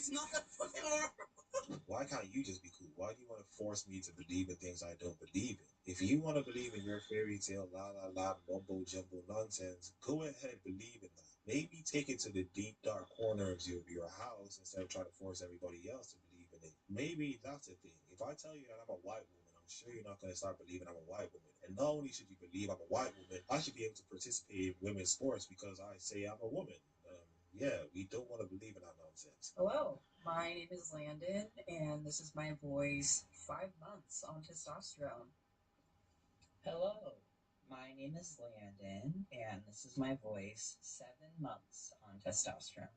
It's not that fucking hard. Why can't you just be cool? Why do you want to force me to believe in things I don't believe in? If you want to believe in your fairy tale, la la la, mumbo jumbo nonsense, go ahead, believe in that. Maybe take it to the deep, dark corners of your house instead of trying to force everybody else to believe in it. Maybe that's the thing. If I tell you that I'm a white woman, I'm sure you're not going to start believing I'm a white woman. And not only should you believe I'm a white woman, I should be able to participate in women's sports because I say I'm a woman. Yeah, we don't want to believe in that nonsense. Hello, my name is Landon, and this is my voice 5 months on testosterone. Hello, my name is Landon, and this is my voice 7 months on testosterone.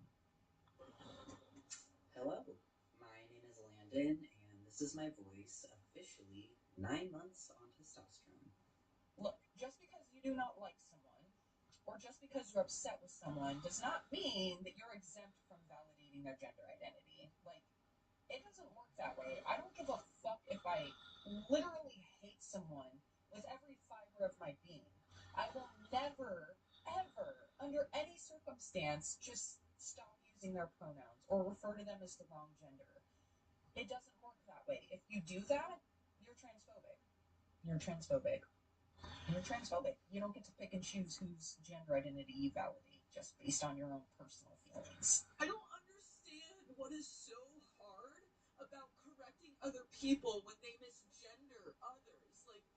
Hello, my name is Landon, and this is my voice officially 9 months on testosterone. Look, just because you do not like someone, or just because you're upset with someone, does not mean that you're exempt from validating their gender identity. Like, it doesn't work that way. I don't give a fuck if I literally hate someone with every fiber of my being. I will never, ever, under any circumstance, just stop using their pronouns or refer to them as the wrong gender. It doesn't work that way. If you do that, you're transphobic. You're transphobic. You're transphobic. You don't get to pick and choose whose gender identity you validate just based on your own personal feelings. I don't understand what is so hard about correcting other people when they misgender others. Like,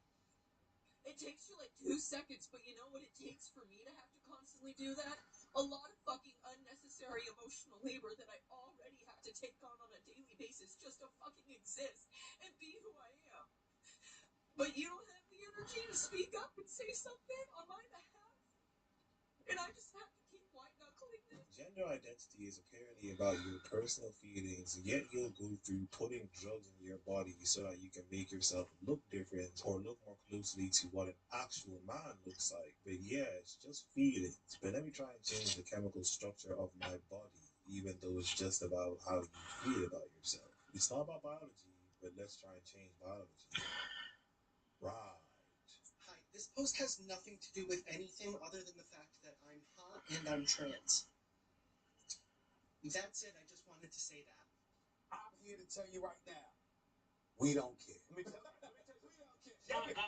it takes you like 2 seconds, but you know what it takes for me to have to constantly do that? A lot of fucking unnecessary emotional labor that I already have to take on a daily basis just to fucking exist and be who I am. But you don't have the energy to speak up and say something on my behalf? And I just have to keep white-knuckling this? Gender identity is apparently about your personal feelings, yet you'll go through putting drugs in your body so that you can make yourself look different or look more closely to what an actual man looks like. But yeah, it's just feelings. But let me try and change the chemical structure of my body, even though it's just about how you feel about yourself. It's not about biology, but let's try and change biology. Right. Hi, this post has nothing to do with anything other than the fact that I'm hot and I'm trans. That's it, I just wanted to say that. I'm here to tell you right now, we don't care. What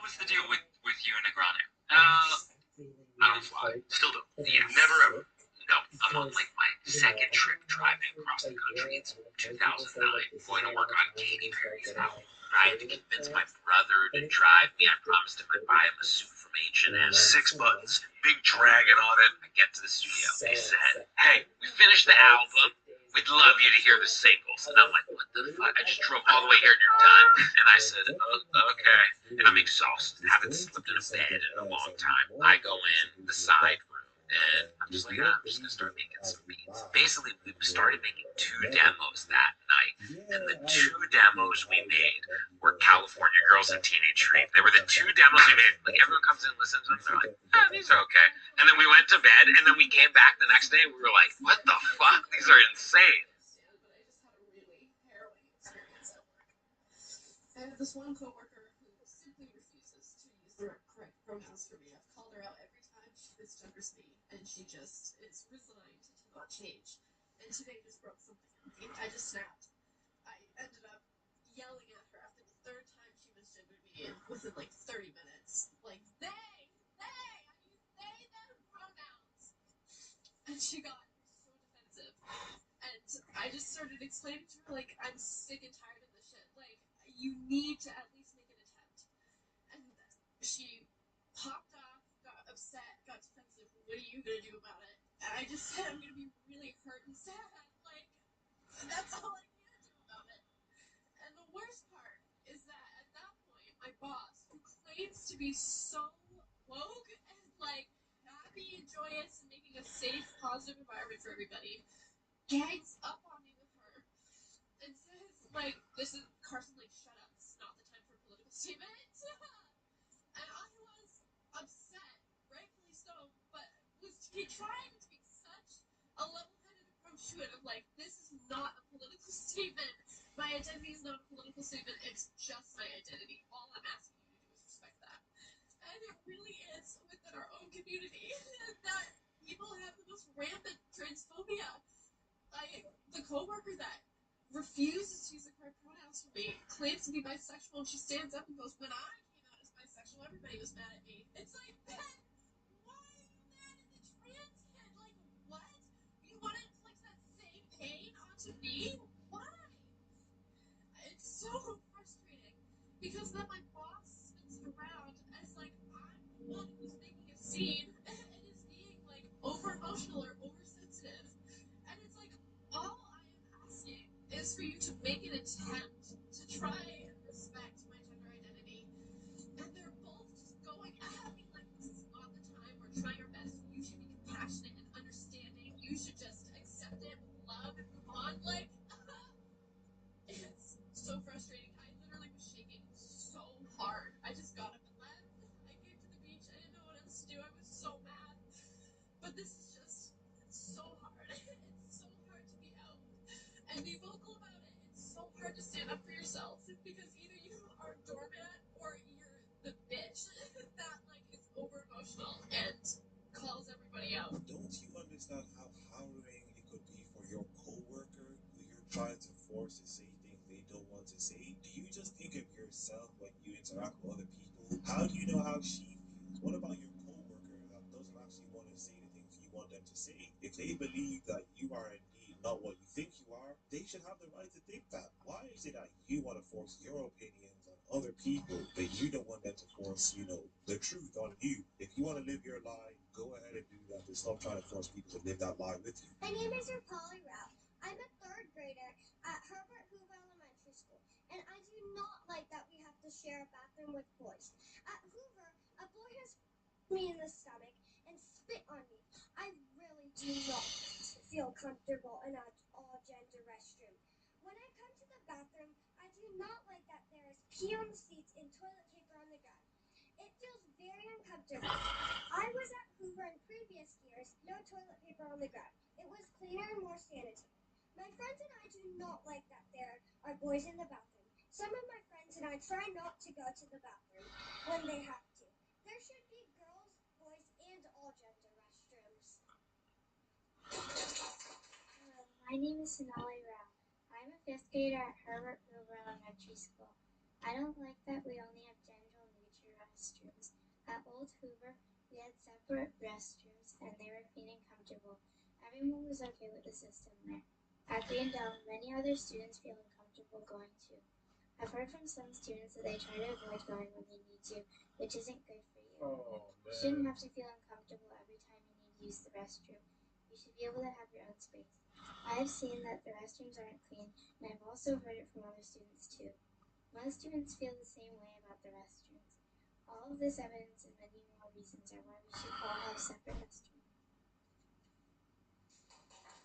was the deal with you and Negrano? I don't fly. Still don't. Yeah, never ever. No, I'm on like my second trip driving across the country. It's 2009, going to work on Katy Perry's album. I had to convince my brother to drive me. I promised him I'd buy him a suit from H&M. 6 buttons, big dragon on it. I get to the studio. They said, hey, we finished the album. We'd love you to hear the singles. And I'm like, what the fuck? I just drove all the way here and you're done? And I said, okay. And I'm exhausted. Haven't slept in a bed in a long time. I go in the side room. And I'm just like, I'm just going to start making some beats. Basically, we started making 2 demos that night. And the 2 demos we made were California Girls and Teenage Dream. They were the 2 demos we made. Like, everyone comes in and listens to them. They're like, these are okay. And then we went to bed. And then we came back the next day. And we were like, what the fuck? These are insane. But I just had a really harrowing experience at work. I have this one coworker who simply refuses to use the correct pronouns for me. I've called her out every time she misgenders me, and she just is resigned to not change. And today just broke something in me. I just snapped. I ended up yelling at her after the 3rd time she misgendered me within like 30 minutes. Like, I use they, them pronouns. And she got so defensive. And I just started explaining to her, like, I'm sick and tired of this shit. Like, you need to at least make an attempt. And she popped off, got upset, got defensive. What are you gonna do about it? And I just said, I'm gonna be really hurt and sad. Like, that's all I can do about it. And the worst part is that at that point, my boss, who claims to be so woke and like happy and joyous and making a safe, positive environment for everybody, gangs up on me with her and says, like, this is Carson, like, shut up. This is not the time for a political statement. And I was upset, rightfully so, but was trying to take such a level-headed approach to it of like, this is not a political statement. My identity is not a political statement. It's just my identity. All I'm asking you to do is respect that. And it really is within our own community that people have the most rampant transphobia. The coworker that refuses to use the correct pronouns for me, claims to be bisexual, and she stands up and goes, "When I came out as bisexual, everybody was mad at me." It's like, Ben, why are you mad at the trans kid? Like, what? You want to inflict that same pain onto me? Why? It's so frustrating because then my boss spins it around as like I'm the one who's making a scene and is being like over emotional or oversensitive. And it's like all I am asking is for you to make an attempt to try and respect my gender identity. And they're both just going at me like this is not the time. We're trying our best. You should be compassionate and understanding. You should just accept it with love and move on. Like, it's so frustrating. I literally was shaking so hard. I just got up and left. I came to the beach. I didn't know what else to do. I was so mad. But this is just, it's so hard. It's so hard to be out and be vocal about it. It's so hard to stand up for yourself because either you are a doormat or you're the bitch that like is over emotional and calls everybody out. Don't you understand how harrowing it could be for your coworker who you're trying to force to say things they don't want to say? Do you just think of yourself when you interact with other people? How do you know how she feels? What about your coworker that doesn't actually want to say the things you want them to say? If they believe that you are indeed not what you think you are, they should have the right to think that. Why is it that you want to force your opinions on other people, but you don't want them to force, the truth on you? If you want to live your lie, go ahead and do that. But stop trying to force people to live that lie with you. My name is Rapali Rao. I'm a third grader at Herbert Hoover Elementary School, and I do not like that we have to share a bathroom with boys. At Hoover, a boy has me in the stomach and spit on me. I really do not feel comfortable in an all-gender restroom. When I come to the bathroom, I do not like that there is pee on the seats and toilet paper on the ground. It feels very uncomfortable. I was at Hoover in previous years, no toilet paper on the ground. It was cleaner and more sanitary. My friends and I do not like that there are boys in the bathroom. Some of my friends and I try not to go to the bathroom when they have to. There should be girls, boys, and all gender restrooms. Hello, my name is Sonali Rao. I'm a fifth grader at Herbert Hoover Elementary School. I don't like that we only have gender-neutral restrooms. At Old Hoover, we had separate restrooms and they were clean and comfortable. Everyone was okay with the system there. At Greendale, many other students feel uncomfortable going too. I've heard from some students that they try to avoid going when they need to, which isn't good for you. You shouldn't have to feel uncomfortable every time you need to use the restroom. You should be able to have your own space. I have seen that the restrooms aren't clean, and I've also heard it from other students too. Most students feel the same way about the restrooms. All of this evidence and many more reasons are why we should all have separate restrooms.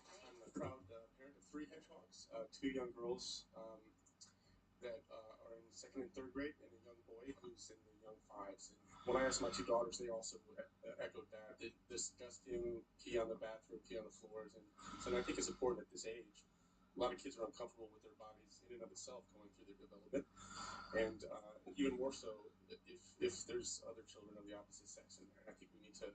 I'm a proud parent of 3 hedgehogs, 2 young girls that are in 2nd and 3rd grade, and a young boy who's in the young 5s. And when I asked my 2 daughters, they also echoed that. The disgusting pee on the bathroom, pee on the floors, and so I think it's important at this age. A lot of kids are uncomfortable with their bodies in and of itself going through their development, and even more so if there's other children of the opposite sex in there. I think we need to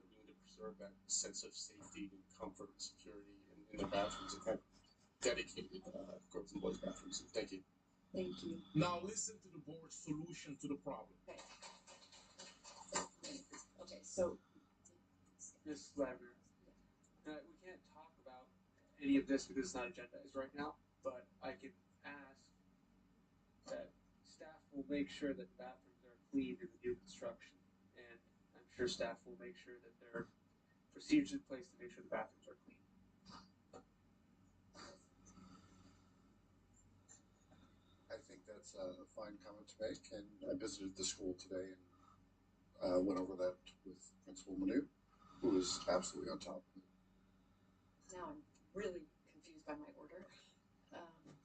preserve that sense of safety and comfort and security in their bathrooms and have dedicated girls and boys bathrooms. Thank you. Thank you. Now listen to the board's solution to the problem. Okay, so Ms. Lavner, we can't talk about any of this because it's not agendized right now, but I can ask that staff will make sure that bathrooms are clean in the new construction, and I'm sure staff will make sure that there are procedures in place to make sure the bathrooms are clean. I think that's a fine comment to make, and I visited the school today and went over that with Principal Manu, who was absolutely on top of it. now I'm really confused by my order.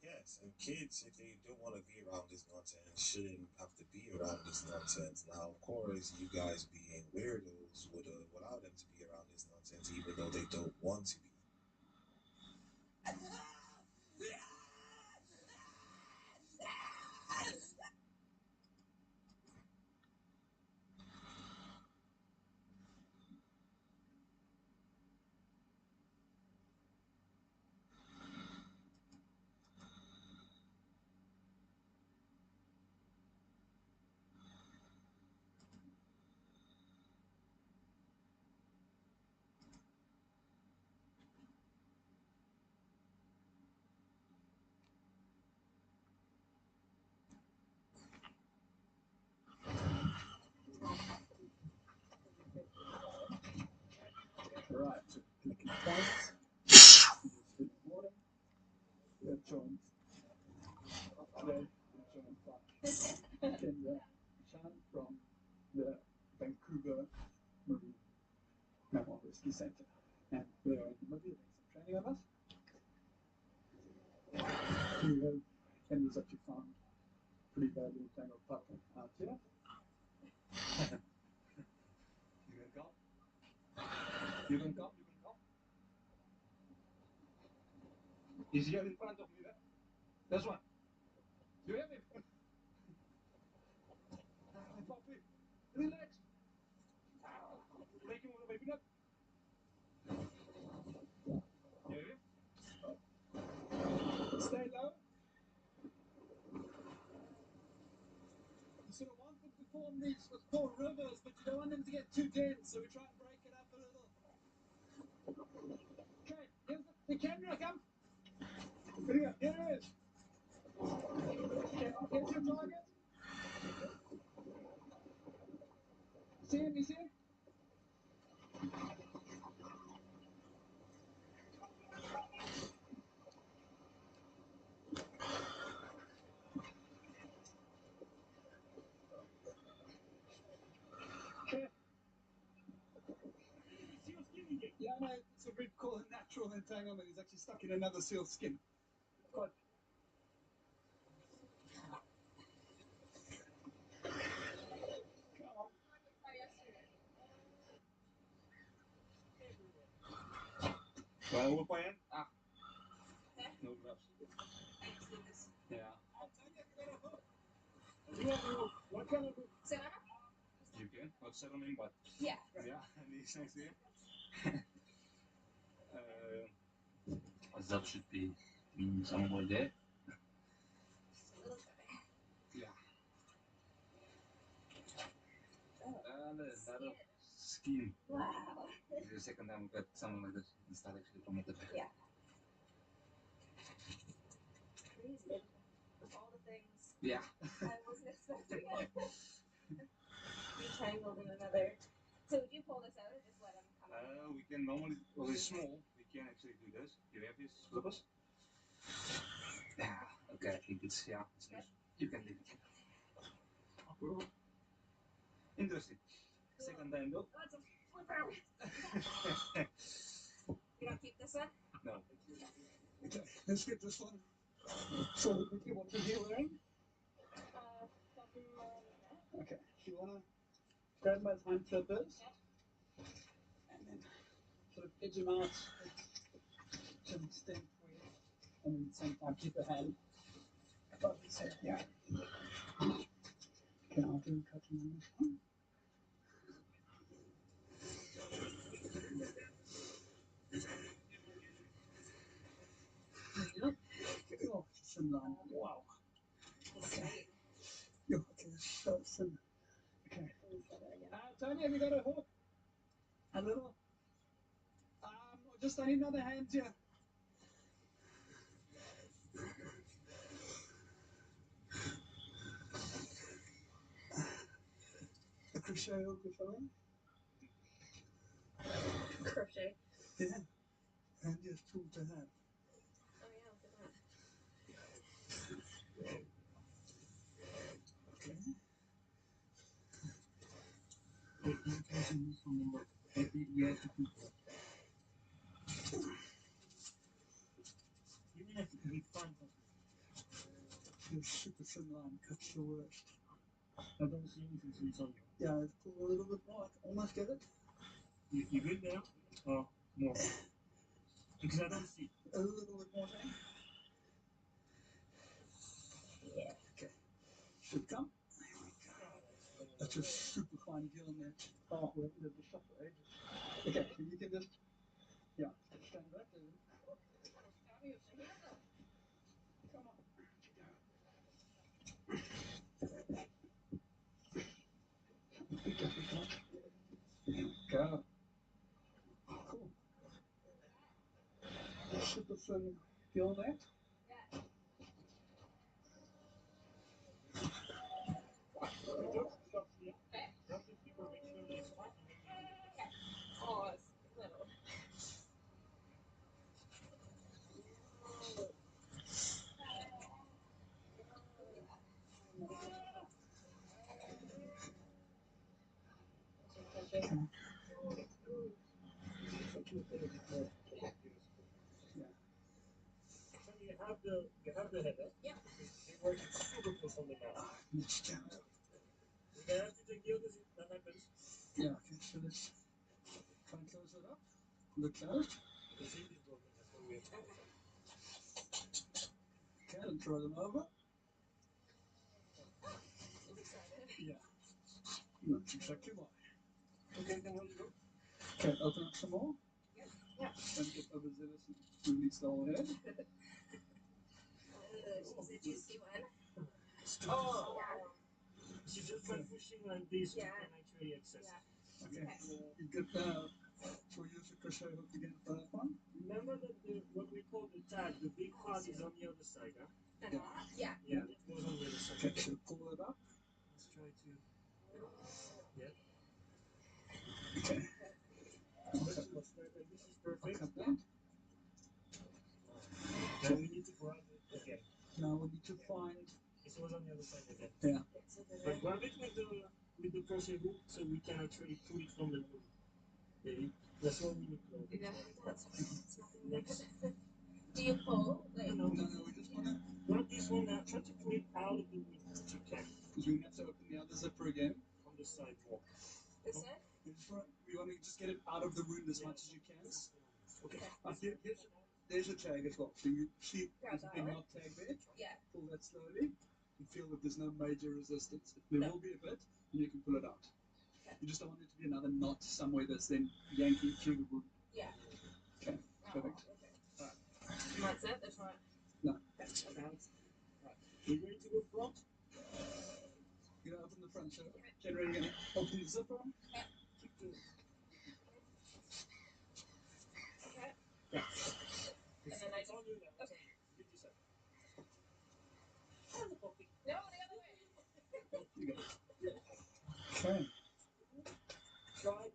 Yes, and kids, if they don't want to be around this nonsense, shouldn't have to be around this nonsense. Now, of course, you guys being weirdos would allow them to be around this nonsense, even though they don't want to be. joined today. Joined by Kenya Chan from the Vancouver Marine Mammal Rescue Center, and they're in the middle of some training of us. We have Kenya's actually found pretty badly entangled pup out here. You gonna come? You gonna come? You gonna come? He's here in front of me there. This one. Do you have him? Puppy. Relax. Make him with a baby nut. You have him? Stay low. You sort of want them to form these what's called rivers, but you don't want them to get too dense, so we try and break it up a little. Okay, here's the camera, come. Here it is. Okay, here's your target. See him, you see him? Okay. Yeah, no, it's a bit called a natural entanglement. He's actually stuck in another seal's skin. Quite. Well, we're playing. No gloves. Yeah. What kind of hook? Sit on him? You can. Well, sit on him, but. Yeah. Yeah, and he's next to you. That should be somewhere there. Yeah. That skin. Wow. This is the second time we've got something like this. It's not actually from it. Yeah. Crazy. Of all the things. Yeah. I wasn't expecting it. Be tangled in another. So would you pull this out or just let him come out? We can normally, well, it's small. We can actually do this. Do you have these flippers? Yeah. Okay, I think it's, yeah, it's nice. You can leave it. Interesting. Second time though. Oh, it's a flipper. You don't keep this one? No. Okay, let's get this one. So quickly, what are you wearing? Something like that. Okay, you wanna grab my time flippers and then sort of edge them out to an extent where, and then at the same time keep the hand above his head. Yeah. Okay, I'll do a cutting on this one. Oh, it's in line. Wow. Yeah, okay, so it's in. Okay. Tony, have you got a hook? A little? Just I need another hand here. A crochet hook or something? Crochet. Yeah. And just tool to hand. Oh yeah, look at that. The super thin line cuts the worst. I don't see anything through it's on you. Yeah, it's pull a little bit more. I almost get it. You good now? Oh, more. Because I don't see. A little bit more time. Yeah. Okay. Should come. There we go. That's a super fine gill in there. Oh, well, the shop for ages. Okay, so you can just, yeah, stand back there. Come on. Go. Cool. Super thin gill net. Yeah. Oh, it's little. grab the header. Yeah. They work it super close on the mouth. Let's count. We're gonna have to take the other zip that happens. Yeah, okay, so let's try and close it up. Look closed. The zip is broken, that's why we have to close it. Okay, and throw them over. I'm excited. Yeah. That's exactly why. Okay, then let's go. Okay, open up some more. Yeah. And get overzealous and release the whole head. She's a juicy one. Oh! Yeah. She just by pushing like this, Yeah. you can actually access it. Okay, you get that. So use the crochet hook again for that one. Remember that what we call the tag, the big part is on the other side, huh? The knot? Yeah. Yeah, it goes on the other side. Okay, so pull it up. Let's try to. Yeah. Okay. Let's try like this is perfect. Cut that. Now we need to grab it again. Now we need to find. This was on the other side again. Yeah. But grab it with the crochet hook so we can actually pull it from the wood. Okay? That's what we need to do. Yeah, that's Next. Do you pull? Like, No, No, we just want to. grab this one now. Try to pull it out of the wood if you can. Because we have to open the other zipper again. On the side more. this side? We want to just get it out of the wound as much as you can. Okay. There's a tag as well. So you see Grab there's a that big one. knot tag there. Yeah. Pull that slowly. You feel that there's no major resistance. There will be a bit, and you can pull it out. Okay. You just don't want it to be another knot somewhere that's then yanking through the wound. Yeah. Okay, perfect. Okay. Alright. And that's it? There's not. No. Right. You ready to go front? You're going to open the front, so generally you're going to open the zipper. Yeah. Keep doing Okay. Yeah. And then I It's on you now. Okay. You decide. No, the other way. You got it. Okay. Try.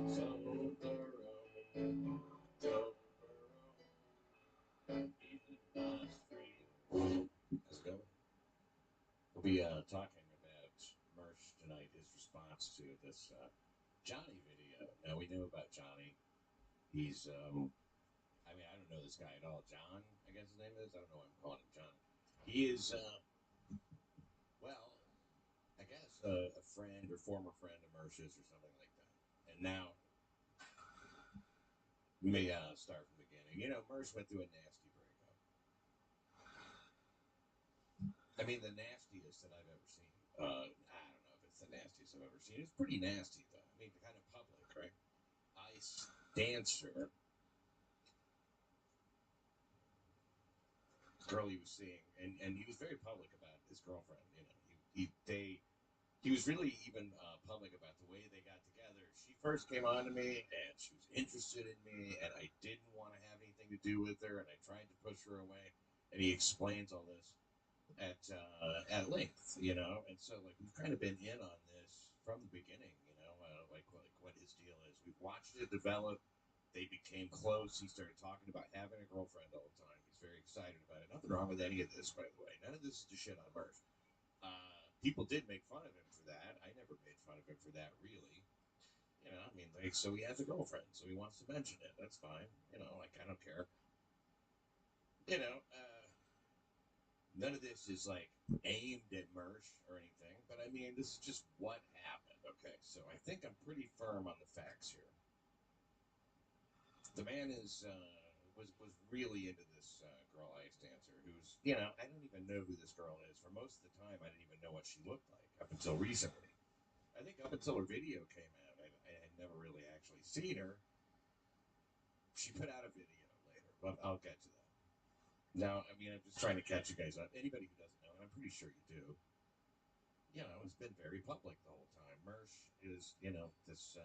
How's it going? We'll be talking about Mersh tonight, his response to this Johnny video. Now, we know about Johnny. He's, I mean, I don't know this guy at all. John, I guess his name is. I don't know why I'm calling him John. He is, well, I guess a friend or former friend of Mersh's or something like that. And now, we may start from the beginning. You know, Mersh went through a nasty breakup. I mean, the nastiest that I've ever seen. I don't know if it's the nastiest I've ever seen. It's pretty nasty, though. I mean, kind of public, right? Ice dancer, girl he was seeing, and he was very public about his girlfriend. You know, he was really even public about the way they got together. She first came on to me, and she was interested in me, and I didn't want to have anything to do with her, and I tried to push her away. And he explains all this at length, you know. And so, like, we've kind of been in on this from the beginning, you know, like what his deal is. We've watched it develop. They became close. He started talking about having a girlfriend all the time. He's very excited about it. Nothing wrong with any of this, by the way. None of this is to shit on Murph. People did make fun of him for that. I never made fun of him for that, really. You know, I mean, like, so he has a girlfriend, so he wants to mention it. That's fine. You know, like, I don't care. You know, none of this is like aimed at Mersh or anything, but I mean, this is just what happened. Okay, so I think I'm pretty firm on the facts here. The man was really into this girl ice dancer, who's, you know, I don't even know who this girl is. For most of the time, I didn't even know what she looked like up until recently. I think up until her video came out, I had never really actually seen her. She put out a video later, but I'll get to that. Now, I mean, I'm just trying to catch you guys up. Anybody who doesn't know, and I'm pretty sure you do, you know, it's been very public the whole time. Mersh is, you know, this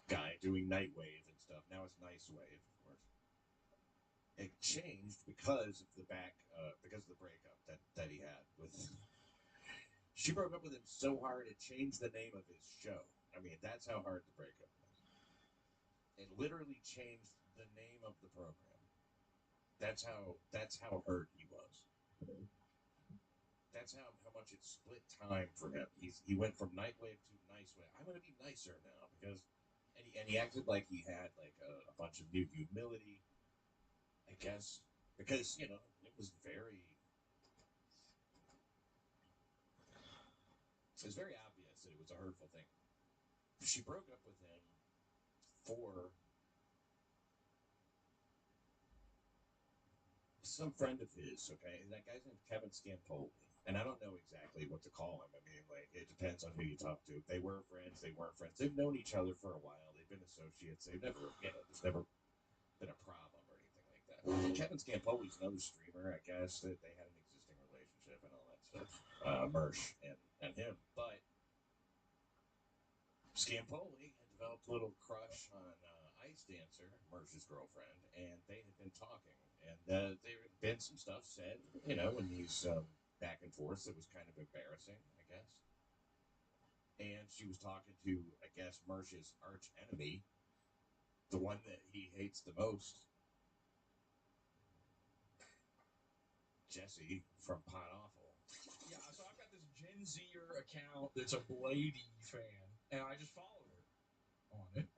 guy doing Nightwave and stuff. Now it's Nice Wave, of course. It changed because of because of the breakup that he had with. She broke up with him so hard it changed the name of his show. I mean, that's how hard the breakup was. It literally changed the name of the program. That's how hurt he was. That's how much it split time for him. He went from Nightwave to Nice Wave. I'm gonna be nicer now because, and he acted like he had like a bunch of new humility, I guess, because you know it was very obvious that it was a hurtful thing. She broke up with him for some friend of his. Okay, that guy's named Kevin Scampoli. And I don't know exactly what to call him. I mean, like, it depends on who you talk to. They were friends. They weren't friends. They've known each other for a while. They've been associates. They've never, you know, there's never been a problem or anything like that. Kevin Scampoli's another streamer, I guess, that they had an existing relationship and all that stuff. Mersh and him. But Scampoli had developed a little crush on Ice Dancer, Mersh's girlfriend, and they had been talking. And there had been some stuff said, you know, in these back and forth that was kind of embarrassing, I guess. And she was talking to, I guess, Mersh's arch enemy, the one that he hates the most, Jesse from Pot Awful. Yeah, so I've got this Gen Zer account that's a Blady fan, and I just followed her on it,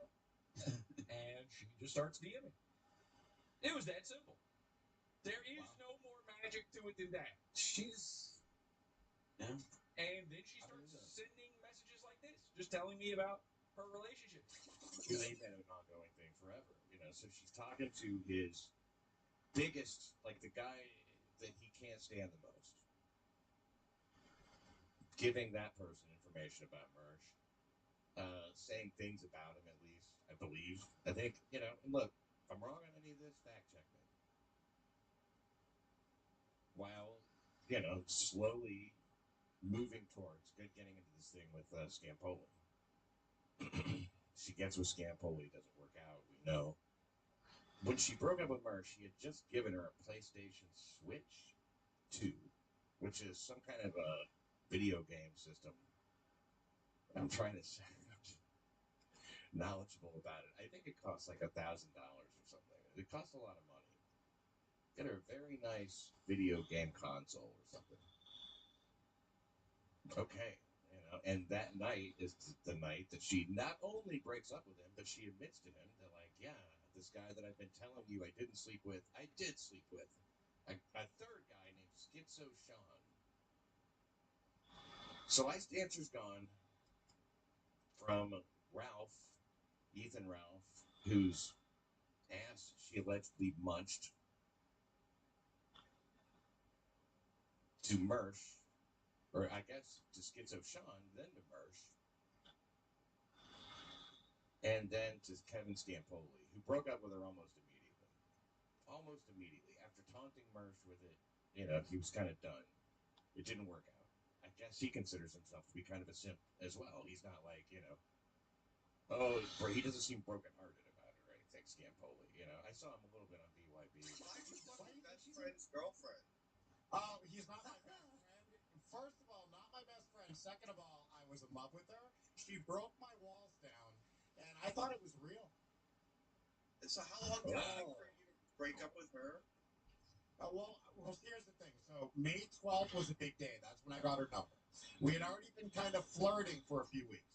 and she just starts DMing. It was that simple. There is no more magic to it than that. Yeah. And then she starts sending messages like this, just telling me about her relationship. You know, they've had an ongoing thing forever. You know, so she's talking to his biggest, like the guy that he can't stand the most, giving that person information about Mersh, saying things about him at least, I believe. I think, you know, and look, if I'm wrong on any of this, fact check me. While, you know, slowly moving towards getting into this thing with Scampoli. She gets with Scampoli, doesn't work out, we know. When she broke up with Mersh, she had just given her a PlayStation Switch 2, which is some kind of a video game system. I'm trying to say. knowledgeable about it. I think it costs like $1,000 or something. It costs a lot of money. Get her a very nice video game console or something. Okay. And that night is the night that she not only breaks up with him, but she admits to him that, like, yeah, this guy that I've been telling you I didn't sleep with, I did sleep with. A third guy named Schizo Sean. So Ice Dancer's gone from Ralph, Ethan Ralph, whose ass she allegedly munched, to Mersh, or I guess to Schizo Sean, then to Mersh, and then to Kevin Stampoli, who broke up with her almost immediately. Almost immediately. After taunting Mersh with it, he was kind of done. It didn't work out. I guess he considers himself to be kind of a simp as well. He's not like, oh, he doesn't seem brokenhearted about it or anything, Scampoli. I saw him a little bit on BYB. Why was my best friend's girlfriend? Oh, he's not my best friend. First of all, not my best friend. Second of all, I was in love with her. She broke my walls down, and I thought it was real. So how long did it take for you to break up with her? Well, here's the thing. So May 12th was a big day. That's when I got her number. We had already been kind of flirting for a few weeks.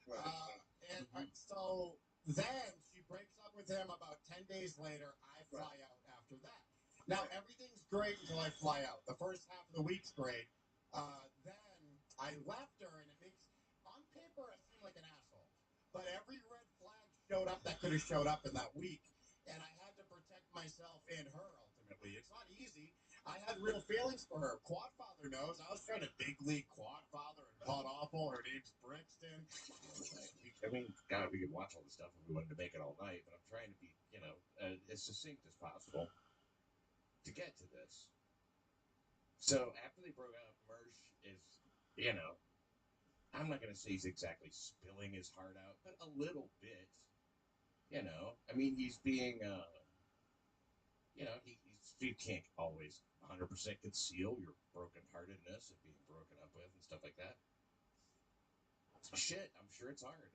So then she breaks up with him. About 10 days later, I fly out after that. Now, everything's great until I fly out. The first half of the week's great. Then I left her, and it makes, on paper, I seem like an asshole. But every red flag showed up that could have showed up in that week, and I had to protect myself and her, ultimately. It's not easy. I had real feelings for her. Quadfather knows. I was trying to big league Quadfather and God Awful. Her name's Brixton. I mean, God, we could watch all this stuff if we wanted to make it all night, but I'm trying to be, as succinct as possible to get to this. So after they broke up, Mersh is, I'm not going to say he's exactly spilling his heart out, but a little bit. I mean, he's being, you can't always 100% conceal your brokenheartedness and being broken up with and stuff like that. Shit, I'm sure it's hard.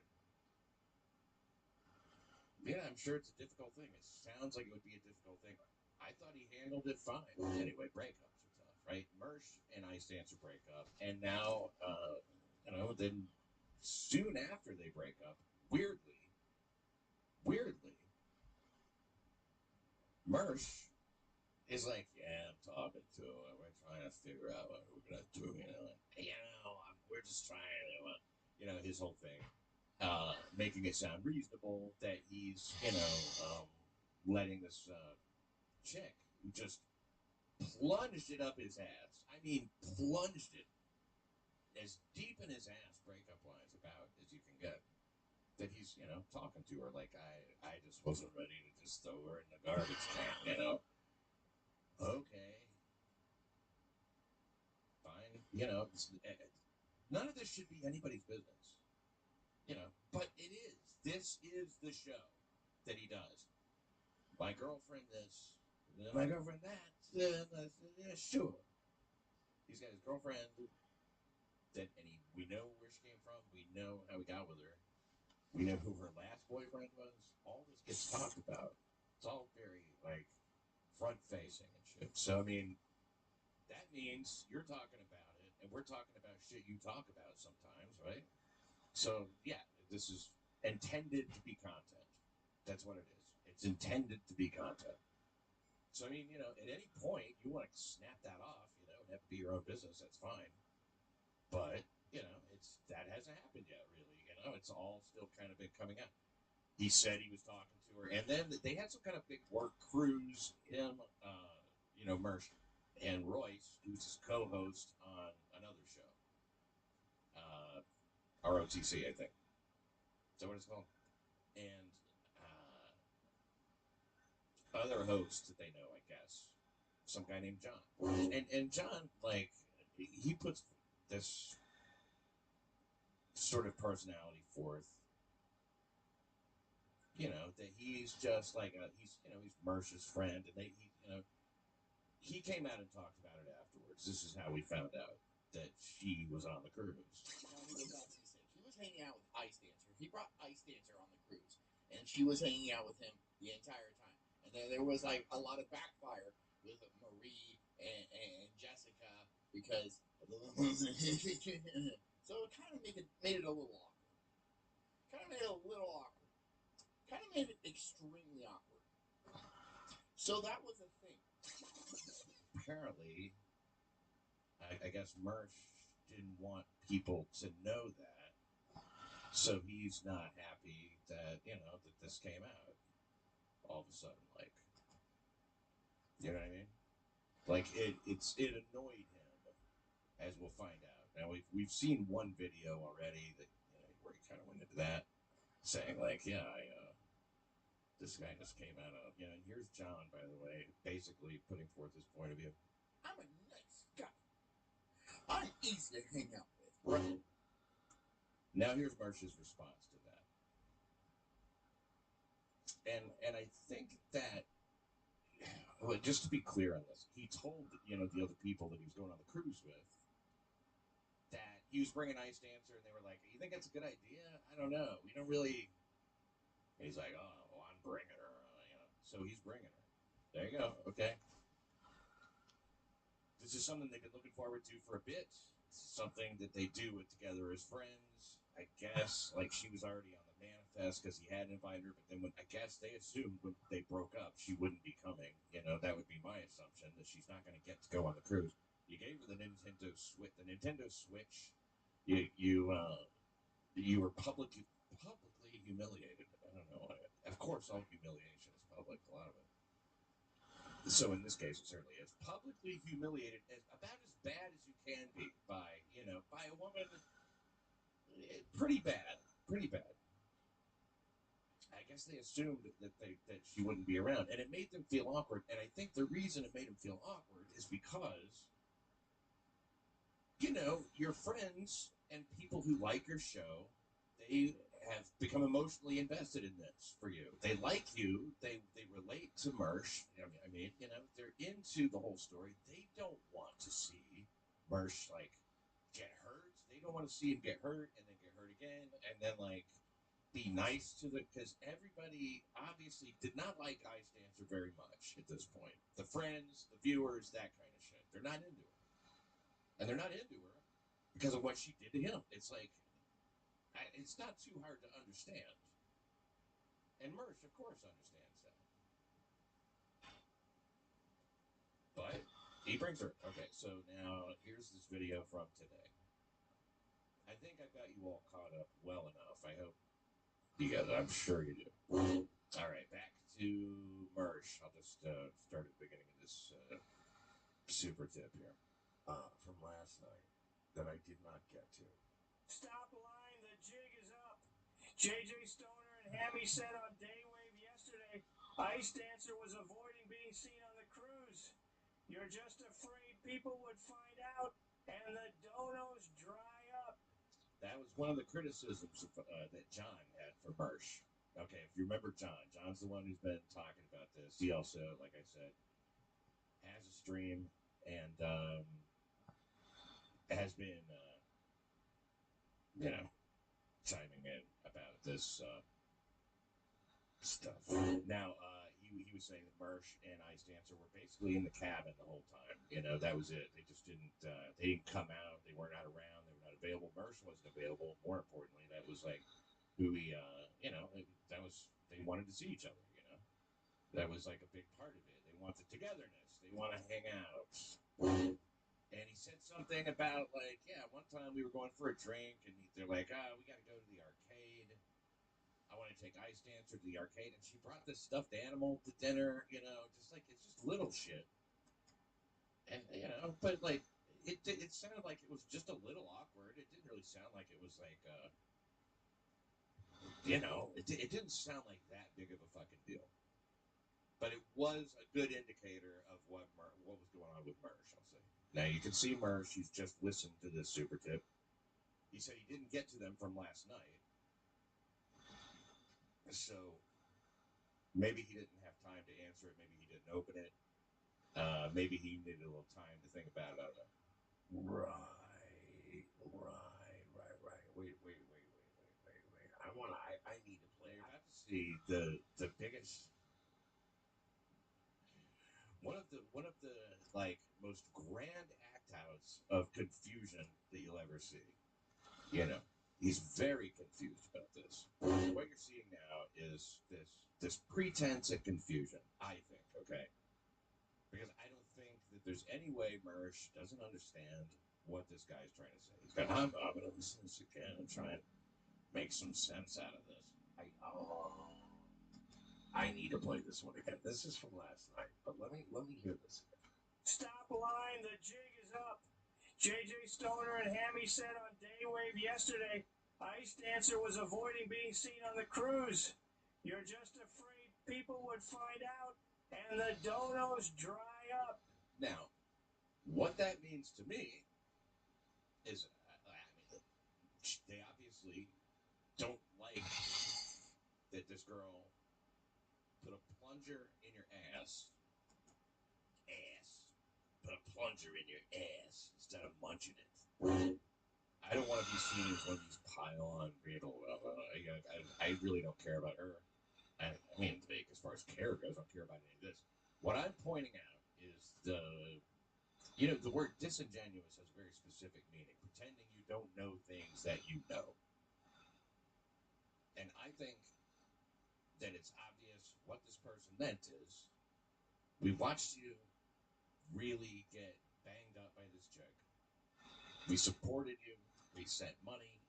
Yeah, I'm sure it's a difficult thing. It sounds like it would be a difficult thing. I thought he handled it fine. Anyway, breakups are tough, right? Mersh and Ice Dancer break up, and now, then soon after they break up, weirdly, Mersh is like, yeah, I'm talking to him. We're trying to figure out what we're gonna do. We're just trying to, his whole thing. Making it sound reasonable that he's, letting this chick who just plunged it up his ass. I mean, plunged it as deep in his ass, breakup wise, about as you can get. That he's, talking to her like, I just wasn't ready to just throw her in the garbage can, Okay. Fine. None of this should be anybody's business. But it is. This is the show that he does. My girlfriend this, my girlfriend that. Yeah, sure. He's got his girlfriend we know where she came from. We know how he got with her. We know who her last boyfriend was. All this gets talked about. It's all very like front facing and shit. So I mean, that means you're talking about it, and we're talking about shit you talk about sometimes, right? So yeah, this is intended to be content. That's what it is. It's intended to be content. So I mean, at any point you want to snap that off, and have it be your own business. That's fine. But that hasn't happened yet, really. It's all still kind of been coming out. He said he was talking to her, and then they had some kind of big work cruise. Him, Mersh, and Royce, who's his co-host on another show, ROTC, I think. Is that what it's called? And other hosts that they know, I guess, some guy named John, and John, like, he puts this sort of personality forth, that he's just like he's Mersh's friend, and he came out and talked about it afterwards. This is how we found out that she was on the cruise. No, he did not say shit. She was was hanging out with Ice Dancer. He brought Ice Dancer on the cruise, and she was hanging out with him the entire time. And then there was like a lot of backfire with Marie and Jessica because so it kind of made it a little awkward. Kind of made it a little awkward. Kind of made it extremely awkward. So that was a thing. Apparently, I guess Mersh didn't want people to know that, so he's not happy that that this came out all of a sudden. Like, you know what I mean? Like it annoyed him, as we'll find out. Now we've seen one video already that where he kind of went into that, saying like, yeah, this guy just came out of and here's John, by the way, basically putting forth his point of view. I'm a nice guy. I'm easy to hang out with, right? Now here's Mersh's response to that. And I think that, well, just to be clear on this, he told the other people that he was going on the cruise with that he was bringing Ice Dancer, and they were like, "You think that's a good idea? I don't know. We don't really." And he's like, "Oh, well, I'm bringing her." So he's bringing her. There you go. Okay. This is something they've been looking forward to for a bit. This is something that they do it together as friends. I guess, like, she was already on the manifest because he had invited her, but then I guess they assumed when they broke up she wouldn't be coming. That would be my assumption, that she's not going to get to go on the cruise. You gave her the Nintendo Switch. The Nintendo Switch. You were publicly humiliated. I don't know. Of course, all humiliation is public. A lot of it. So in this case, it certainly is publicly humiliated, about as bad as you can be by a woman. Pretty bad. I guess they assumed that she wouldn't be around, and it made them feel awkward. And I think the reason it made them feel awkward is because your friends and people who like your show, they have become emotionally invested in this for you. They like you. They relate to Mersh. I mean, they're into the whole story. They don't want to see Mersh like get hurt. They don't want to see him get hurt and then get hurt again and then like be nice to because everybody obviously did not like Ice Dancer very much at this point. The friends, the viewers, that kind of shit. They're not into her. And they're not into her because of what she did to him. It's like, it's not too hard to understand. And Mersh, of course, understands that. But he brings her. Okay, so now here's this video from today. I think I've got you all caught up well enough. I hope you guys, I'm sure you do. All right, back to Mersh. I'll just start at the beginning of this super tip here. From last night that I did not get to. Stop lying, the jig is up. JJ Stoner and Hammy said on Daywave yesterday, Ice Dancer was avoiding being seen on the cruise. You're just afraid people would find out and the donos dry up. That was one of the criticisms that John had for Mersh. Okay, if you remember John's the one who's been talking about this. He also, like I said, has a stream and has been, chiming in about this stuff. Now, he was saying that Mersh and Ice Dancer were basically in the cabin the whole time. That was it. They just didn't. They didn't come out. They were not around. They were not available. Mersh wasn't available. More importantly, that was like who he. That was. They wanted to see each other. That was like a big part of it. They want the togetherness. They want to hang out. And he said something about like, yeah, one time we were going for a drink, and they're like, we got to go to the arcade. I want to take Ice Dancer to the arcade, and she brought this stuffed animal to dinner. Just like it's just little shit. And but like it sounded like it was just a little awkward. It didn't really sound like it was like it didn't sound like that big of a fucking deal. But it was a good indicator of what was going on with Mersh, I'll say. Now you can see Mersh. He's just listened to this super tip. He said he didn't get to them from last night. So maybe he didn't have time to answer it. Maybe he didn't open it. Maybe he needed a little time to think about it. I don't know. Right. Wait. see the biggest one of the like most grand act outs of confusion that you'll ever see. You know, he's very confused about this. What you're seeing now is this pretense at confusion. I think, okay, because I don't think that there's any way Mersh doesn't understand what this guy's trying to say. He's going, I'm going to listen to this again and try and make some sense out of this. I need to play this one again. This is from last night, but let me hear this again. Stop lying, the jig is up. JJ Stoner and Hammy said on Daywave yesterday, Ice Dancer was avoiding being seen on the cruise. You're just afraid people would find out and the donos dry up. Now, what that means to me is, they obviously don't like that this girl put a plunger in your ass. Put a plunger in your ass instead of munching it. I don't want to be seen as one of these pile-on beetle. I really don't care about her. I mean, as far as care goes, I don't care about any of this. What I'm pointing out is the word disingenuous has a very specific meaning. Pretending you don't know things that you know. And I think that it's obvious what this person meant is, we watched you really get banged up by this jug. We supported you. We sent money.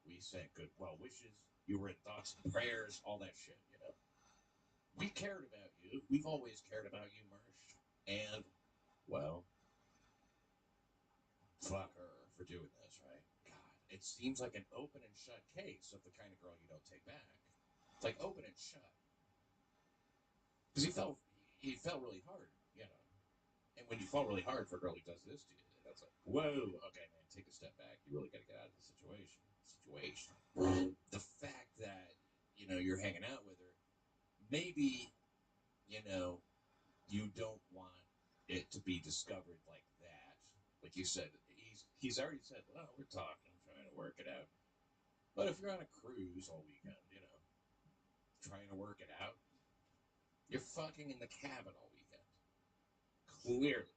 We sent good well wishes. You were in thoughts and prayers, all that shit, you know. We cared about you. We've always cared about you, Mersh. And, well, fuck her for doing this, right? God, it seems like an open and shut case of the kind of girl you don't take back. It's like open and shut. Because he fell really hard, you know. And when you fall really hard for a girl who does this to you, that's like, whoa, okay, man, take a step back. You really got to get out of the situation. The fact that, you know, you're hanging out with her, maybe, you know, you don't want it to be discovered like that. Like you said, he's already said, well, we're talking, trying to work it out. But if you're on a cruise all weekend, you know, trying to work it out, you're fucking in the cabin all weekend. Clearly.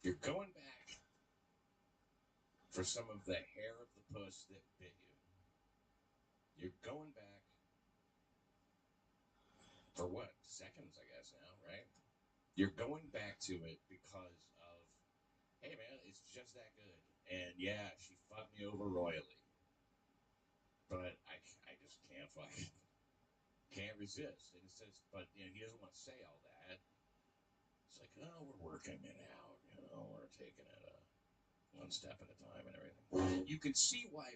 You're going back for some of the hair of the puss that bit you. You're going back for what? Seconds, I guess, now, right? You're going back to it because of, hey, man, it's just that good. And, yeah, she fucked me over royally. But I just can't resist. And it says, but, you know, he doesn't want to say all that. It's like, oh, we're working it out. You know, we're taking it one step at a time and everything. You can see why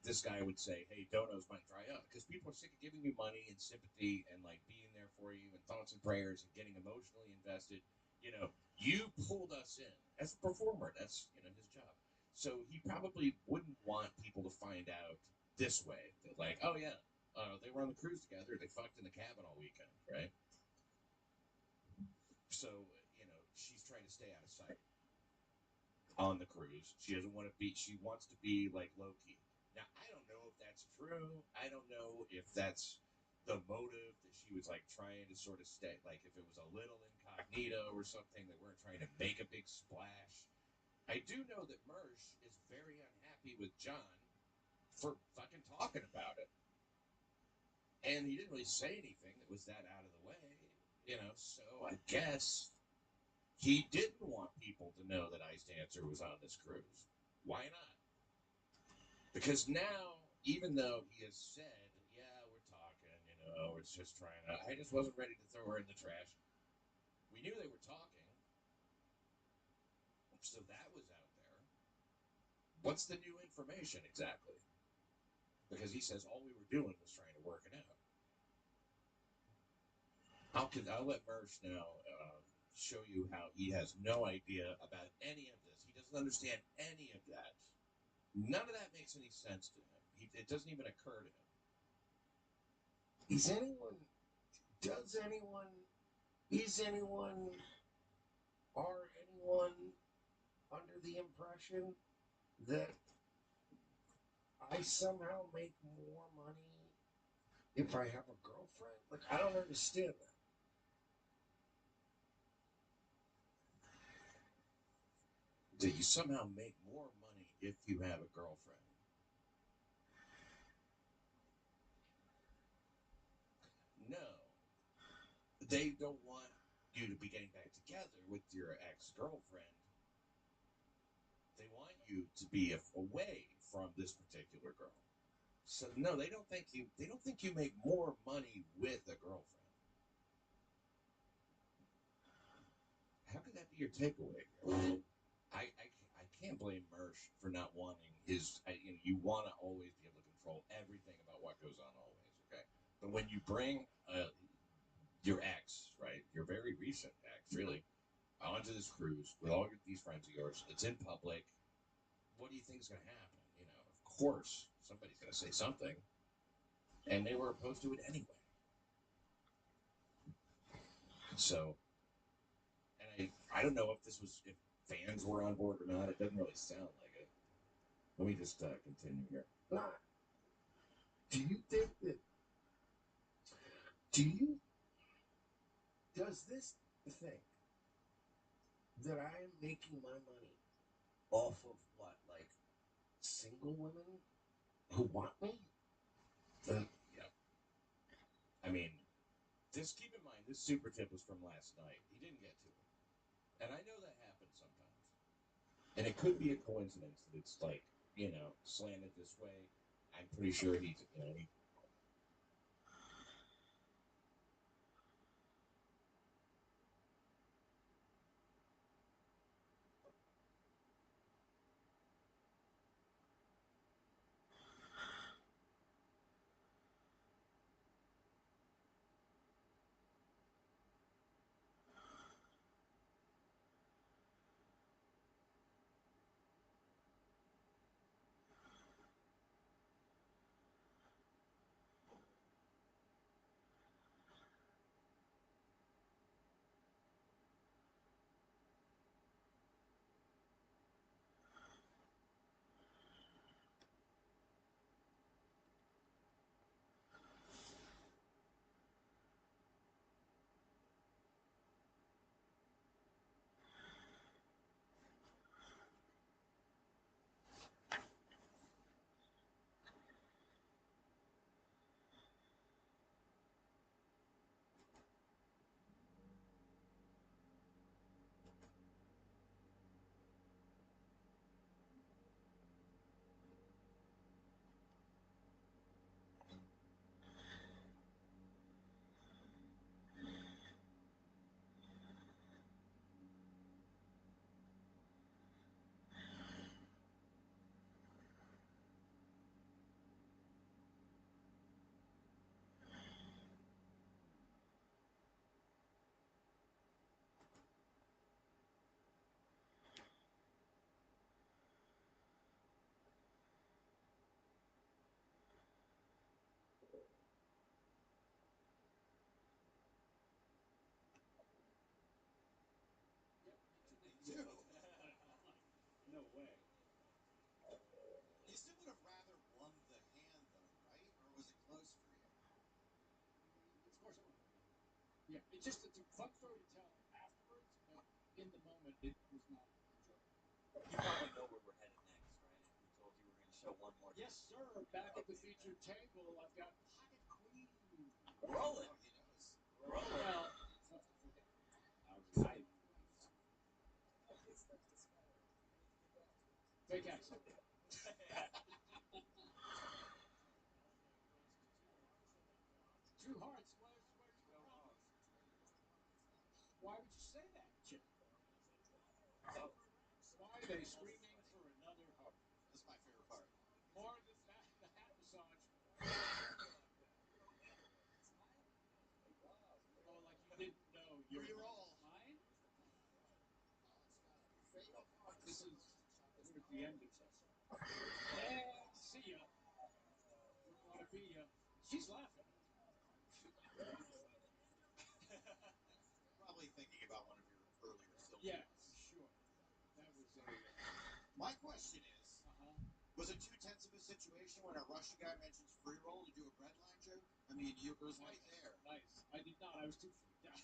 this guy would say, hey, donos might dry up, because people are sick of giving you money and sympathy and like being there for you and thoughts and prayers and getting emotionally invested. You know, you pulled us in as a performer. That's, you know, his job. So he probably wouldn't want people to find out this way, that like, oh yeah, they were on the cruise together, they fucked in the cabin all weekend, right? So, you know, she's trying to stay out of sight on the cruise. She doesn't want to be, she wants to be like low-key. Now, I don't know if that's true. I don't know if that's the motive, that she was like trying to sort of stay, like if it was a little incognito or something, they weren't trying to make a big splash. I do know that Mersh is very unhappy with John for fucking talking about it. And he didn't really say anything that was that out of the way, you know, so I guess he didn't want people to know that Ice Dancer was on this cruise. Why not? Because now, even though he has said, yeah, we're talking, you know, it's just trying to, I just wasn't ready to throw her in the trash. We knew they were talking. So that was out there. What's the new information exactly? Because he says all we were doing was trying to work it out. I'll let Mersh now show you how he has no idea about any of this. He doesn't understand any of that. None of that makes any sense to him. It doesn't even occur to him. Is anyone, are anyone under the impression that I somehow make more money if I have a girlfriend? Like, I don't understand that. Do you somehow make more money if you have a girlfriend? No. They don't want you to be getting back together with your ex-girlfriend. They want you to be away from this particular girl. So no, they don't think you. They don't think you make more money with a girlfriend. How could that be your takeaway? I can't blame Mersh for not wanting his. You want to always be able to control everything about what goes on always. Okay, but when you bring your ex, right, your very recent ex, really, onto this cruise with all these friends of yours, it's in public. What do you think is going to happen? Of course, somebody's going to say something, and they were opposed to it anyway. So, and I don't know if fans were on board or not. It doesn't really sound like it. Let me just continue here. Do you think that? Do you? Does this think that I am making my money off of what, like single women who want me? Yeah. I mean, just keep in mind, this super tip was from last night. He didn't get to it. And I know that happens sometimes. And it could be a coincidence that it's like, slanted this way. I'm pretty sure he No way. You still would have rather won the hand, though, right? Or was it close for you? Of course it was. Yeah, it's a fun story to tell afterwards, but in the moment, it was not enjoyable. You probably know where we're headed next, right? We told you we're going to show one more. Yes, sir. Back at the featured table, I've got Pocket Queen. Rolling. He knows. Well, tough to forget. Outside. Fake accent. Two Hearts was where'd you come from? Why would you say that, Chip? Why are they screaming for another heart? That's my favorite part. More than that, the hat massage. Oh, like you didn't know you were Reroll. mine? Fatal heart. This is towards the end of this. And see ya. Wouldn't want to be ya. She's laughing. Probably thinking about one of your earlier films. Yeah, for sure. That was a. My question is, was it 2/10 of a situation when a Russian guy mentions free roll to do a breadline joke? I mean, it was right there. Nice. I did not. I was too freaked out.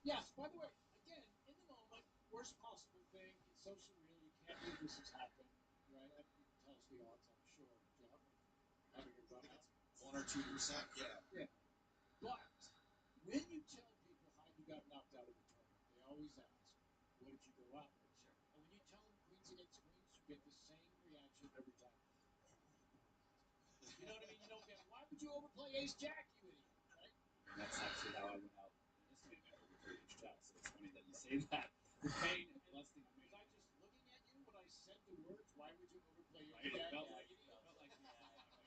Yes, by the way, again, in the moment, worst possible thing. It's so surreal. You can't believe this has happened. Right? I mean, you can tell us the odds, I'm sure, Jeff. Having a run out. 1 or 2%, yeah. Yeah. But when you tell people how you got knocked out of the tournament, they always ask, what did you go out with? Sure. And when you tell them queens against queens, you get the same reaction every time. You know what I mean? You don't get, why would you overplay ace jack, you idiot? Right? And that's actually how I went out in this tournament over ace jack. So it's funny that you say that. The pain and blessing. Was I just looking at you when I said the words, why would you overplay ace Right? jack? It felt like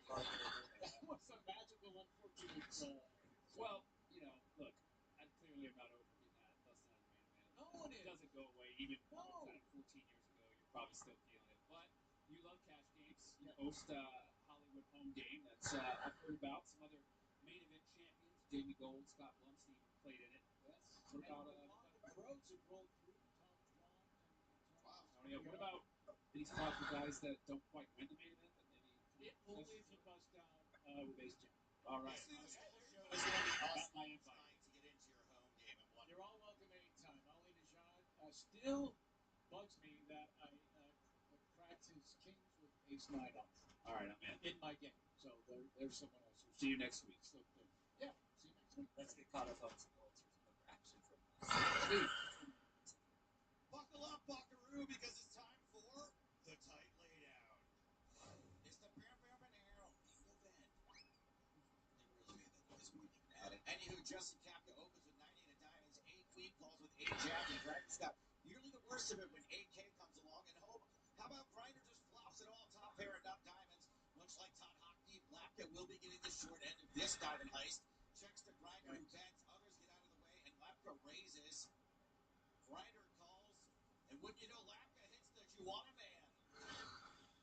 That was a magical, unfortunate. Well, you know, look, I clearly am not overdoing that. Less than a man. No one It is. doesn't go away. Even 14 years ago, you're probably still feeling it. But you love cash games. You host Hollywood home game. That's I've heard about some other main event champions. Jamie Gold, Scott Blumstein played in it. Yes. What about a lot of the pros have rolled through. Tom Dwan and Oh yeah. What about any spots for guys that don't quite win the main event? That maybe only if you bust down with ace jack. All right. Basically, the whole show is going to be us my all invite. trying to get into your home game and wonder. You're all welcome anytime. Ali Najad still bugs me that I cracked his kings with ace 9 off. All right, I'm in. In my game. So there's someone else who's See you next week. still there. Yeah, see you next week. Let's get caught up on some goals or some other action from Buckle up, Buckaroo, because it's time for the tight laydown. It's the Bam Bam Banero main event. They really made that noise when we didn't add it. Anywho, Justin Kapka opens with 98 of diamonds, 8 queen calls with 8 jack, and Grider's got nearly the worst of it when 8K comes along. And how about Grinder just flops it all, top pair, enough diamonds. Much like Todd Hockney, Lapka will be getting the short end of this diamond heist. Checks to Grinder, who bets, others get out of the way, and Lapka raises. Grinder calls, and wouldn't you know, Lapka hits the Juana man.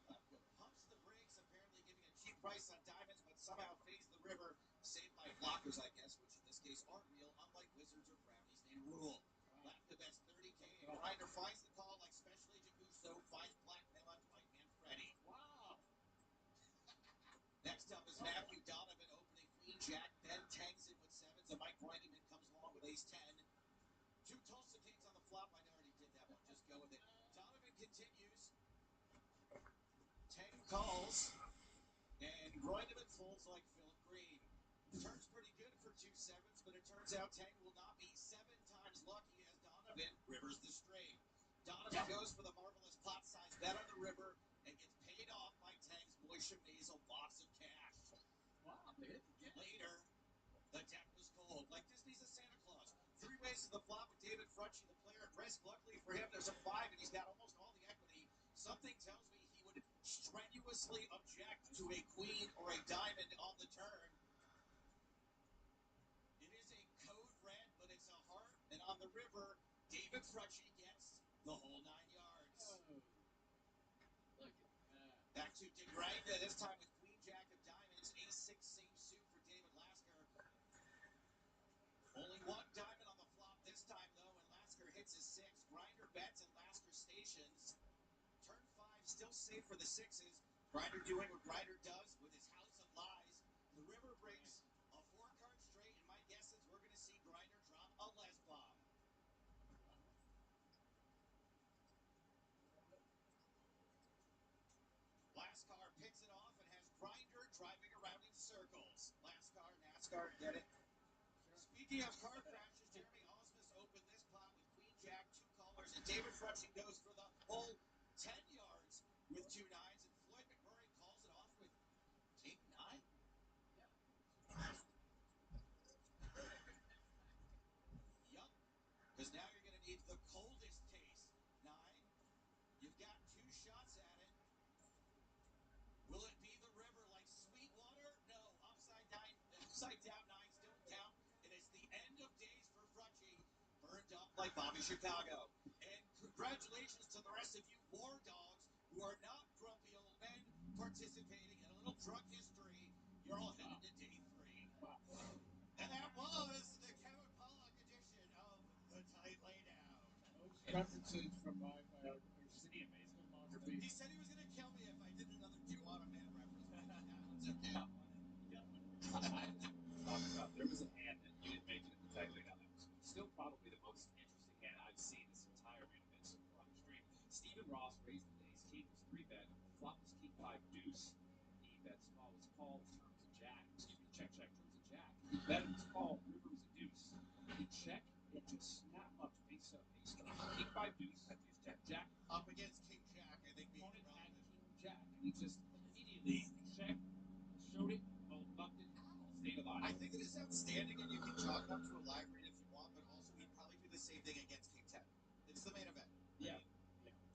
Lapka pumps the brakes, apparently giving a cheap price on diamonds, but somehow fades the river, saved by blockers, I guess, which in this case aren't real, unlike wizards or brownies named Rule. Lapka bets 30K, and Grinder finds the call like Special Agent Gusto finds blackmail on White Man Freddy. Wow. Next up is Matthew Donovan opening Queen Jack, then tangs in with 7s, and Mike Breineman comes along with Ace 10. 2 Tulsa Kings on the flop. I already did that one. Just go with it. Donovan continues. 10 calls. And Breineman folds like Philip Green. Turns pretty good for 2 7s, but it turns out Tang will not be 7 times lucky as Donovan rivers the straight. Donovan goes for the marvelous pot size bet on the river and gets paid off by Tang's moisture nasal box of cash. Wow, they hit again. Later, the deck was cold, like Disney's a Santa Claus. 3 ways to the flop with David Frutchie, the player at risk. Luckily for him, there's a 5, and he's got almost all the equity. Something tells me he would strenuously object to a queen or a diamond on the turn. It is a code red, but it's a heart, and on the river, David Frutchie gets the whole 9 yards. Oh. Look at that. Back to DeGrinda, this time with Queen Jack of diamonds, Ace 6, same suit for David Lasker. Only 1 diamond on the flop this time, though, and Lasker hits his 6. Grinder bets and Lasker stations. Turn 5, still safe for the 6s. Grinder doing what Grinder does with his house of lies. The river breaks a 4-card straight, and my guess is we're going to see Grinder drop a Les bomb. Lascar picks it off and has Grinder driving around in circles. Lascar, NASCAR, get it? Speaking of car crashes, Jeremy Osmus opened this pot with Queen Jack, 2 callers, and David Frutchie goes for the whole 10 yards with 2 9s, and Floyd McMurray calls it off with King 9. Yeah. Yup, because now you're going to need the coldest case. 9. You've got 2 shots at it. Will it be the river like Sweetwater? No, upside down 9s don't count. It is the end of days for Frutchie, burned up like Bobby Chicago. And congratulations to the rest of you war dogs who are not grumpy old men participating in a little drunk history. You're all headed to day 3. Wow. And that was the Kevin Pollak edition of The Tight Laydown. Those references from my Arsenio filmography. He said he was going to kill me if I did another duo Ross raised the ace. King was 3-bet. Flop was king 5 deuce. He bet small was called. Turn was a jack. Excuse me, check check. Turn was a jack. He bet it was called. River was a deuce. He check and just snap up face up ace turn. King 5 deuce. Deuce jack jack. Up against King Jack, I think being Opponent had relevant. king jack, and he just immediately checked, showed it, bucked it, stayed alive. I think it is outstanding, and you can chalk up to a live read if you want, but also he'd probably do the same thing against King 10. It's the main event. Yeah.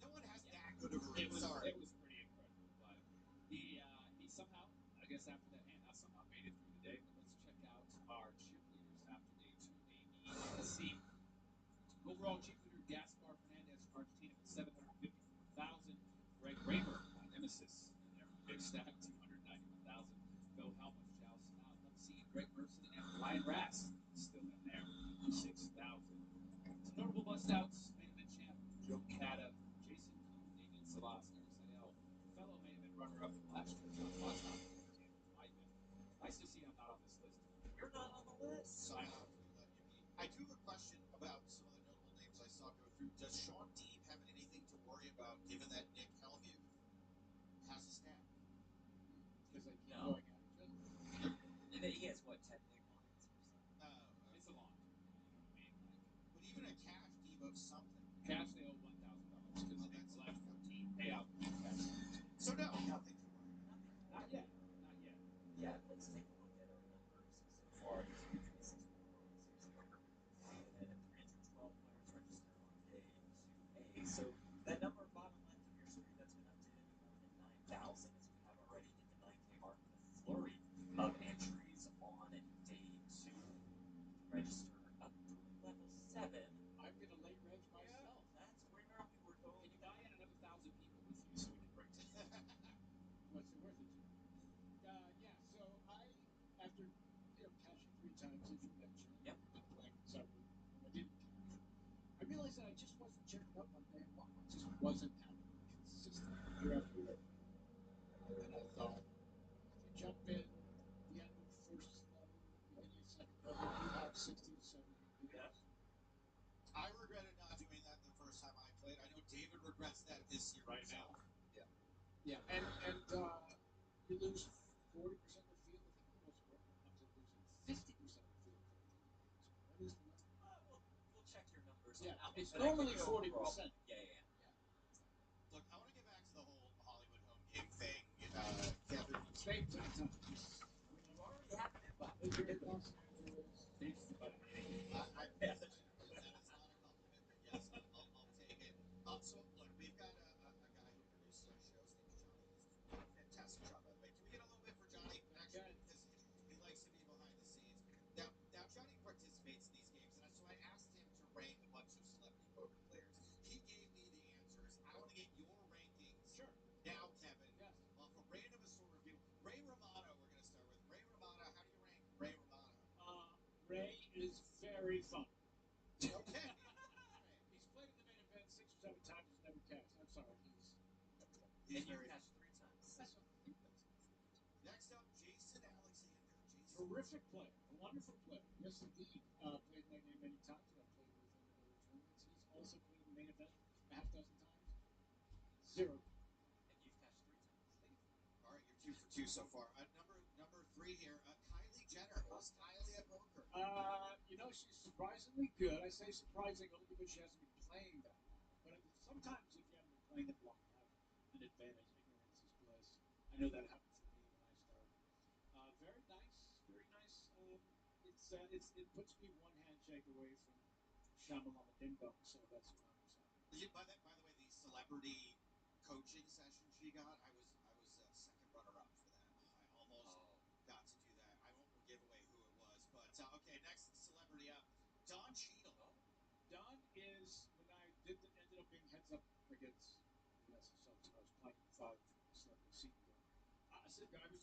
No one has that good of a read. Sorry. It was pretty incredible, but he somehow, I guess after that hand, not somehow made it through the day. But let's check out our cheerleaders after day 2, A, B, and C. Overall cheerleader Gaspar Fernandez from Argentina with 754,000. Greg Raymer, my nemesis, in there, big stack, 291,000. Phil Helmuth, Zhao Sinal, Lexi, Greg Merson, and Ryan Rass still in there, 6,000. Some notable bust outs: main event champ Joe Cata, Jason Q, Damian Salas, Eric Seidel, fellow main event runner-up from last year, John Watson, Weidman. Nice to see I'm not on this list. You're not on the list. Sign off. We let you be. I do have a question about some of the notable names I saw go through. Does Sean Deeb have anything to worry about, given that Nick Hellmuth has a staff? Because they keep No. going at each other. And then he has what, 10 big lines or something? Oh, It's a long tournament, you know what I mean? Like, but even a cash Deeb of something. cash, they owe $1,000 because they made the last 14 payout cash. So no, nothing to worry about. Not yet. Not yet. Yeah, let's take a look at our numbers so far. 326 and 312 players registered on day 2A. So that number bottom left of your screen, that's been updated to more than 9,000 as we have already hit the 9K mark with a flurry of entries on day 2. Register up through level 7. I'm going to late reg myself. That's where we were going. Can you buy in another 1,000 people with you so we can break it? What's it worth it to? Yeah, so after cashing 3 times, as you mentioned, Yep. and playing several, I didn't cash. I realized that I just wasn't checking up on day 1. It just wasn't happening consistently year after year. And I thought, if you jump in the end of the first level, beginning of second level, you have 60 to 70 people. Yeah. I regretted not doing that the first time I played. I know David regrets that this year Right himself. now. Yeah, and you lose 40% of the field. I think the most work up to losing 50% of the field. What is the number? We'll check your numbers. Yeah, out. it's And I normally think 40%. Yeah. Look, I want to get back to the whole Hollywood home game thing. Kevin, State to the time. You already have an invite. If you're in Los Angeles, Dave's invited me. that is not a compliment, but yes, I'll take it. So, look, we've got a guy who produces our show. His name is Johnny. He's doing a fantastic job, by the way. Can we get a little bit for Johnny, actually? Because he likes to be behind the scenes. Now Johnny participates in these games, and so I asked him to rank a bunch of celebrity poker players. He gave me the answers. I want to get your rankings. Sure. Now, Kevin. Yes. Off a random assortment of people. Ray Romano, we're going to start with. Ray Romano, how do you rank Ray Romano? Ray is very fun. Okay. He's played in the main event 6 or 7 times. He's never cashed. I'm sorry. And you cashed 3 times. Next up, Jason Alexander. Terrific player. A wonderful player. Yes, indeed. Played my game many times. I've played with him in other tournaments. He's also played in the main event a half dozen times. 0. And you've cashed 3 times. All right, you're 2 for 2 so far. Number 3 here, Kylie Jenner. How's Kylie at poker? She's surprisingly good. I say surprising only because she hasn't been playing that long. But sometimes if you haven't been playing that long, you have an advantage. Ignorance is bliss. I know that happened for me when I started. Very nice. Very nice. It puts me one handshake away from Shyamalama Ding Dong, so that's what I'm saying. By the way, the celebrity coaching session she got, I was second runner-up for that. I almost got to do that. I won't give away who it was, but okay. Next celebrity up, Don Cheadle. Don is when I ended up being heads up against Vanessa Seltzer. I was playing 5 celebrity scene. I was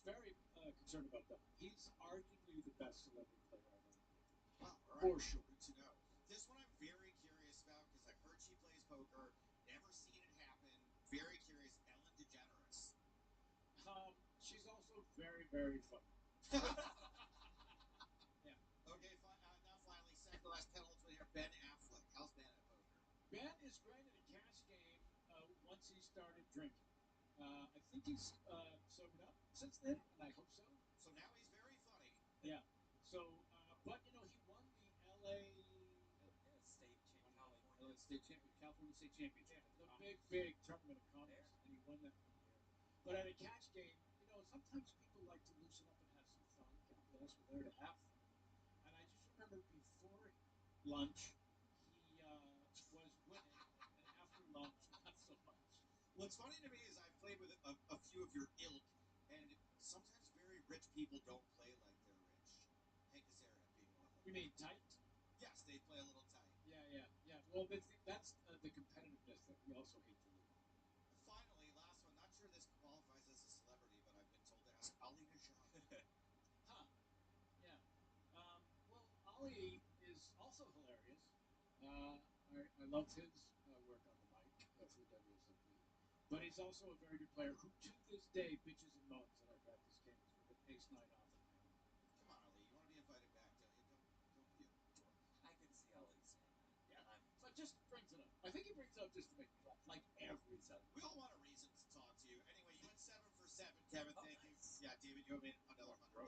very concerned about Don. He's arguably the best celebrity player I've ever played. Wow, all right. For sure. Good to know. This one I'm very curious about because I've heard she plays poker. Never seen it happen. Very curious. Ellen DeGeneres. She's also very, very funny. Yeah. Okay. Now finally, second to last penultimate here, Ben Affleck. How's Ben at poker? Ben is great in a cash game once started drinking. I think he's sobered up since then, and I hope so. So now he's very funny. Yeah. So, but he won the LA California State Championship, the big tournament of commerce, and he won that one year. But at a catch game, sometimes people like to loosen up and have some fun. God bless, we're there to have fun. And I just remember before lunch, he was winning, and after lunch, not so much. What's funny to me is I've played with a few of your ilk, and sometimes very rich people don't play like they're rich. Hank Azaria being one of them. You mean tight? Yes, they play a little tight. Yeah. Well, that's the competitiveness that we also hate to lose. Finally, last one. Not sure this qualifies as a celebrity, but I've been told to ask Ali Najjar. Huh. Yeah. Well, Ali is also hilarious. I loved his work on the mic for the WSOP. But he's also a very good player who, to this day, bitches and moans that I practice games with an ace-9 off in my hand. Come on, Ali. You want to be invited back, don't you? Don't be a dork. I can see Ali saying that. Yeah. But just brings it up. I think he brings it up just to make me laugh, like every time. We all want a reason to talk to you. Anyway, you went 7 for 7, Kevin. Thank you. Nice. Yeah, David, you owe me another $100.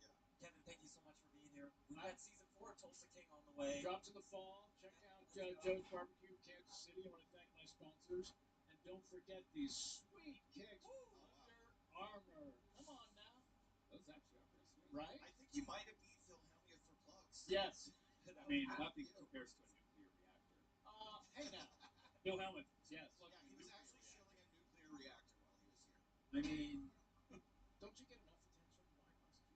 Yeah. Kevin, thank you so much for being here. We've got season 4 of Tulsa King on the way. Drop to the fall. Check out Joe's Barbecue, Kansas City. I want to thank my sponsors. And don't forget these sweet kicks Under Armour. Come on now. Those actually are pretty sweet. Right? I think you might have beat Phil Hellmuth for plugs. Yes. I mean, nothing compares to a nuclear reactor. Hey now. Bill Hellmuth. Yes. Yeah, he was actually shilling a nuclear reactor while he was here. I mean, don't you get enough attention?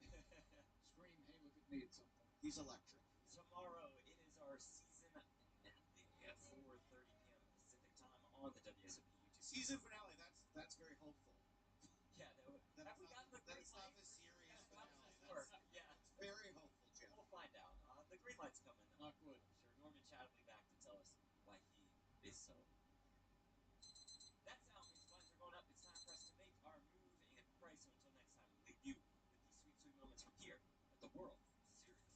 Why must you scream, hey, look at me at some point? He's electric. Tomorrow, it is our season finale at 4:30 p.m. Pacific time on the WSOP YouTube. Season finale. That's very hopeful. Yeah, have we gotten the green light? Not the series How does finale. this work? Yeah. It's very hopeful, Jeff. We'll find out. The green light's coming. Knock wood. I'm sure Norman Chad will be back to tell us why he is so. That sound means blinds are going up. It's time for us to make our move in price. So until next time, we'll leave you with these sweet moments from here at the World Series of.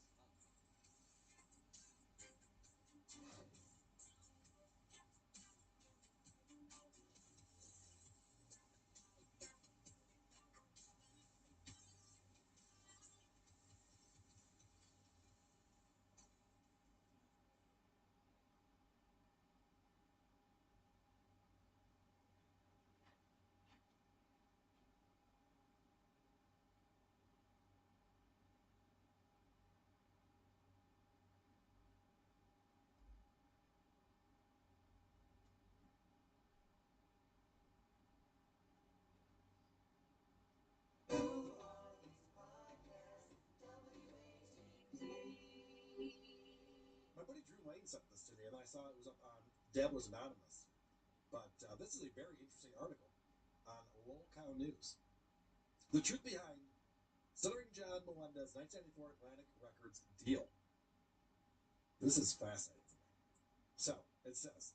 My buddy Drew Lane sent this to me, and I saw it was up on Dabblers Anonymous. But this is a very interesting article on Lowell Cow News. The truth behind Stuttering John Melendez's 1994 Atlantic Records deal. This is fascinating to me. So, it says,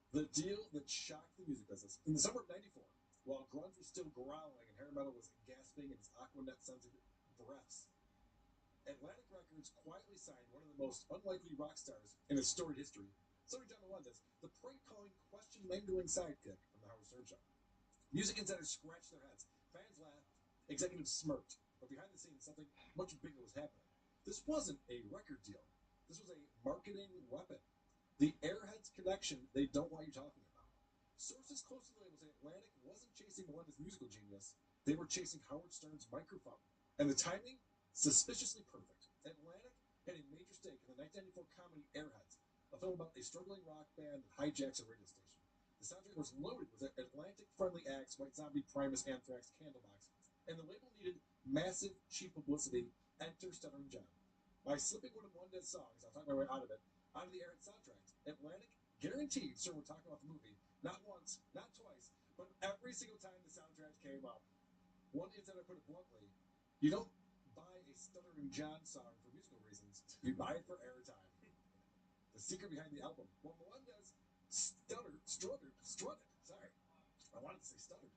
the deal that shocked the music business. In the summer of 94, while grunge was still growling and hair metal was gasping in its Aquanet-scented breaths, Atlantic Records quietly signed one of the most unlikely rock stars in its storied history, Stuttering John Melendez, the prank-calling, question-mangling sidekick from The Howard Stern Show. Music insiders scratched their heads. Fans laughed. Executives smirked. But behind the scenes, something much bigger was happening. This wasn't a record deal. This was a marketing weapon. The Airheads connection they don't want you talking about. Sources close to the label say Atlantic wasn't chasing Melendez's musical genius. They were chasing Howard Stern's microphone. And the timing? Suspiciously perfect. Atlantic had a major stake in the 1994 comedy Airheads, a film about a struggling rock band that hijacks a radio station. The soundtrack was loaded with Atlantic-friendly acts, White Zombie, Primus, Anthrax, Candlebox, and the label needed massive, cheap publicity. Enter Stuttering John. By slipping one of Melendez's songs, I'll talk my way out of it, onto the Airhead soundtrack, Atlantic guaranteed Stern would talk about the movie, not once, not twice, but every single time the soundtrack came up. One insider put it bluntly, you don't buy a Stuttering John song for musical reasons, you buy it for airtime. The secret behind the album. Well, Melendez strutted. Sorry. I wanted to say stuttered.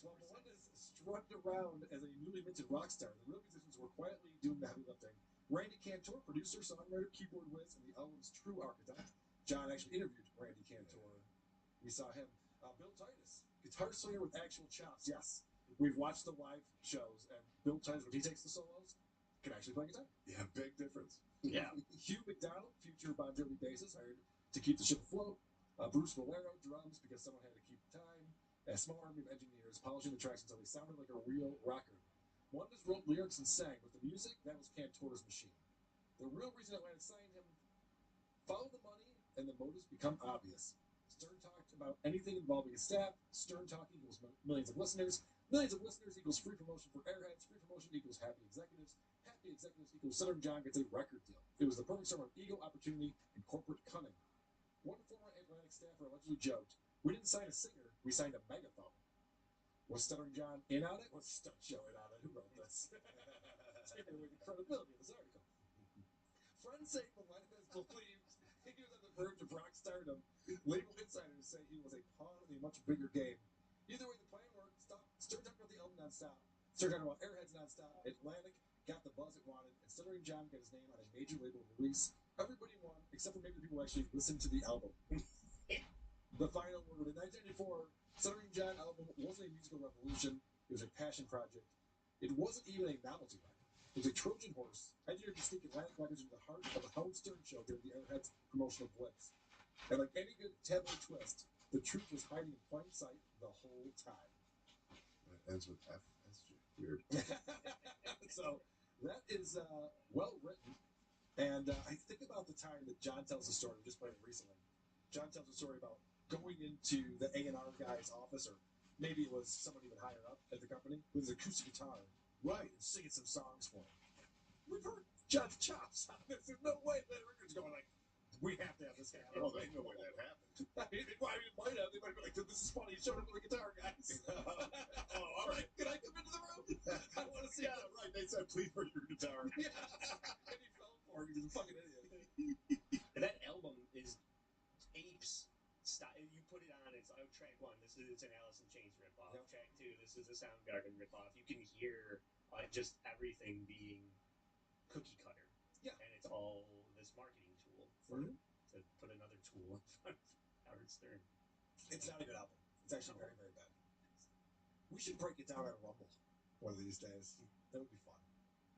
While Melendez strutted around as a newly minted rock star, the real musicians were quietly doing the heavy lifting. Randy Cantor, producer, songwriter, keyboard whiz, and the album's true architect. John actually interviewed Randy Cantor. We saw him Bill Titus, guitar swinger with actual chops. Yes, we've watched the live shows, and Bill Titus, when he takes the solos, can actually play guitar. Yeah, big difference. Yeah. Hugh McDonald, future Bon Jovi bassist, hired to keep the ship afloat. Bruce Valero, drums, because someone had to keep time. A small army of engineers polishing the tracks until they sounded like a real record. One just wrote lyrics and sang, but the music, that was Cantora's machine. The real reason Atlantic signed him, follow the money, and the motives become obvious. Stern talked about anything involving his staff. Stern talk equals millions of listeners. Millions of listeners equals free promotion for airheads. Free promotion equals happy executives. Happy executives equals Southern John gets a record deal. It was the perfect storm of ego, opportunity, and corporate cunning. One former Atlantic staffer allegedly joked, "We didn't sign a singer, we signed a megaphone." Was Stuttering John in on it? Was Stunt Show in on it? Who wrote this? Taking away the credibility of this article. Friends say Melendez believes he was on the verge of rock stardom. Label insiders say he was a pawn in a much bigger game. Either way, the plan worked. Stern talked about the album nonstop. Stern talked about Airheads nonstop. Atlantic got the buzz it wanted, and Stuttering John got his name on a major label release. Everybody won, except for maybe the people who actually listened to the album. The final word. In 1994, Stuttering John album wasn't a musical revolution. It was a passion project. It wasn't even a novelty record. It was a Trojan horse, engineered to sneak Atlantic records into the heart of the Howard Stern show during the Airheads promotional blitz. And like any good tabloid twist, the truth was hiding in plain sight the whole time. It ends with FSG. Weird. So that is well written. And I think about the time that John tells the story. We just played it recently. John tells a story about going into the A&R guy's office, or maybe it was someone even higher up at the company, with his acoustic guitar, right, and singing some songs for him. We've heard John's chops on this. There's no way that record's going like, we have to have this guy on. Well, there's no way that happened. I mean, they might have. They might be like, this is funny. He's showing up with a guitar, guys. Oh, all right. Can I come into the room? I want to see. Yeah, right. They said, please bring your guitar. Yeah. And he fell for it. He's a fucking idiot. And that album is apes. You put it on, it's track one. It's an Alice in Chains ripoff. Yep. Track two, this is a Soundgarden ripoff. You can hear just everything being cookie cutter. Yeah. And it's all this marketing tool to put another tool in front of Howard Stern. It's not a good album. It's actually very, very bad. We should break it down on Rumble one of these days. That would be fun.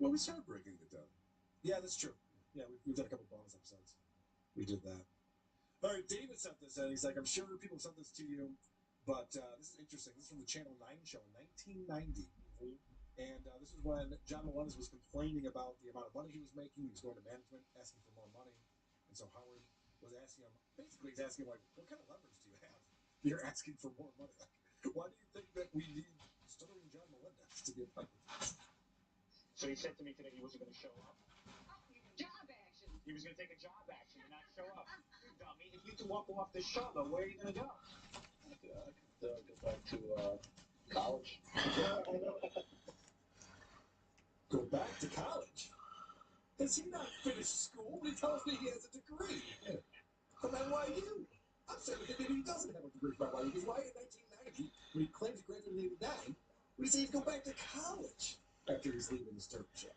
Well, we started breaking it down. Yeah, that's true. Yeah, we've done a couple bonus episodes. We did that. All right, David sent this in. He's like, I'm sure people sent this to you, but this is interesting. This is from the Channel 9 show in 1990. And this is when John Melendez was complaining about the amount of money he was making. He was going to management, asking for more money. And so Howard was asking him, basically, he's asking him, like, what kind of leverage do you have? You're asking for more money. Like, why do you think that we need Stuttering John Melendez to be a part of this? So he said to me today he wasn't going to show up. Job action. He was going to take a job action and not show up. You dummy. If you two walk off the show, though, where are you going to go? I could go back to college. Go back to college? Has he not finished school? He tells me he has a degree from NYU. I'm certain that maybe he doesn't have a degree from NYU. Because why in 1990, when he claims he graduated in 89, would he say he'd go back to college after he's leaving the Stern show?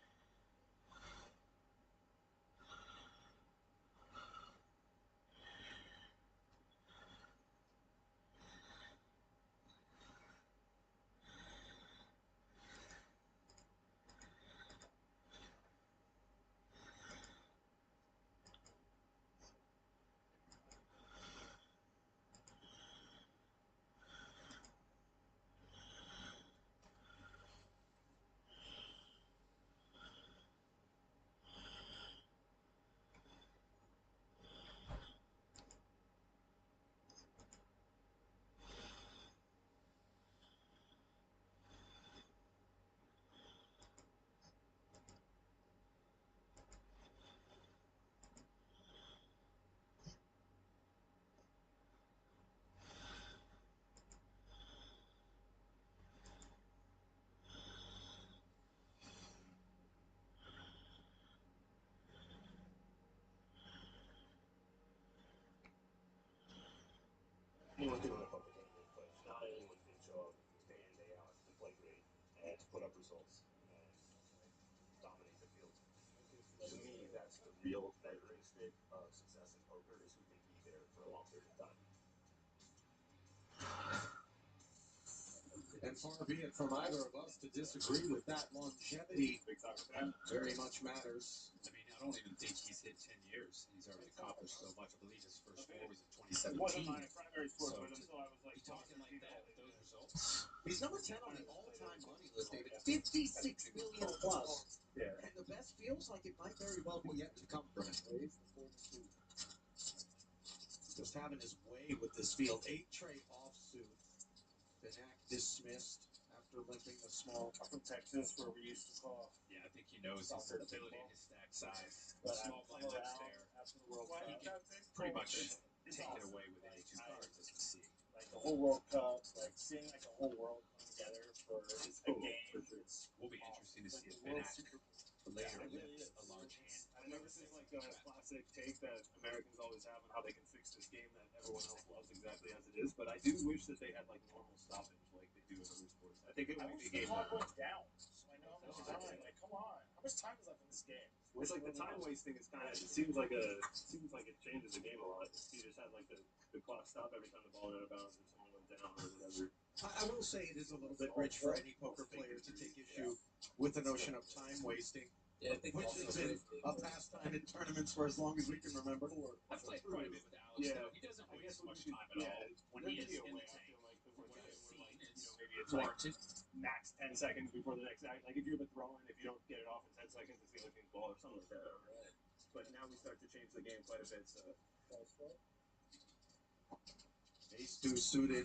Anyone can run a public enemy, but not anyone can show up day in, day out to play great and to put up results and dominate the field. To me, that's the real measuring stick of success in poker is who can be there for a long period of time. And far be it from either of us to disagree with that. Longevity very much matters. I mean, I don't even think he's hit 10 years, and he's already accomplished so much. I believe his first war was in 2017. So to be talking like that with those results, He's number 10 on the all-time money list, David. 56 million plus. Yeah. And the best feels like it might very well be yet to come for him. Just having his way with this field. 8-tray offsuit. Benak dismissed after limping the small. From Texas, where we used to call. yeah, I think he knows his ability and his stack size. The small blind lips there. He can pretty much take it away with any 2 cards, as we see. Like the whole World Cup, like seeing like the whole world come together for a game. Will be interesting to see if Benak later limps a large hand. I know this is like a classic take that Americans always have on how they can fix this game that everyone else loves exactly as it is, but I do wish that they had like normal stoppage like they do in other sports. I think it would make the game clock went down, so I know how much time. Like, come on, how much time is left in this game? It's like the time wasting is kind of it seems like it changes the game a lot. You just had like the clock stop every time the ball got out of bounds or someone went down or whatever. I will say it is a little bit rich for any poker player to take issue with the notion of time wasting. Yeah, I think Which has been a pastime in tournaments for as long as we can remember. I've played quite a bit with Alex, though. He doesn't waste much time at all. When he is in the tank, from what I've seen, it's maybe it's warranted. Max 10 seconds before the next act. Like if you have a throw in, if you don't get it off in 10 seconds, it's the other team's ball or something like that. Right. But now we start to change the game quite a bit. So. Ace-2 suited.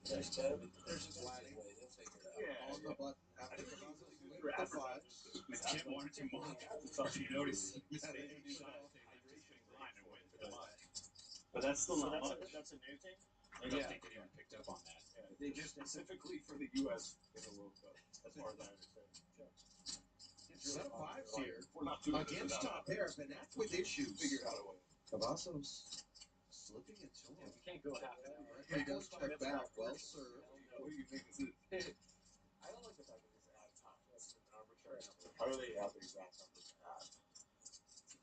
There's his flatting. They'll figure it out. Yeah. On the button. After the fives. With Kim wanted to mock, if you notice, he stayed inside, they left his big line and went for the mud. But that's still not much. That's a new thing? I don't think anyone picked up on that. Yeah, they just specifically for the U.S. in the World Cup, as far as I understand. Set of fives here. We're not too Against top pair, Benak with issues. Figured out a way. Cavazos slipping it to him. We can't go half an hour. He does check back. Well served. What do you think this is? I don't like the fact that this ad top. That's an arbitrary number. How do they have the exact numbers to have?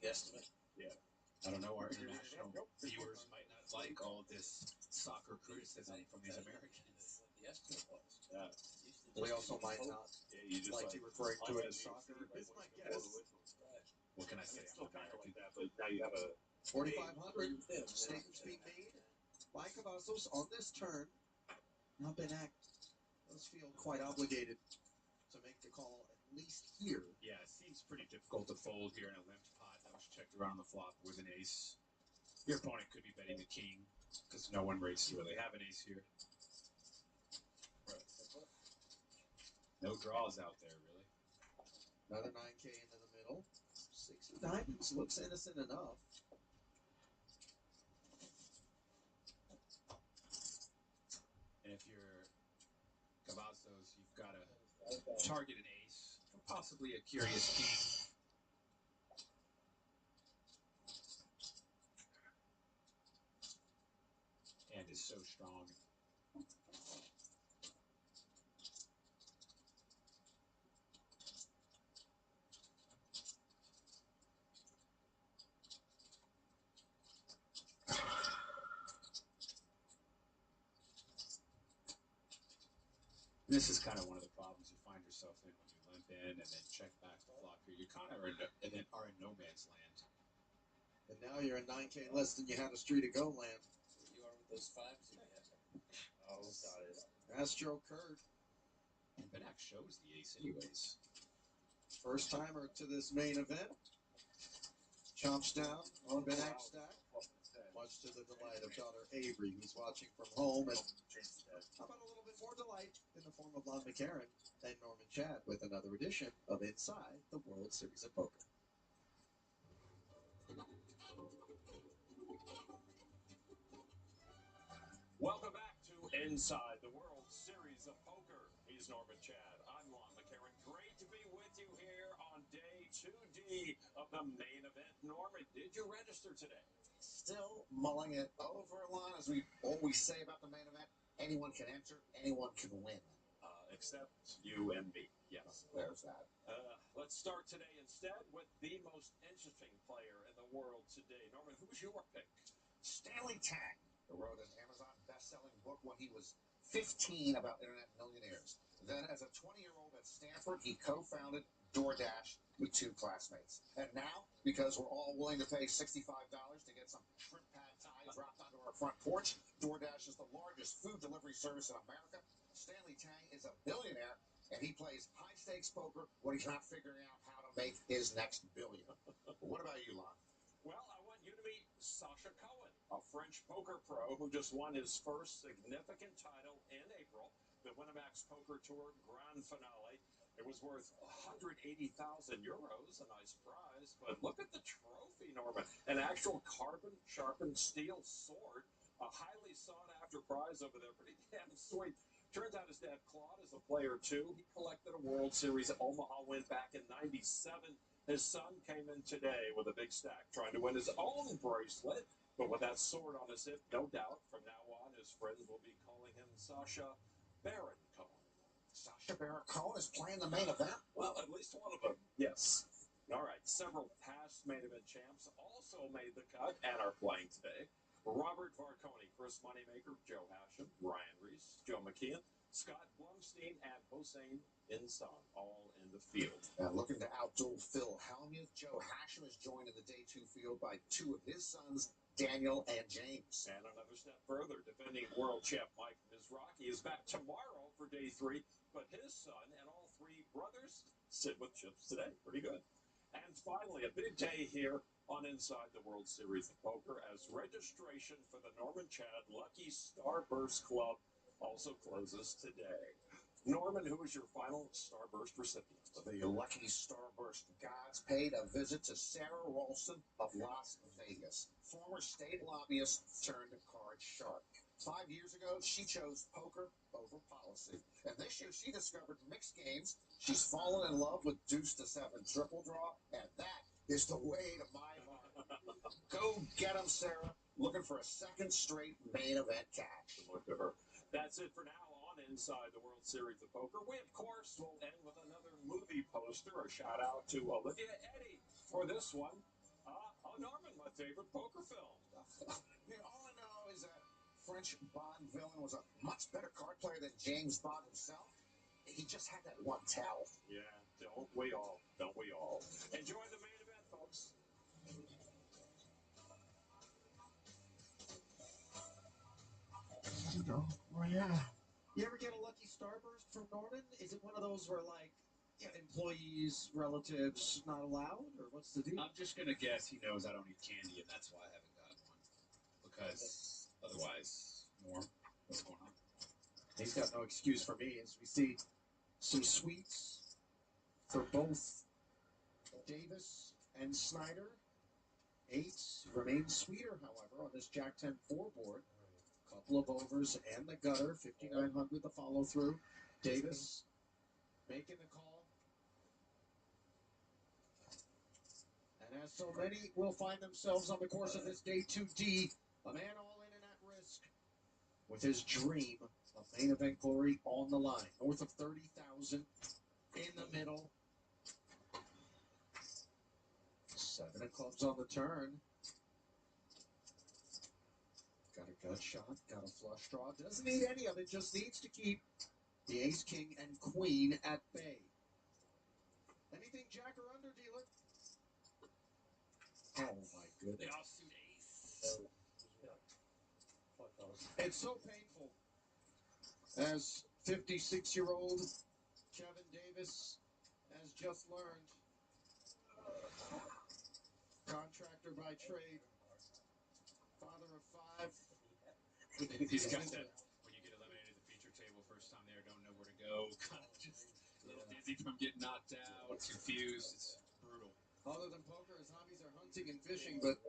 Guesstimate. Yeah. I don't know, our international viewers might not like all of this soccer criticism from these Americans. What the estimate was. Yeah. They also might not like you referring to it as soccer. Is my guess. What can I say? It's still kind of like that, but now you have a 4,500 statements being made by Cavazos on this turn. Now Benak does feel quite obligated to make the call at least here. Yeah, it seems pretty difficult to fold here in a limped pot that was checked around the flop with an ace. Your opponent could be betting the king because no one rates to really have an ace here. No draws out there, really. Another 9K into the middle. 6 of diamonds looks innocent enough. And if you're Cavazos, you've got to target an ace, possibly a curious king. And is so strong. This is kind of one of the problems you find yourself in when you limp in and then check back the flop here. You kind of are in no man's land. And now you're in 9K less than you had a street to go land. You are with those fives again. oh, got it. Astro Kurt. And Benak shows the ace anyways. First timer to this main event. Chomps down on Benak's stack. Much to the delight of daughter Avery, who's watching from home. And how about a little bit more delight in the form of Lon McCarron and Norman Chad with another edition of Inside the World Series of Poker. Welcome back to Inside the World Series of Poker. He's Norman Chad. I'm Lon McCarron. Great to be with you here on day 2D of the main event. Norman, did you register today? Still mulling it over, Lon, as we always say about the main event. Anyone can enter, anyone can win. Except you and me. Yes. There's that. Let's start today instead with the most interesting player in the world today. Norman, who's your pick? Stanley Tang, who wrote an Amazon best-selling book when he was 15 about internet millionaires. Then, as a 20-year-old at Stanford, he co-founded DoorDash with 2 classmates. And now, because we're all willing to pay $65 to get some shrimp pad thai dropped onto our front porch, DoorDash is the largest food delivery service in America. Stanley Tang is a billionaire, and he plays high-stakes poker when he's not figuring out how to make his next billion. What about you, Lon? Well, I want you to meet Sasha Cohen, a French poker pro who just won his first significant title in April, the Winamax Poker Tour Grand Finale. It was worth 180,000 euros, a nice prize, but look at the trophy, Norman. An actual carbon-sharpened steel sword, a highly sought-after prize over there. Pretty damn sweet. Turns out his dad, Claude, is a player, too. He collected a World Series Omaha win back in '97. His son came in today with a big stack, trying to win his own bracelet. But with that sword on his hip, no doubt, from now on, his friends will be calling him Sasha Baron Cohen. Sasha Baron Cohen is playing the main event? Well, at least one of them, yes. All right, several past main event champs also made the cut and are playing today. Robert Varconi, Chris Moneymaker, Joe Hashem, Ryan Reese, Joe McKeon, Scott Blumstein, and Hossein Insan, all in the field. Looking to outduel Phil Hellmuth, Joe Hashem is joined in the day 2 field by 2 of his sons, Daniel and James. And another step further, defending world champ Mike Mizrachi is back tomorrow for day 3, but his son and all 3 brothers sit with chips today. Pretty good. And finally, a big day here on Inside the World Series of Poker as registration for the Norman Chad Lucky Starburst Club also closes today. Norman, who is your final Starburst recipient? The Lucky Starburst gods paid a visit to Sarah Rolston of Las Vegas, former state lobbyist turned card shark. 5 years ago, she chose poker over policy. And this year, she discovered mixed games. She's fallen in love with deuce to 7 triple draw, and that is the way to my heart. Go get 'em, Sarah. Looking for a second straight main event cash. Look at her. That's it for now on Inside the World Series of Poker. We, of course, will end with another movie poster. A shout out to Olivia Eddy for this one. Oh, Norman, my favorite poker film. All I know is that French Bond villain was a much better card player than James Bond himself. He just had that one tell. Yeah, don't we all? Don't we all? Enjoy the main event, folks. Oh, yeah. You ever get a lucky starburst from Norman? Is it one of those where, like, employees, relatives not allowed, or what's the deal? I'm just gonna guess he knows I don't eat candy, and that's why I haven't gotten one. Because otherwise, Norm, what's going on? He's got no excuse for me, as we see some sweets for both Davis and Snyder. 8 remains sweeter, however, on this Jack 10-4 board. Couple of overs and the gutter, 5,900 the follow through. Davis making the call. And as so many will find themselves on the course of this day 2D, a man all in and at risk with his dream of main event glory on the line. North of 30,000 in the middle. 7 of clubs on the turn. Got a gut shot, got a flush draw. Doesn't need any of it, just needs to keep the ace, king, and queen at bay. Anything jack or under, dealer? Oh my goodness. The offsuit ace. It's so painful. As 56-year-old Kevin Davis has just learned, contractor by trade, father of 5. He's got that when you get eliminated at the feature table first time there, don't know where to go, kind of just a little dizzy from getting knocked out, confused. It's brutal. Other than poker, his hobbies are hunting and fishing, but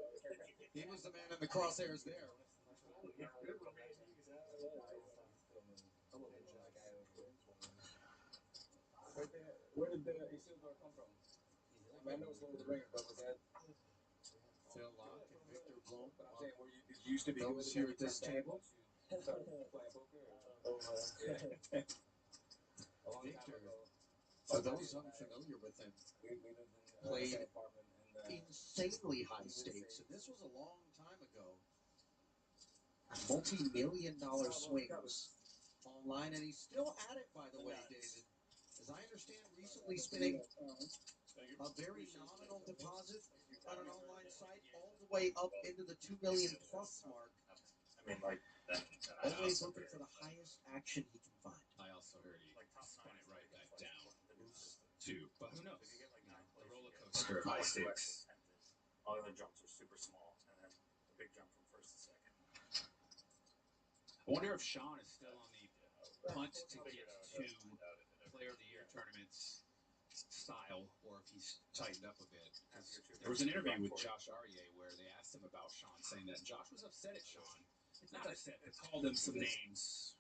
he was the man in the crosshairs there. Where did the Isildur come from? I know it's Lord of the Rings, but was that Phil Locke and Victor Blom. But I'm saying, did you used to be those here at this table? Started playing poker? Yeah. A long time Victor, ago. for those unfamiliar with him, We lived in played the apartment and insanely high stakes, and this was a long time ago. Multi-million-dollar swings online, and he's still at it, by the way, David. As I understand, recently spinning a very nominal deposit on an online site all the way up into the 2 million plus mark. I mean, like that. Always looking for the highest action he can find. I also heard he spun it right back down too, but who knows? You know, the roller coaster of high stakes. All the other jumps are super small, and then the big jump from first to second. I wonder if Sean is still on the punt to get to Player of the Year tournaments style, or if he's tightened up a bit. There was an interview with Josh Aryeh where they asked him about Sean, saying that Josh was upset at Sean. Not upset, but called him some names,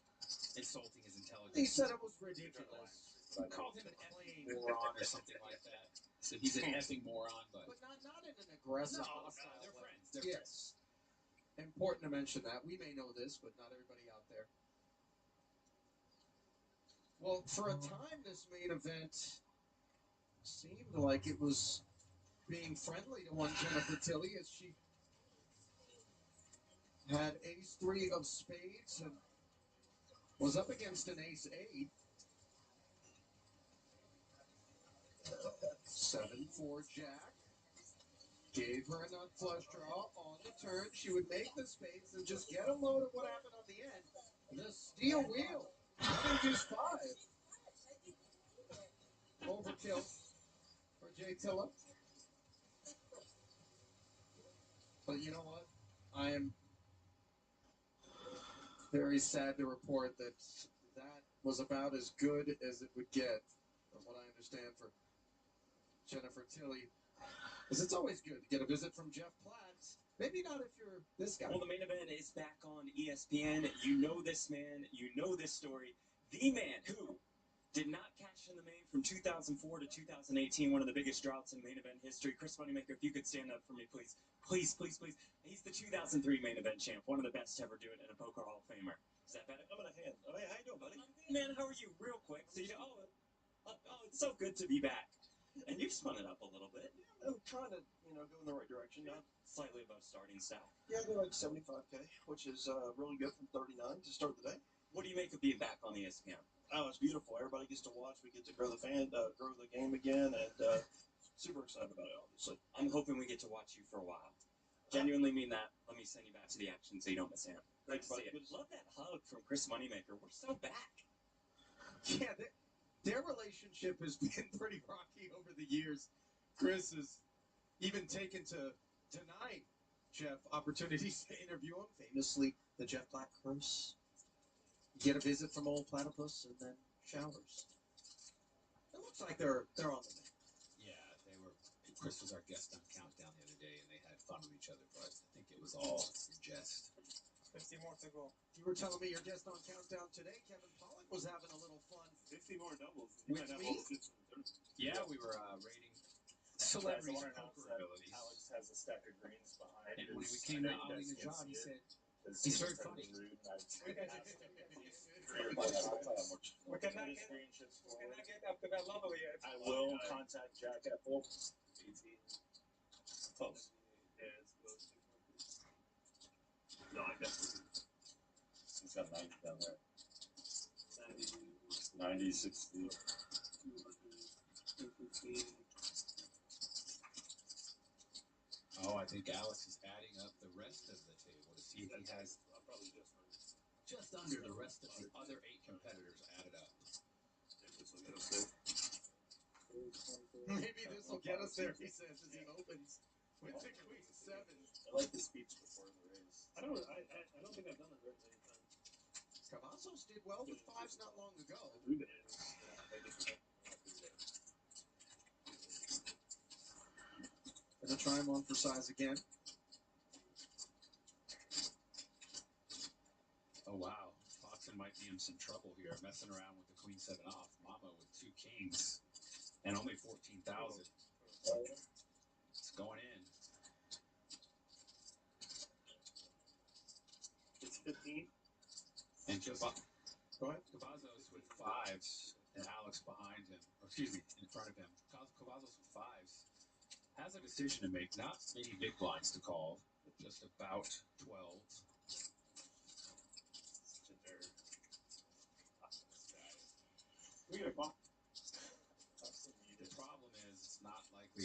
insulting his intelligence. He said it was ridiculous. Called him an effing moron or something like that. Said he's an effing moron, but not in an aggressive, hostile they're way. friends. They're Yes. Important to mention that. We may know this, but not everybody out there. Well, for a time, this main event seemed like it was being friendly to one Jennifer Tilly as she had ace-3 of spades and was up against an ace-8. 7-4 jack. Gave her a nut flush draw on the turn. She would make the spades and just get a load of what happened on the end. The steel wheel. Running deuce 5. Overkill for Jay Tilla. But you know what? I am very sad to report that that was about as good as it would get, from what I understand, for Jennifer Tilly. Because it's always good to get a visit from Jeff Platt. Maybe not if you're this guy. Well, the main event is back on ESPN. You know this man. You know this story. The man who did not cash in the main from 2004 to 2018, one of the biggest droughts in main event history. Chris Moneymaker, if you could stand up for me, please. Please, please, please. He's the 2003 main event champ, one of the best to ever do it, and a Poker Hall of Famer. Is that better? I'm in a hand. Oh, hey, how you doing, buddy? I'm good, man. How are you? Real quick. So, it's so good to be back. And you've spun it up a little bit. Yeah, I'm trying to, go in the right direction now. Slightly above starting stack. Yeah, I go like 75K, which is really good from 39 to start the day. What do you make of being back on ESPN? Oh, it's beautiful. Everybody gets to watch. We get to grow the game again, and super excited about it, obviously. I'm hoping we get to watch you for a while. Genuinely mean that. Let me send you back to the action so you don't miss out. Great to see it. Love that hug from Chris Moneymaker. We're so back. Yeah, their relationship has been pretty rocky over the years. Chris has even taken to deny Jeff opportunities to interview him. Famously, the Jeff Platt curse. Get a visit from old platypus and then showers. It looks like they're on the mend. Yeah, they were. Chris was our guest on Countdown the other day, and they had fun with each other, but I think it was all in jest. 50 more to go. You were telling me your guest on Countdown today, Kevin Pollak, was having a little fun. 50 more doubles. With me? Yeah, we were rating celebrities' poker abilities. Alex has a stack of greens behind. And when we came to Ali Najad, he said, he's very funny. We cannot get up to that level yet. I will contact Jack at 4. 18. Close. Yeah, it's close. No, I guess he's got 90 down there. 90, 60. 250. Oh, I think Alex is adding up the rest of the table to see if he has just under the rest of the other 8 competitors added up. Maybe this will get us there, he says, as he opens with the Queen 7. I like the speech before the race. I don't think I've done it very many times. Cavazos did well with 5s not long ago. Gonna try him on for size again. Oh, wow. Foxen might be in some trouble here, messing around with the Queen 7 off. Mama with 2 kings and only 14,000. It's going in. It's 15. And Cavazos with 5s and Alex behind him, or excuse me, in front of him. Cavazos with 5s has a decision to make. Not many big blinds to call, but just about 12.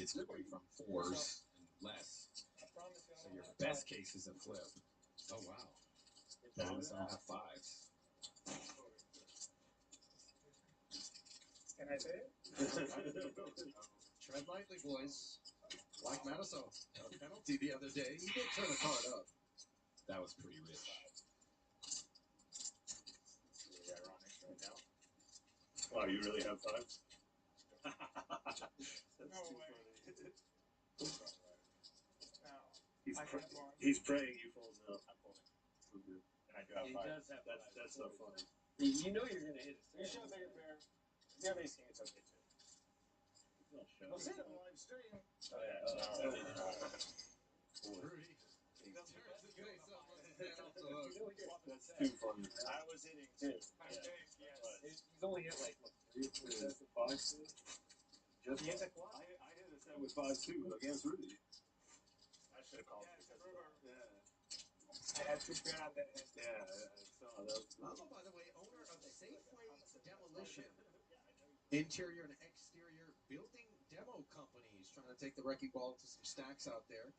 it's going from 4s and less. So your best case is a flip. Oh wow. Notice I don't have 5s. Can I say it? Tread lightly, boys. Like Mataso, got a penalty the other day. He did turn a card up. That was pretty rich. Really ironic right now. Wow, you really have 5s? That's No too way. funny. Now, He's, I pr- have one. he's praying you fold now. I'm folding. Okay. And I do have He 5. does have that's not funny. You know you're going to hit it. You show a bigger pair. If you have ace king, it's okay too. We'll see it on the live stream. Oh, yeah. Rudy turns his face up on the panel to hook. That's too funny. I was hitting too. I think, yes. He's only hit like, what, 3 or 4 sets of 5s? Just He hits a quad? I hit a set with 5s too against Rudy. I should have called it because Yeah. I had 2 grand that hit. Yeah, I saw that. Lalo, by the way, owner of Safeway Demolition. Interior and exterior building demo companies, trying to take the wrecking ball to some stacks out there.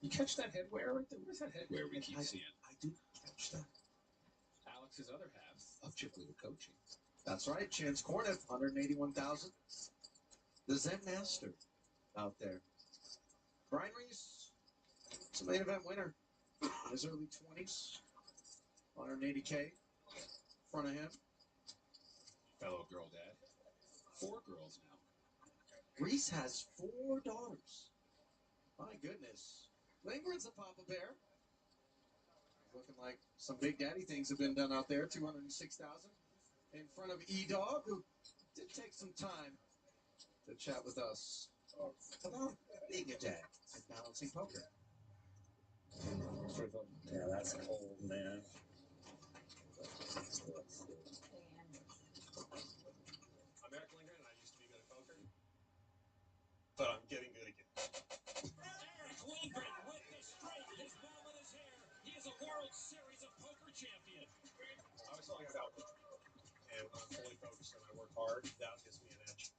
You catch that headwear right there? Where's that headwear we keep seeing? I did catch that. Alex's other half of Chip Leader coaching. That's right, Chance Corniff, 181,000. The Zen Master out there. Brian Reese, it's a main event winner. In his early 20s, 180K in front of him. Fellow girl dad. 4 girls now. Reese has 4 daughters. My goodness. Lingren's a Papa Bear. Looking like some Big Daddy things have been done out there. 206,000 in front of E-Dog, who did take some time to chat with us about being a dad and balancing poker. Yeah, that's cold, man. I'm Eric Lindgren, and I used to be good at poker, but I'm getting good again. Eric Lindgren with the straight. His moment is here. He is a World Series of Poker champion. I was selling without poker, and when I'm fully focused and I work hard, that gives me an edge.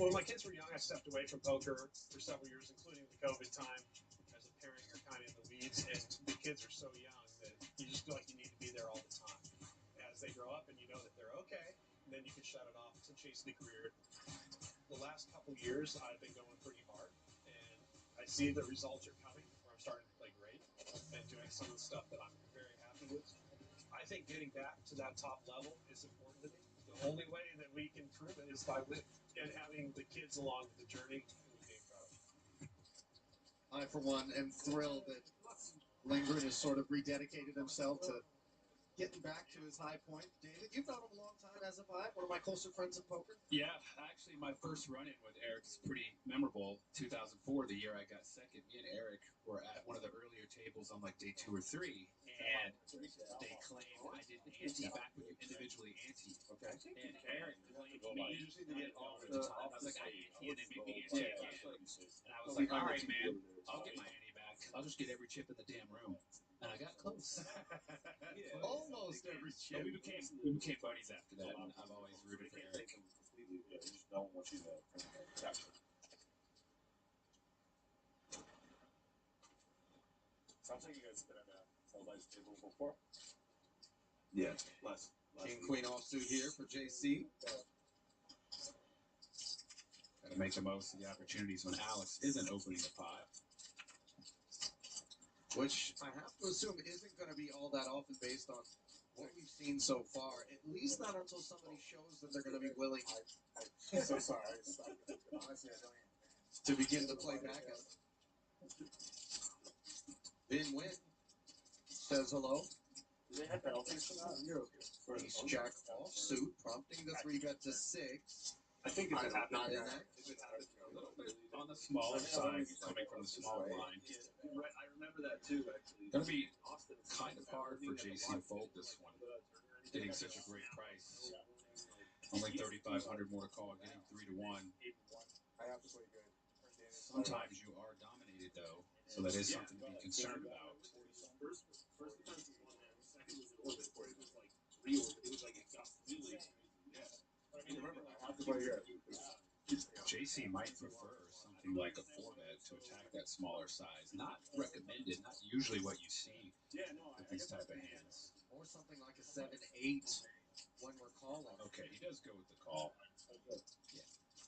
When my kids were young, I stepped away from poker for several years, including the COVID time. As a parent, you're kind of in the weeds, and the kids are so young that you just feel like you need to be there all the time. As they grow up and you know that they're okay, then you can shut it off and chase the career. The last couple years, I've been going pretty hard, and I see the results are coming, where I'm starting to play great and doing some of the stuff that I'm very happy with. I think getting back to that top level is important to me. The only way that we can prove it is by winning, and having the kids along with the journey would be incredible. I, for one, am thrilled that Lindgren has sort of rededicated himself to getting back to his high point. David, you've known him a long time, as have I. One of my closer friends in poker. Yeah, actually, my first run-in with Eric is pretty memorable. 2004, the year I got second. Me and Eric were at one of the earlier tables on like day 2 or 3, and they claimed I didn't ante back when you individually ante. Okay. And Eric blamed me. I didn't know at the time. I was like, I ante, and they make me ante again. And I was like, all right, man, I'll get my ante back. I'll just get every chip in the damn room. And I got close. Almost every chip. But we became buddies after that, and I've always rooted for Eric. Completely, yeah, you just don't want you to capture. Sounds like you guys have been at a full dice table before. Yeah, less. King Queen offsuit here for JC. Got to make the most of the opportunities when Alex isn't opening the pot. Which I have to assume isn't going to be all that often based on what we've seen so far. At least not until somebody shows that they're going to be willing I'm so sorry. Honestly, I don't even. to begin to play back at it. Vin Win says hello. Do they have penalties for that? You're okay. Ace Jack offsuit, prompting the 3-bet to 6. I think if it happened, A little bit on the smaller side, coming from the small line. I remember that too, actually. Going to be kind of hard for JC to fold this one. Getting such a great price. Only 3,500 more to call, getting 3-1. I have to play good. Sometimes you are dominated, though, so that is something to be concerned about. First defense was one man. Second was an orbit where it was like 3 orbit. It was like it got really crazy. Yeah. I mean, remember, I have to play good. JC might prefer something like a 4-bet to attack that smaller size. Not recommended, not usually what you see with these type of hands. Or something like a 7-8 when we're calling. Okay, he does go with the call. Yeah.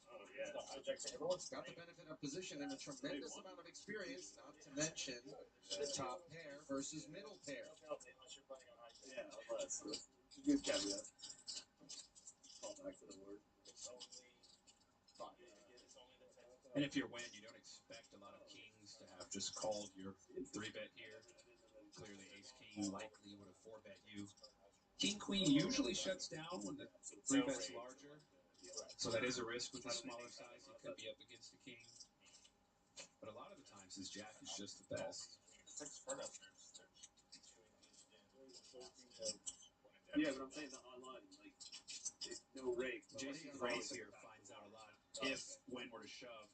Oh, yeah. Got the benefit of position and a tremendous amount of experience, not to mention the top pair versus middle pair. Yeah, that's a good caveat. Call back to the word. And if you're Wen, you don't expect a lot of kings to have just called your 3-bet here. Clearly, ace-king likely would have 4-bet you. King-queen usually shuts down when the 3-bet's larger. So that is a risk with his smaller size. He could be up against a king. But a lot of the times, his jack is just the best. Yeah, but I'm saying the online, like, no rake. JC's raise here finds out a lot. If Wen were to shove,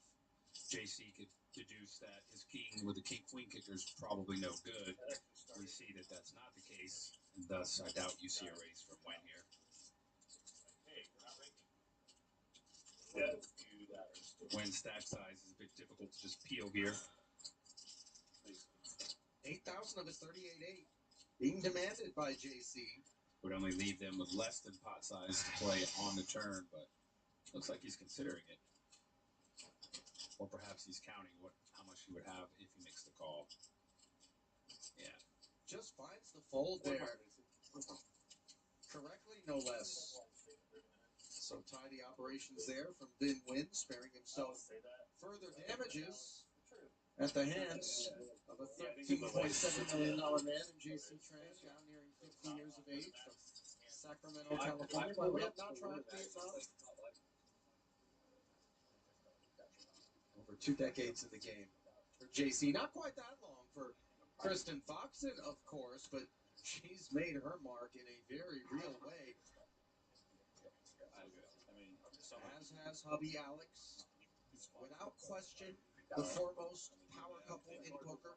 JC could deduce that his king with the king-queen kicker is probably no good. We see that that's not the case, and thus I doubt you see a raise from Wen here. Wen's stack size is a bit difficult to just peel here. 8,000 of his 38.8 being demanded by JC. Would only leave them with less than pot size to play on the turn, but looks like he's considering it. Or perhaps he's counting how much he would have if he makes the call. Yeah. Just finds the fold there. Correctly, no less. So tidy operations there from Vin Win, sparing himself further damages at the hands of a $13.7 million man in JC Tran, now nearing 50 years of age from Sacramento, California. But we have not tried Vietnam. Over 2 decades in the game for JC. Not quite that long for Kristen Foxen, of course, but she's made her mark in a very real way. As has hubby Alex. Without question, the foremost power couple in poker.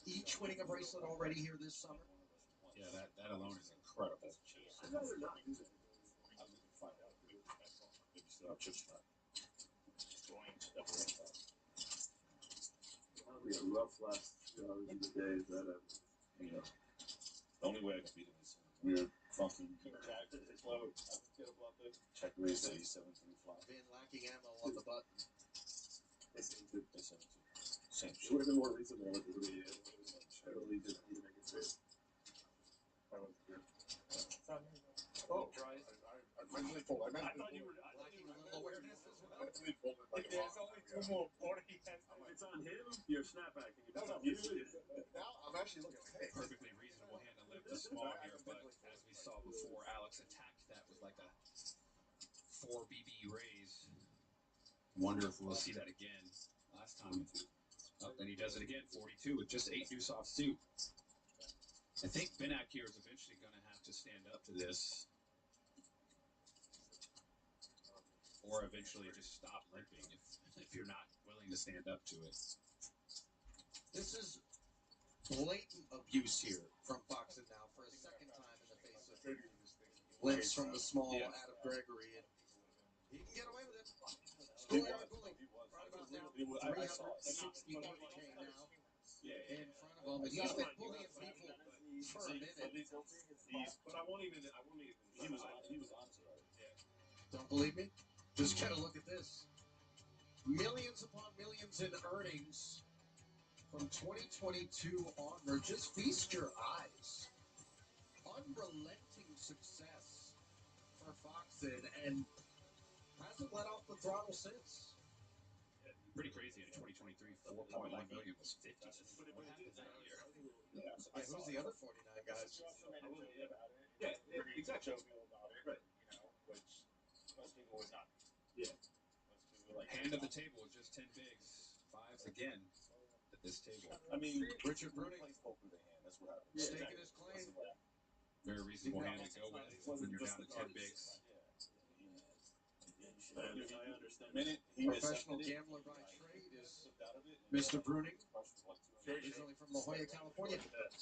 Each winning a bracelet already here this summer. Yeah, that alone is incredible. I'd rather not do that. That'll be a rough last 2 hours of the day if that happens. You know, the only way I can beat him is weird, funky, check raise to A7 3 flop. Been lacking ammo on the button. Same It shit. would have been more reasonable if it would have totally didn't need to make it safe. Oh, try it. I mentally pulled. I thought you were lacking a little awareness as well. mentally pulled it like There's only 2 more 40. If it's on him, you're snapback. And if it's on you, now I'm actually looking like, hey. Perfectly reasonable hand to live the small here, but as we saw before, Alex attacked that with like a 4 BB raise. Wonder if we'll see that again. Last time, and he does it again, 42 with just 8 deuce off suit. I think Benak here is eventually going to have to stand up to this, or eventually just stop limping if you're not willing to stand up to it. This is blatant abuse here from Foxen now for a second time in the face of limps from the small Adam Gregory, and he can get away with it. Schoolyard bully right about now, 360K now in front of him, and he's been bullying people for a minute. but I won't even. He was honest about it. Yeah. Don't believe me? Just get a look at this. Millions upon millions in earnings from 2022 onward. Just feast your eyes. Unrelenting success for Foxen, and hasn't let off the throttle since. Pretty crazy. In 2023, 4.1 million was 50th. What happened that year? Yeah, who's the other 49 guys? Yeah, exactly. Right. Yeah. Hand of the table with just 10 bigs. 5s again at this table. I mean, Richard Bruning plays poker with a hand. That's what happens. staking his claim. Very reasonable hand to go with when you're down to 10 bigs. I understand. Professional gambler by trade is Mr. Bruning, originally from La Jolla, California.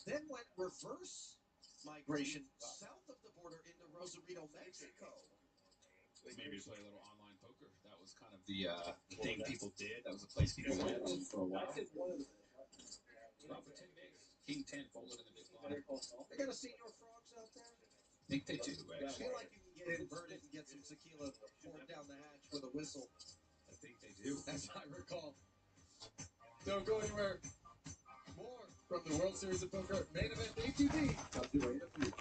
Then went reverse migration south of the border into Rosarito, Mexico. maybe to play a little online poker. That was kind of the thing people did. That was the place people went for a while. Well, for 10 bigs, King 10 folded in the big blind. They got a senior frogs out there. I think they do, I actually. feel like you can get inverted and get some tequila poured down the hatch with a whistle. I think they do. As I recall. Don't go anywhere. More from the World Series of Poker main event Day 2D. I'll be right up for you.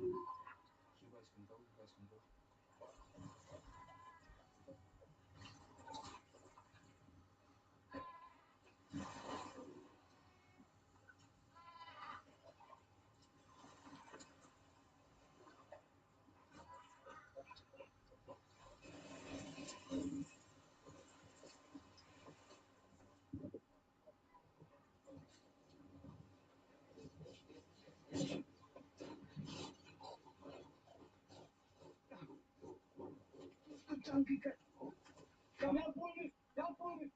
You guys can go. You guys can go. Come on, pull me. Don't pull me.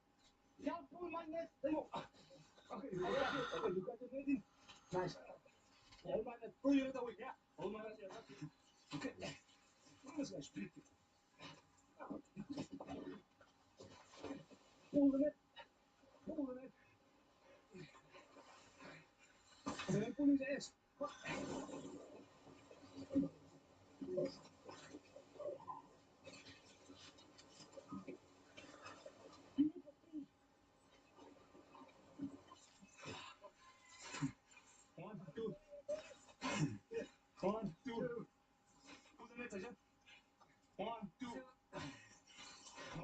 Don't pull my neck. Okay, you got it. Okay, you got it ready. Nice. Hold my neck. Pull you the way. Yeah. Hold my neck. Okay. Vamos lá, explique. Pull the neck. Pull the neck. And then pull his ass. One, two. One, two. Pull the neck, Sajjan. One, two.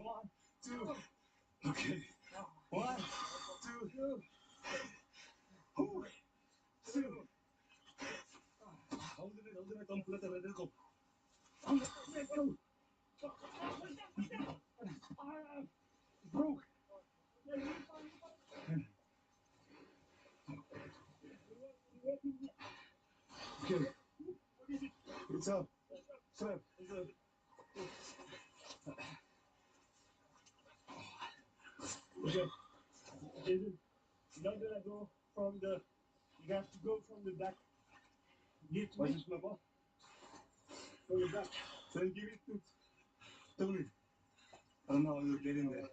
One, two. Okay. One, two. Two. Hold the neck, don't let it go. Let go. Broke. Okay. It's up. Sir. Okay. Jason, you're not gonna go from the. You have to go from the back. Give to me. From the back. Then give it to Tony. I don't know how you'll get in there.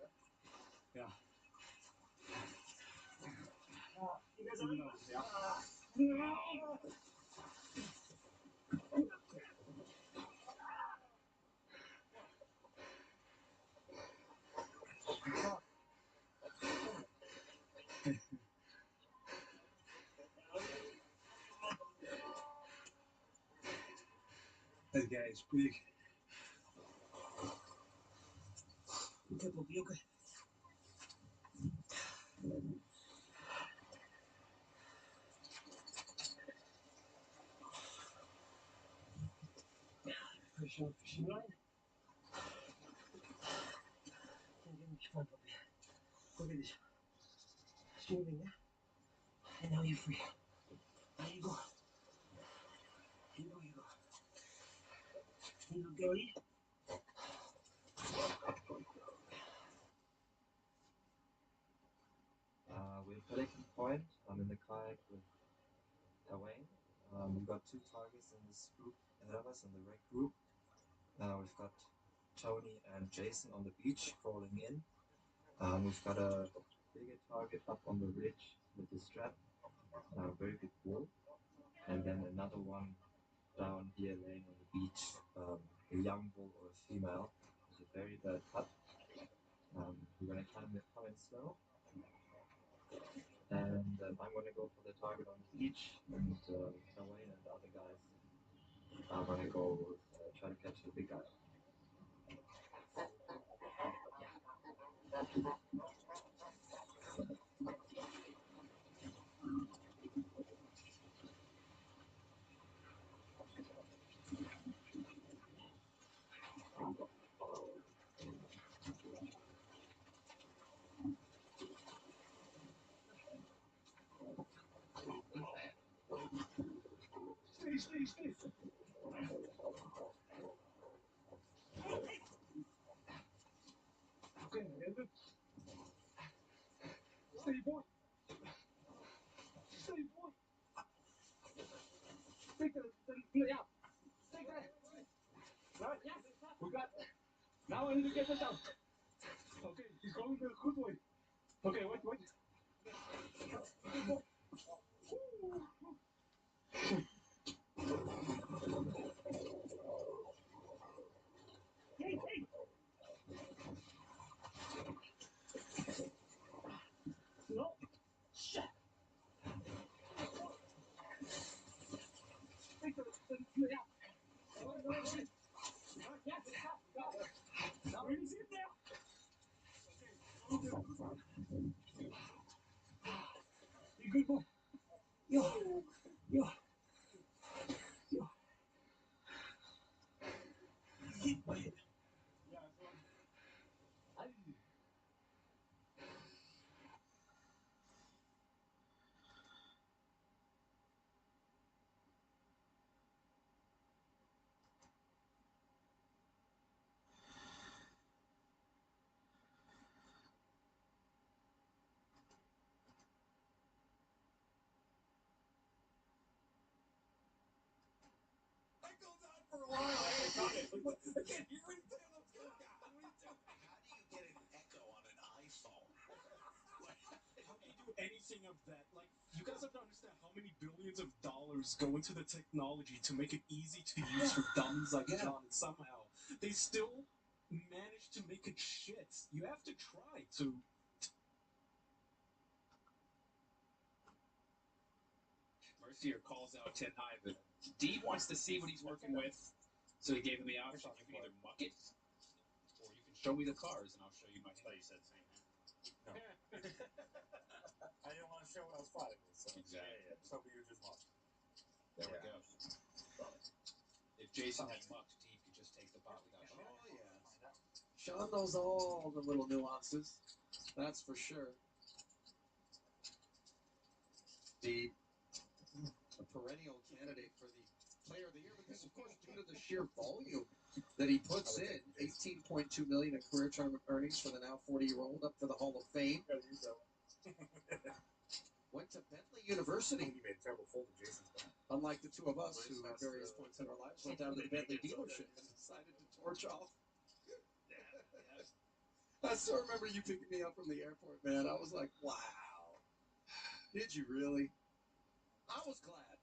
Yeah. You guys are enough. Yeah. That guy is big. Okay, Poppy, okay. Pressure on fishing line. Can't get much fun, Poppy. Look at this. Swimming, yeah? And now you're free. There you go. Here you go, here you go. Here you go, Gary. We're collecting point. I'm in the kayak with Dwayne. We've got 2 targets in this group ahead of us in the red group. We've got Tony and Jason on the beach crawling in. We've got a bigger target up on the ridge with the strap, a very big bull, and then another one down here laying on the beach, a young bull or a female with a very bad cut. We're going to come in slow, and I'm going to go for the target on the beach, and Wayne and the other guys are going to go try to catch the big guy. Stay. Okay, Evan. Stay, boy. Stay, boy. Take the play out. Take that. Right? Yes. We got. Now I need to get this out. Okay, he's going the good way. Okay, wait. Hey. No. Shit. Take the play out. Yes. Now he's in there. Okay. You good boy? Yo. Hit my head. Yeah, so That goes on for a while. I can't hear anything. Let's go, God. What are you doing? How do you get an echo on an iPhone? How do you do anything of that? Like, you guys have to understand how many billions of dollars go into the technology to make it easy to use for dummies like John, and somehow they still manage to make it shit. You have to try to. Mercier calls out Ten High, but Deeb wants to see what he's working with, so he gave him the option. You can either muck it, or you can show me the cars, and I'll show you my. I thought you said same hand. No. I didn't want to show what I was fighting with. So. Exactly. Yeah. So you just watch. There we go. If Jason had mucked, Deeb could just take the pot without shit. Oh, yeah. Sean knows all the little nuances. That's for sure. The a perennial candidate for the player of the year because, of course, due to the sheer volume that he puts in, 18.2 million in career tournament earnings for the now 40-year-old, up for the Hall of Fame. Went to Bentley University. He made a terrible fold of Jason's back. Unlike the two of us who, at various points in our lives, went down to the Bentley dealership and decided to torch off. I still remember you picking me up from the airport, man. I was like, wow. Did you really? I was glad.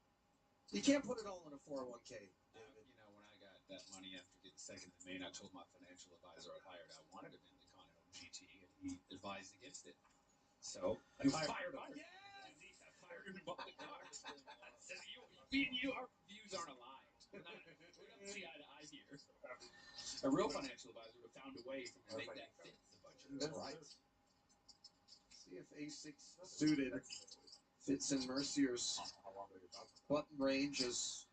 You can't put it all in a 401k. You know, when I got that money after getting second in the main, I told my financial advisor I hired I wanted a Bentley Continental GT, and he advised against it. So I fired him. Yes! I fired him and bought the car. I said, me and you, our views aren't aligned. We don't see eye to eye here. A real financial advisor would have found a way for me to make that fit the budget. That's right. See if A6 suited fits in Mercier's button range as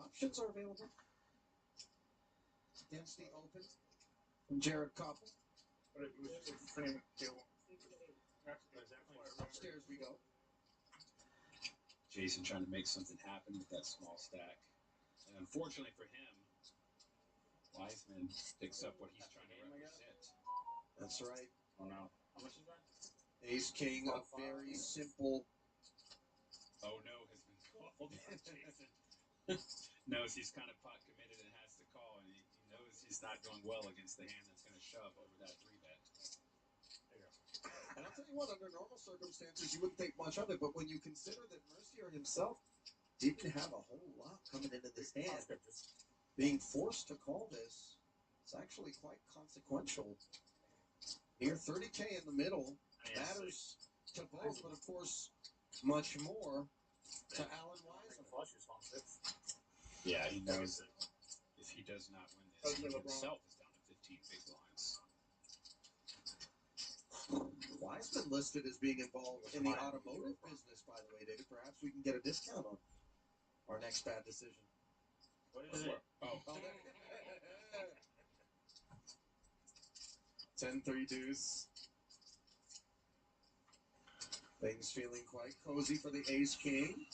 options are available. Against the open from Jared Koppel. Upstairs we go. Jason trying to make something happen with that small stack. And unfortunately for him, Wiseman picks up what he's trying to represent. That's right. Oh no. How much is that? Ace King, a very simple. Oh no has been called. Jason knows he's kind of pot committed and has to call, and he knows he's not going well against the hand that's going to shove over that 3-bet. There you go. And I'll tell you what, under normal circumstances, you wouldn't think much of it, but when you consider that Mercier himself didn't have a whole lot coming into this hand, being forced to call this, it's actually quite consequential. Near 30K in the middle matters to both, but of course, much more to Alan Wiseman. Yeah, he knows that if he does not win this, he himself is down to 15 big blinds. Wiseman listed as being involved in the automotive business, by the way, David. Perhaps we can get a discount on our next bad decision. What is it? Oh. 10-3 deuce. Things feeling quite cozy for the Ace King.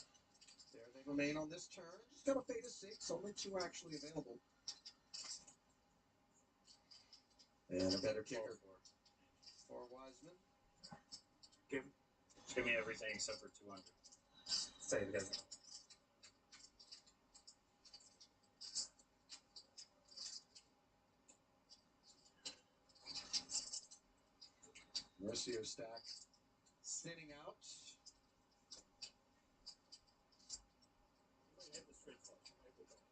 There they remain on this turn. Just got a fade of 6, only 2 actually available. And a better kicker for Wiseman. Give me everything except for 200. Say it again. Mercier stack thinning out.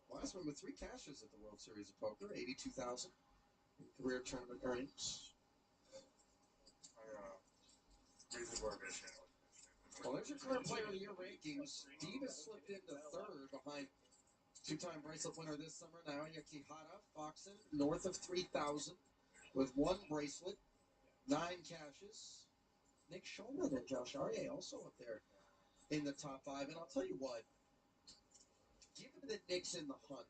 Wiseman with 3 cashes at the World Series of Poker, 82,000 in career tournament earnings. Well, there's your current player of the year rankings. Divas slipped into 3rd behind 2-time bracelet winner this summer, Naoya Kihara, Foxen, north of 3,000 with 1 bracelet, 9 cashes. Nick Schulman and Josh Arye also up there in the top 5. And I'll tell you what, given that Nick's in the hunt,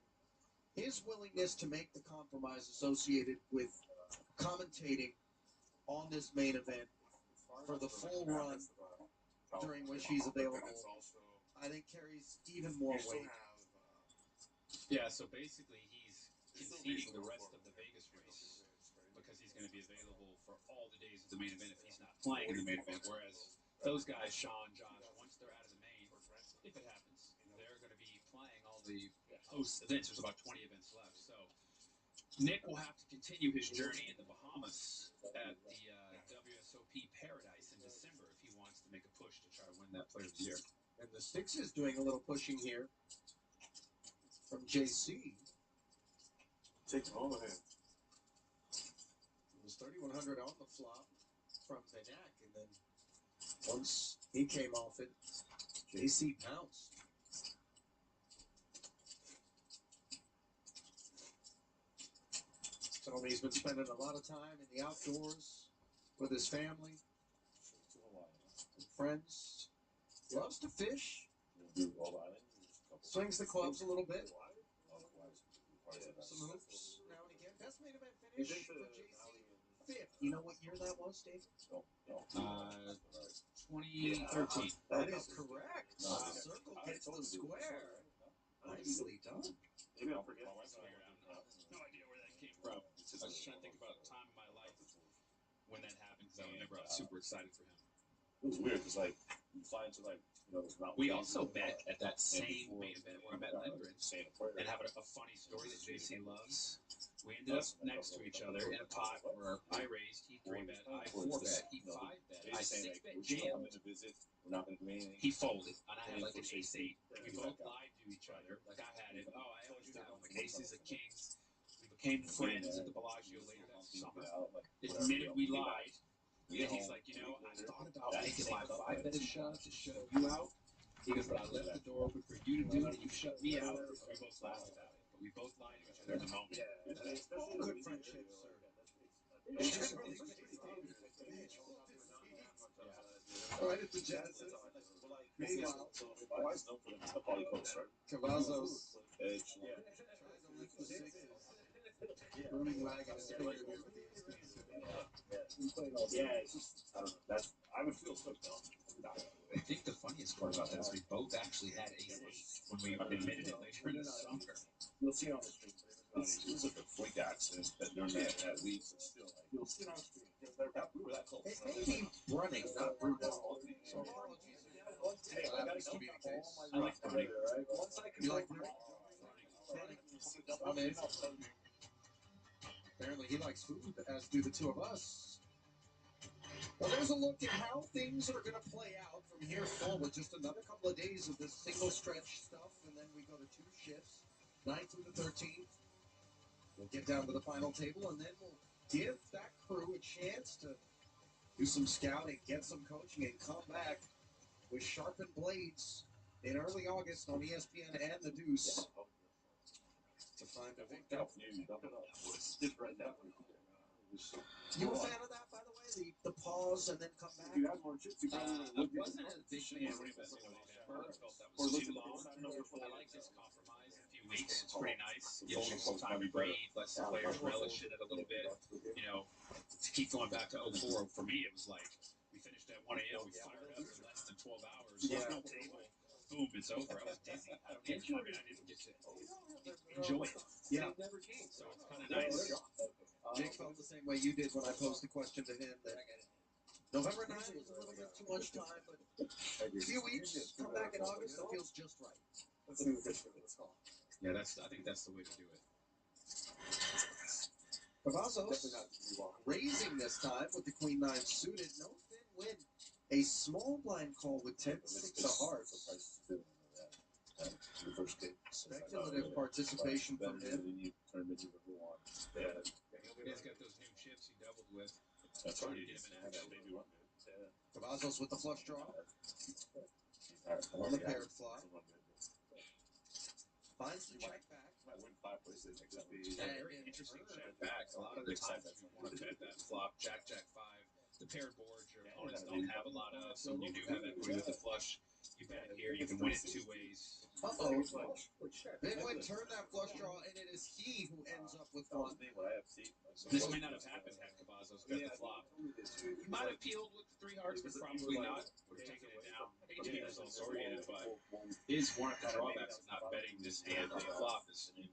his willingness to make the compromise associated with commentating on this main event for the full run during which he's available, I think carries even more weight. Yeah, so basically he's conceding the rest of the Vegas race because he's going to be available for all the days of the main event if he's not playing in the main event. Whereas those guys, Sean, Josh, once they're out of the main, if it happens, they're going to be playing all the post events. There's about 20 events left. So Nick will have to continue his journey in the Bahamas at the WSOP Paradise in December if he wants to make a push to try to win that Player of the Year. And the Six is doing a little pushing here from JC. Take all of him. It was 3,100 on the flop from Benak, and then once he came off it, JC pounced. Told me he's been spending a lot of time in the outdoors with his family and friends. Loves to fish. Swings the clubs a little bit. Some hoops now and again. Best main event finish for JC. 5th. You know what year that was, Dave? 2013. That is correct. The circle gets the square. Nicely done. Maybe I'll forget. That's weird. I have no idea where that came from. I was just trying to think about a time in my life when that happened because I remember I was super excited for him. It was weird because like you fly into like those mountains. We also met at that same main event where I met Lindgren and have a funny story that JC loves. We ended up next to each other in a pot where I raised, he 3-bet, I 4-bet, he 5-bet, I 6-bet jammed. He folded, and I had like an ace-8. We both lied to each other, like I had it. Oh, I always do that with my aces and kings. We became friends at the Bellagio later that summer. Admitted we lied. And he's like, you know, I thought about making my 5-bet a shove to shut you out. He goes, but I left the door open for you to do it, and you shut me out. So we both laughed about it. But we both lied to each other in the moment. All good friendship, sir. Right at the Genesis. Meanwhile, Cavazos trying to lift the 6s. Grooming wagon is finger there with the ace. Yeah, it's just I don't know. I would feel so dumb. I think the funniest part about that is we both actually had ace-8 when we admitted it later in the summer. You'll see it on the screen. It was like a freak accident that during that week, but still, like, you'll see it on the screen. We were that close. It may be running, not brutal. So apologies. I That used to be the case. I like running. Once I can You like running. running? Apparently he likes food, as do the two of us. Well, there's a look at how things are going to play out from here forward. Just another couple of days of this single stretch stuff, and then we go to 2 shifts, 9th through the 13th. We'll get down to the final table, and then we'll give that crew a chance to do some scouting, get some coaching, and come back with sharpened blades in early August on ESPN and the Deuce to find a victim. You a fan of that, by the way? The pause and then come back? You had more chips. I wasn't a big fan of it at first. I felt that was too long. I like this compromise. A few weeks, it's pretty nice. Gives you some time to breathe, lets the players relish in it a little bit. You know, to keep going back to 04, for me, it was like we finished at 1 a.m. We fired up in less than 12 hours. Yeah. No table. Boom, it's over. I was dizzy. I didn't get to enjoy it. Yeah. So it's kind of nice. Jake felt the same way you did when I posed the question to him that November 9th was a little bit too much time, but a few weeks, come back in August, it feels just right. Yeah, I think that's the way to do it. Cavazos raising this time with the Queen 9 suited. No thin win. A small blind call with 10-6 of hearts. Speculative participation from him. He's got those new chips he doubled with. That's Trying right. to get him in action. Cavazos with the flush draw. On the paired flop. Finds the check back. I win 5 places. Very interesting check back. A lot of the times you want to bet that flop, Jack, 5. The paired boards your opponents don't have a lot of, so when you do have equity with the flush, you bet it here, you can win it 2 ways. Uh-oh. Vinwin turned that flush draw, and it is he who ends up with one. This may not have happened had Cavazos bet the flop. He might have peeled with the 3 hearts, but probably not. Would have taken it down. I hate to be results oriented, but is one of the drawbacks of not betting this hand on the flop is you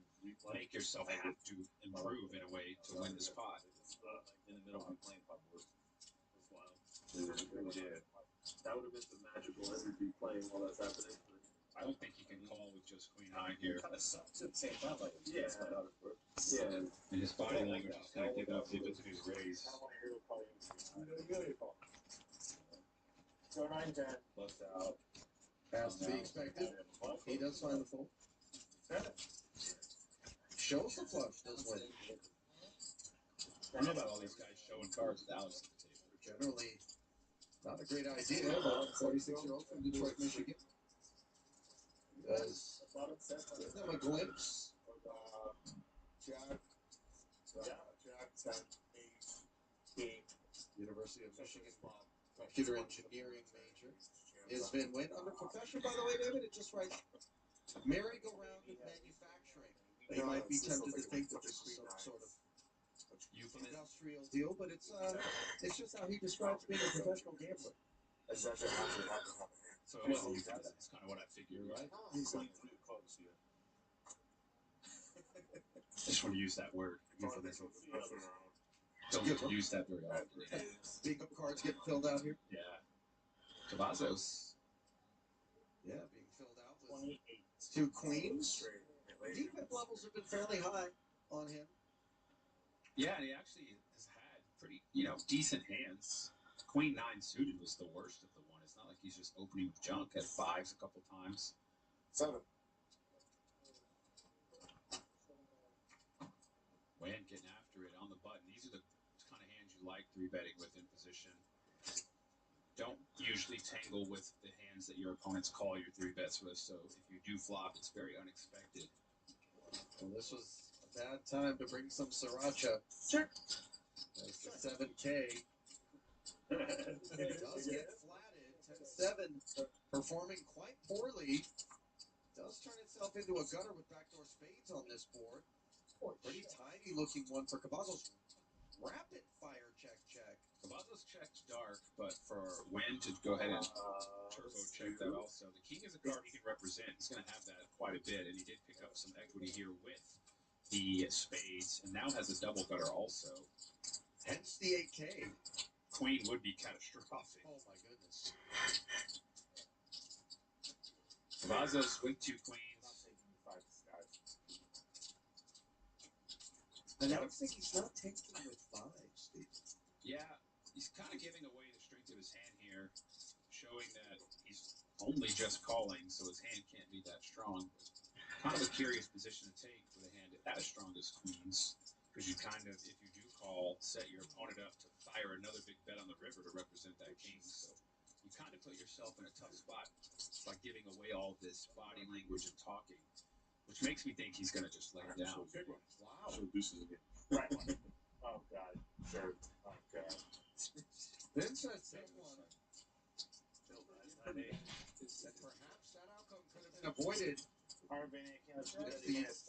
make yourself have to improve in a way to win this pot. In the middle of playing pot board. That's wild. That would have been some magical energy playing while that's happening. I don't think you can call with just Queen 9 here. Kind of sucks at the same time. Like, And his body language is kind of giving up the ability to raise. Go 9-10. Plus out. Has to be expected. He does find the fold. Shows the flush, does win. I know about all these guys showing cards with Alex at the table. Generally, not a great idea, but 46-year-old from Detroit, Michigan does give them a glimpse. Jack 10, 8, University of Michigan computer engineering major. Is Van Wyn under profession, by the way, David? It just writes merry-go-round in manufacturing. They might be tempted to think that this is some sort of industrial deal, but it's just how he describes being a professional gambler. So it wasn't you guys. It's kind of what I figured, right? He's like 3 clubs here. Just want to use that word. Euphemism. Don't use that very often. Big up cards getting filled out here. Yeah. Cavazos. Yeah, being filled out with 2 queens. Defense levels have been fairly high on him. Yeah, and he actually has had pretty, decent hands. Queen 9 suited was the worst of the one. It's not like he's just opening with junk. Had 5s a couple times. 7. Wynn getting after it on the button. These are the kind of hands you like 3-betting with in position. Don't usually tangle with the hands that your opponents call your 3-bets with, so if you do flop, it's very unexpected. Well, this was a bad time to bring some sriracha. Sure. That's the 7K. Does get flatted. 10-7, performing quite poorly. Does turn itself into a gutter with backdoor spades on this board. Pretty tidy looking one for Cavazos. Rapid fire check. Cavazos Vazo's checked dark, but for Wen to go ahead and turbo check that also. The king is a card he can represent. He's going to have that quite a bit, and he did pick up some equity here with the spades, and now has a double gutter also. Hence the 8K. Queen would be catastrophic. Oh my goodness. Vazo's with two queens. And I think he's not taking with fives, Steve. Yeah, he's kind of giving away the strength of his hand here, showing that he's only just calling, so his hand can't be that strong. Kind of a curious position to take with a hand as strong as queens, because you kind of, if you do call, set your opponent up to fire another big bet on the river to represent that king. So you kind of put yourself in a tough spot by giving away all this body language and talking, which makes me think he's going to just lay it down. Wow. So deuces again. Right. Oh God. Sure. Oh God. Vince says big one. I mean, Perhaps that outcome could have been avoided. The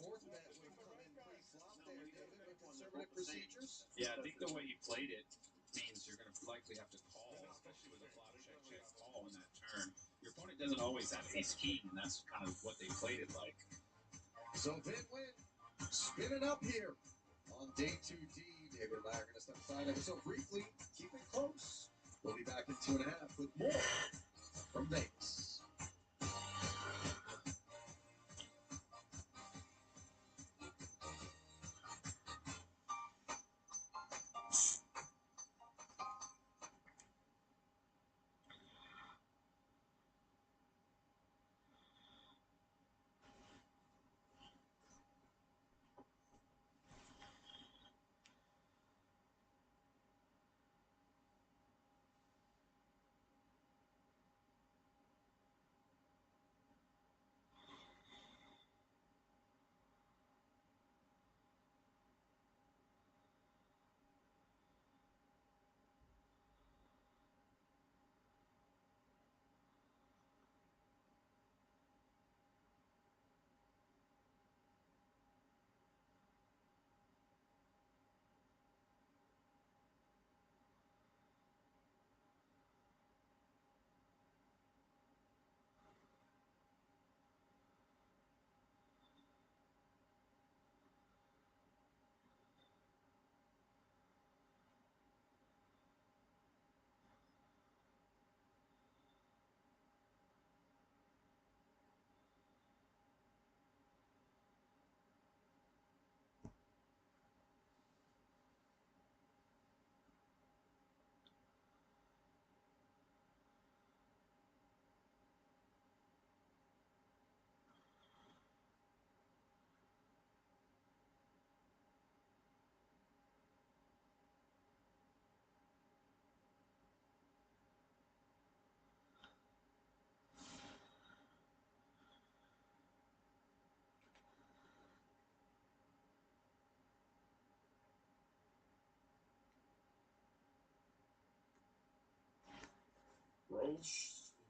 fourth bet would have come in pre-flop there, David, with conservative procedures. Yeah, I think the way he played it means you're going to likely have to call, especially with a flop check check call in that turn. Your opponent doesn't always have ace king, and that's kind of what they played it like. So Vin Win, spin it up here on day 2D. David and I are going to step aside ever so briefly. Keep it close. We'll be back in 2.5 with more from Vegas.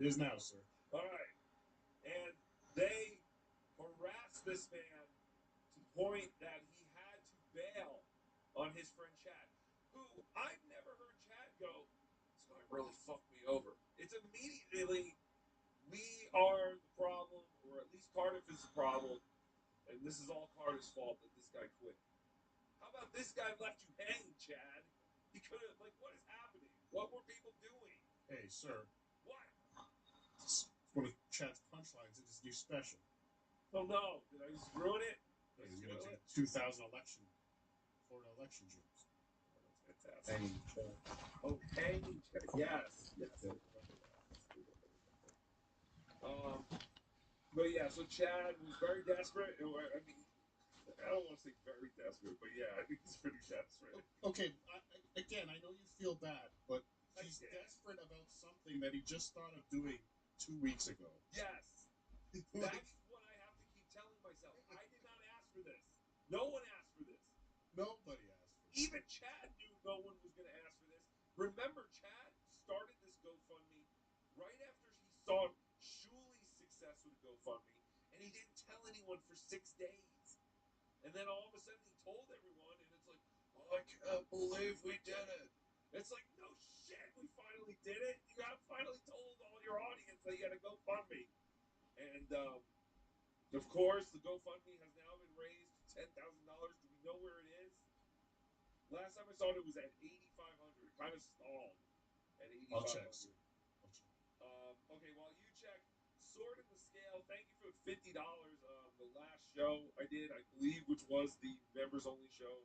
It is now, sir. All right. And they harassed this man to the point that he had to bail on his friend Chad, who I've never heard Chad go, this guy really fucked me over. It's immediately, we are the problem, or at least Cardiff is the problem, and this is all Cardiff's fault that this guy quit. How about this guy left you hanging, Chad? He could have, like, what is happening? What were people doing? Hey, sir. What? It's one of Chad's punchlines in his new special. Oh no, did I just ruin it? He's going to do 2000 Florida election jokes. That's fantastic. Hanging Chad. Oh, hanging Chad. Yes. Yes, I remember that. But yeah, so Chad was very desperate. I mean, I don't want to say very desperate, but yeah, I think he's pretty desperate. Okay, again, I know you feel bad, but he's desperate about something that he just thought of doing 2 weeks ago. Yes. That's what I have to keep telling myself. I did not ask for this. No one asked for this. Nobody asked for this. Even Chad knew no one was going to ask for this. Remember, Chad started this GoFundMe right after he saw Shuli's success with GoFundMe, and he didn't tell anyone for 6 days. And then all of a sudden he told everyone, and it's like, oh, I can't believe we did it. It's like, no course, the GoFundMe has now been raised to $10,000. Do we know where it is? Last time I saw it was at 8,500. It kind of stalled at I'll check. 8,500. Okay, while you check, Sword in the Scale, thank you for the $50. The last show I did, I believe, which was the members only show.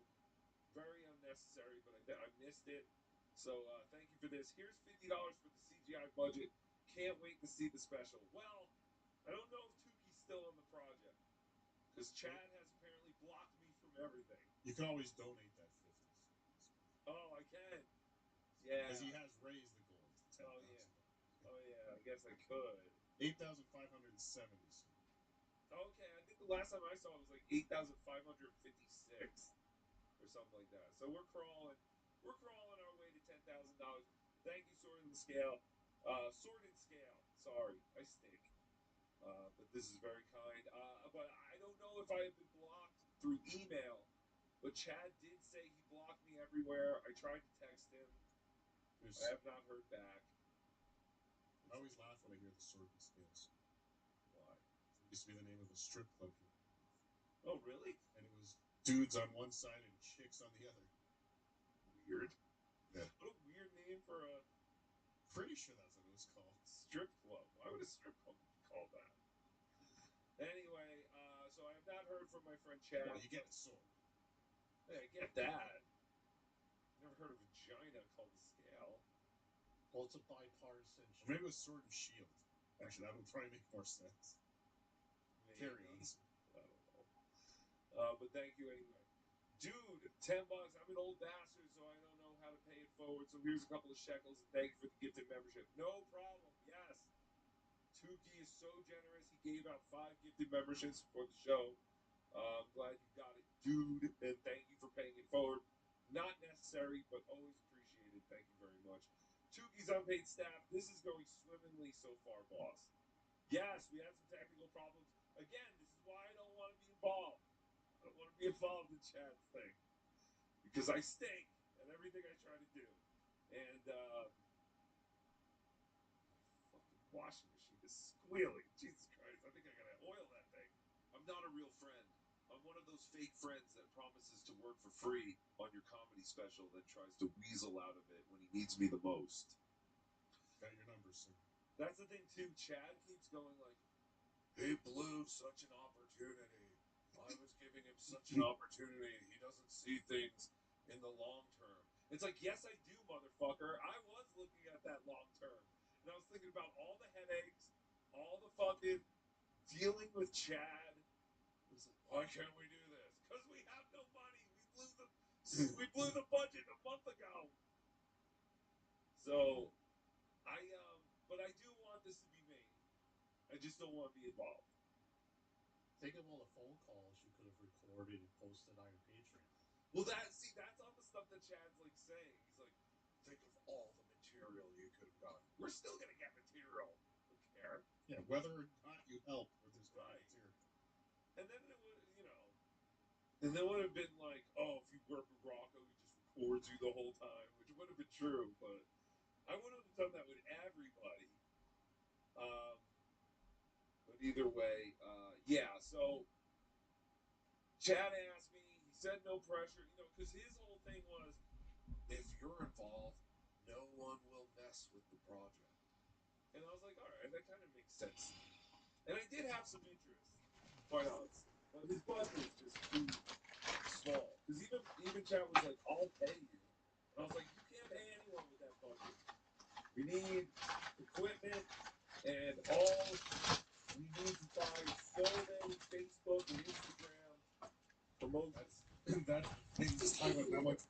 Very unnecessary, but I missed it. So thank you for this. Here's $50 for the CGI budget. Can't wait to see the special. Well, I don't know if Tuki's still on the project because Chad has apparently blocked me from everything. You can always donate that 50. Oh, I can. Yeah. Because he has raised the goal to 10,000. Oh yeah. Oh yeah. I guess I could. 8,570. Okay, I think the last time I saw it was like 8,556 or something like that. So we're crawling our way to $10,000. Thank you, Sword in the Scale. Sword in Scale. Sorry, I stink. But this is very kind. But I don't know if I have been blocked through email. But Chad did say he blocked me everywhere. I tried to text him. I have not heard back. I always laugh when I hear the Sword and Scales. Why? It used to be the name of a strip club here. Oh, really? And it was dudes on one side and chicks on the other. Weird. Yeah. What a weird name for a... Pretty sure that's what it was called. Strip club. Why would a strip club be called that? Anyway, so I have not heard from my friend Chad. Well, you get a sword. Hey, I get that. Never heard of a vagina called a scale. Well, it's a bipartisan. Or maybe it was Sword and Shield. Actually, that would probably make more sense. Maybe. Carry on. I don't know. But thank you anyway. Dude, $10. I'm an old bastard, so I don't know how to pay it forward. So here's a couple of shekels, and thank you for the gifted membership. No problem. Yes. Tuki is so generous. He gave out 5 gifted memberships for the show. I'm glad you got it, dude, and thank you for paying it forward. Not necessary, but always appreciated. Thank you very much. Tuki's unpaid staff. This is going swimmingly so far, boss. Yes, we had some technical problems. Again, this is why I don't want to be involved. I don't want to be involved in Chad's thing. Because I stink at everything I try to do. And, fucking washing machine is squealing. Jesus Christ, I think I gotta oil that thing. I'm not a real friend. I'm one of those fake friends that promises to work for free on your comedy special, then tries to weasel out of it when he needs me the most. Got your number, sir. That's the thing, too. Chad keeps going like, He blew such an opportunity. I was giving him such an opportunity. He doesn't see things in the long term. it's like, yes, I do, motherfucker. I was looking at that long term. And I was thinking about all the headaches, all the fucking dealing with Chad. It was like, why can't we do this? Because we have no money. We blew the budget a month ago. So, but I do want this to be made. I just don't want to be involved. Think of all the phone calls you could have recorded and posted on your Patreon. Well, that's all the stuff that Chad's like saying. He's like, think of all the material you could have gotten. we're still gonna get material. Who cares? Yeah, whether or not you help with this Right. material. And then it would, and then would have been like, oh, if you work with Rocco, he just records you the whole time, which would have been true, but I wouldn't have done that with everybody. But either way, yeah. So Chad asked me. He said no pressure, because his whole thing was, If you're involved, no one will mess with the project. and I was like, all right, that kind of makes sense. And I did have some interest, quite honestly, but his budget was just too small. Because even Chad was like, I'll pay you, and I was like, you can't pay anyone with that budget. We need equipment, and all we need to buy is so many Facebook and Instagram promotions. That's just talking about how much.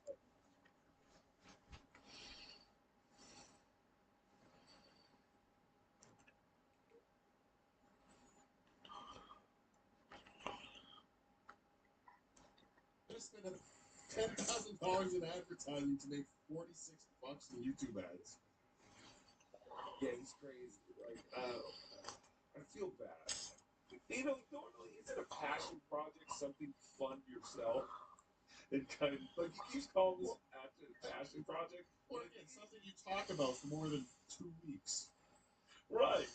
Just spent $10,000 in advertising to make $46 in YouTube ads. Yeah, he's crazy. Like, I feel bad. Normally, isn't a passion project something to fund yourself? And kind of, like, he keeps calling this a passion project. Well, it's something you talk about for more than 2 weeks. Right.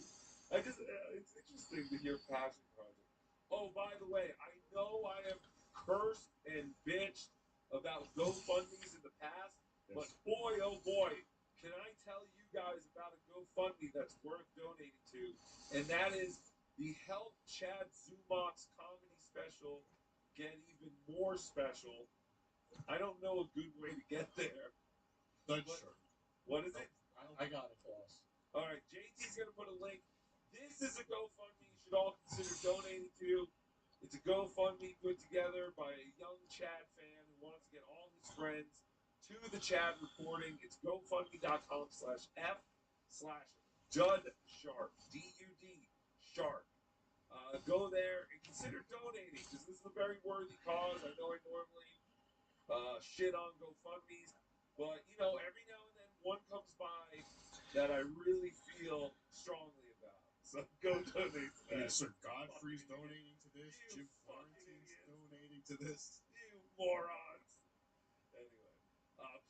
It's interesting to hear passion project. Oh, by the way, I know I have cursed and bitched about GoFundMe's in the past, but boy, oh boy, can I tell you guys about a GoFundMe that's worth donating to, and that is the Help Chad Zumach's comedy special get even more special. I don't know a good way to get there. That's but- sure. What is it? I got it, boss. All right, JT's going to put a link. This is a GoFundMe you should all consider donating to. It's a GoFundMe put together by a young Chad fan who wants to get all his friends to the Chad recording. It's GoFundMe.com/F/Dud Shark, DUD Shark. Go there and consider donating because this is a very worthy cause. I know I normally shit on GoFundMe's, but you know, every now and then one comes by that I really feel strongly about. So go donate to I mean, that. Sir Godfrey's donating to this. You Jim Florentine's donating to this. You morons. Anyway,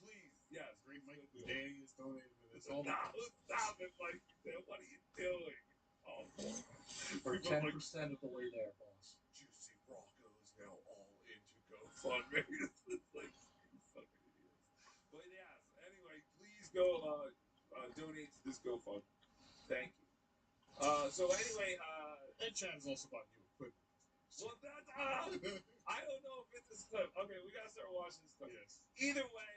please, yes. Great Mike Danny is donating to this. No, stop it, Mike. What are you doing? Oh, boy. We're People 10% like, of the way there, boss. Juicy Rocco is now all into GoFundMe. It's like, you fucking idiots. But yes, anyway, please go donate to this GoFundMe. Thank you. So anyway, And Chad has also bought new equipment. well, that's, I don't know if it's this clip. Okay, we gotta start watching this clip. Yes. Either way,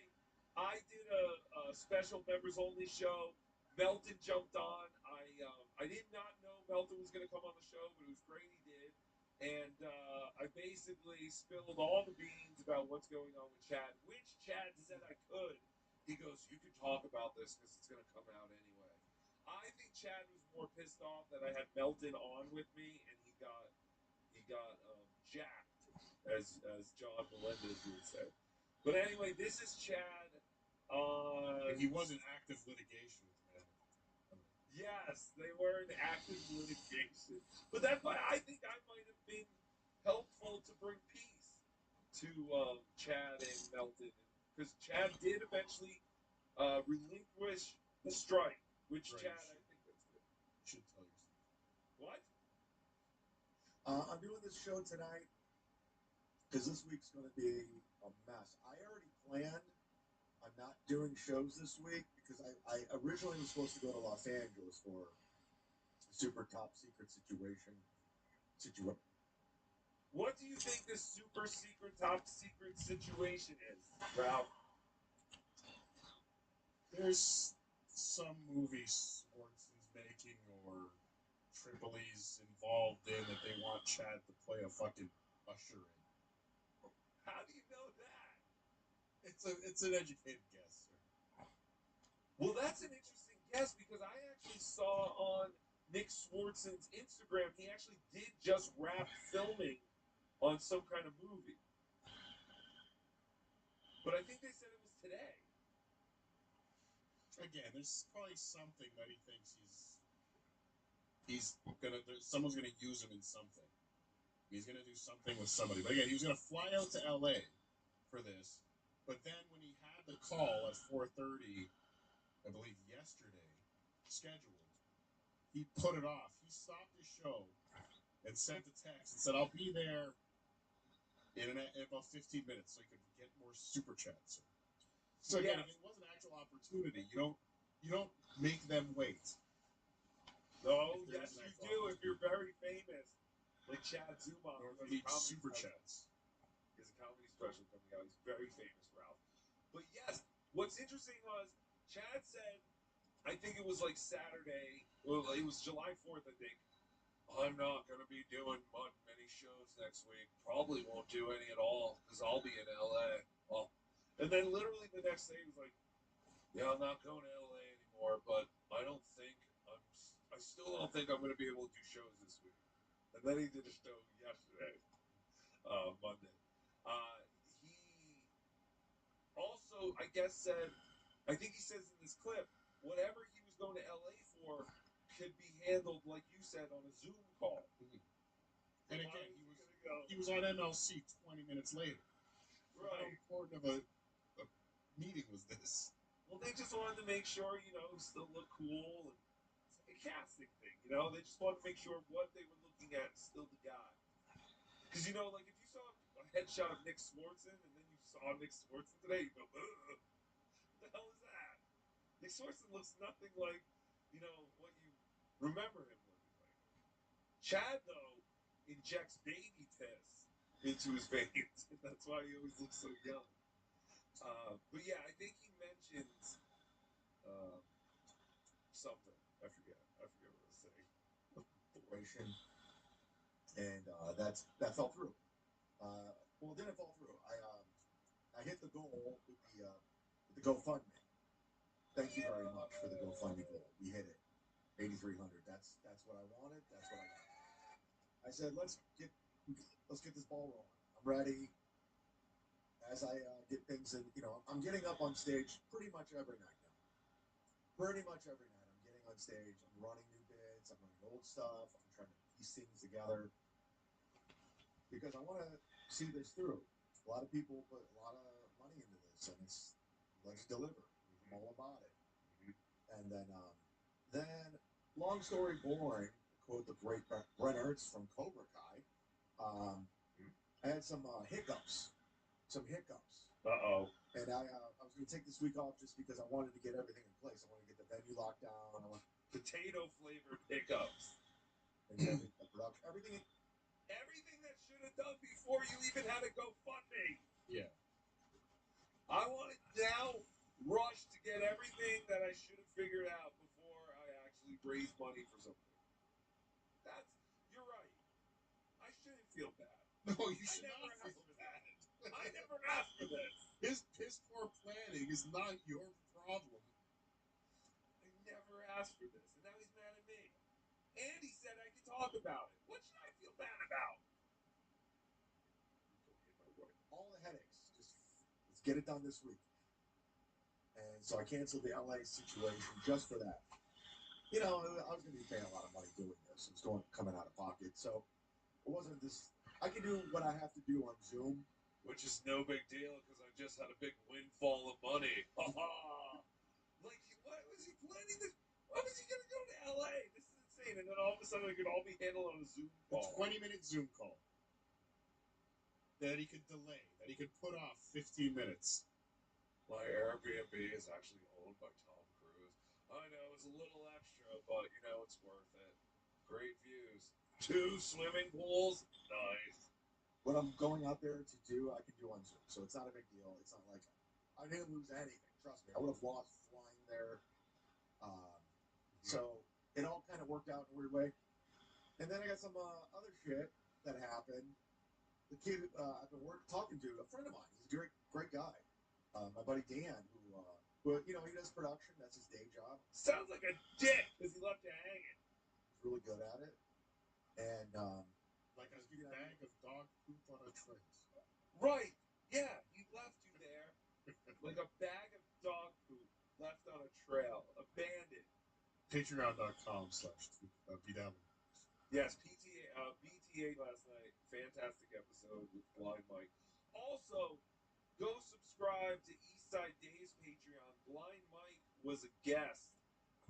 I did a special members only show. Melton jumped on. I did not know Melton was gonna come on the show, but it was great he did. And I basically spilled all the beans about what's going on with Chad, which Chad said I could. He goes, "You can talk about this because it's gonna come out anyway." I think Chad was more pissed off that I had Melton on with me, and he got jacked, as John Melendez would say. But anyway, this is Chad. And he was in active litigation with the man. Yes, they were in active litigation, but that's why I think I might have been helpful to bring peace to Chad and Melton, because Chad did eventually relinquish the strike, which Right, Chad, I think that's good. You should tell yourself. What? I'm doing this show tonight because this week's going to be a mess. I already planned on not doing shows this week because I originally was supposed to go to Los Angeles for a super top secret situation. What do you think this super secret, top secret situation is, Ralph? There's some movie Swartzen's making or Tripoli's involved in that they want Chad to play a fucking usher in. How do you know that? It's an educated guess, sir. Well, that's an interesting guess because I actually saw on Nick Swartzen's Instagram he actually did just wrap filming on some kind of movie. But I think they said it was today. Again, there's probably something that he thinks someone's gonna use him in something. He's gonna do something with somebody. But again, he was gonna fly out to LA for this. But then when he had the call at 4:30, I believe yesterday, scheduled, he put it off. He stopped his show and sent a text and said, "I'll be there in about 15 minutes, so you can get more super chats." So again, if it was an actual opportunity, you don't make them wait. No, yes you do if you're very famous, like Chad Zumach. Or who if you has a need comedy super special. chats. He has a comedy special coming out. He's very famous, Ralph. But yes, what's interesting was Chad said, I think it was like Saturday. Well, it was July 4th, I think. I'm not going to be doing many shows next week. Probably won't do any at all because I'll be in LA. Oh. And then literally the next day he was like, "Yeah, I'm not going to LA anymore, but I still don't think I'm going to be able to do shows this week." And then he did a show yesterday, Monday. He also, I guess, said, I think he says in this clip, whatever he was going to LA for could be handled, like you said, on a Zoom call. And again, he was on MLC 20 minutes later. Right. How important of a meeting was this? Well, they just wanted to make sure, still look cool. And it's like a casting thing, They just wanted to make sure what they were looking at is still the guy. Because, you know, like if you saw a headshot of Nick Swartzen and then you saw Nick Swartzen today, you go, ugh, what the hell is that? Nick Swartzen looks nothing like, you know, what you remember him looking like. Chad, though, injects baby piss into his veins. That's why he always looks so young. But yeah, I think he mentions something. I forget what I was saying. Situation, and that fell through. Well, it didn't fall through. I hit the goal with the GoFundMe. Thank you very much for the GoFundMe goal. We hit it, 8,300. That's what I wanted. That's what I got. I said let's get this ball rolling. I'm ready. As I get things in, I'm getting up on stage pretty much every night now. Pretty much every night, I'm getting on stage. I'm running new bits. I'm running old stuff. I'm trying to piece things together because I want to see this through. A lot of people put a lot of money into this, and it's let's deliver. I'm all about it. And then long story boring. To quote the great Brent Ertz from Cobra Kai. I had some hiccups. Uh-oh. And I was going to take this week off just because I wanted to get everything in place. I wanted to get the venue locked down. I want Potato flavored hiccups. the production, everything that should have done before you even had a GoFundMe. Yeah. I want to now rush to get everything that I should have figured out before I actually raise money for something. You're right. I shouldn't feel bad. No, you should not feel bad. I never asked for this. His piss poor planning is not your problem. I never asked for this, and now he's mad at me. And he said I could talk about it. What should I feel bad about? all the headaches. Just let's get it done this week. And so I canceled the LA situation just for that. I was going to be paying a lot of money doing this. It's coming out of pocket. So it wasn't this. I can do what I have to do on Zoom. Which is no big deal because I just had a big windfall of money. Like, why was he planning this? Why was he going to go to LA? This is insane. And then all of a sudden it could all be handled on a Zoom call. A 20-minute Zoom call. That he could delay. That he could put off 15 minutes. My Airbnb is actually owned by Tom Cruise. I know it's a little extra, but it's worth it. Great views. 2 swimming pools. Nice. What I'm going out there to do, I can do on Zoom. So it's not a big deal. It's not like I didn't lose anything. Trust me. I would have lost flying there. So it all kind of worked out in a weird way. And then I got some other shit that happened. The kid I've been talking to, a friend of mine, he's a great guy. My buddy Dan, who he does production. That's his day job. Sounds like a dick because he left you hanging. He's really good at it. And like a bag of dog poop on a trace. Right. Yeah, he left you there like a bag of dog poop left on a trail, abandoned. Patreon.com/BW. Yes, BTA last night. Fantastic episode with Blind Mike. Also, go subscribe to Eastside Dave's Patreon. Blind Mike was a guest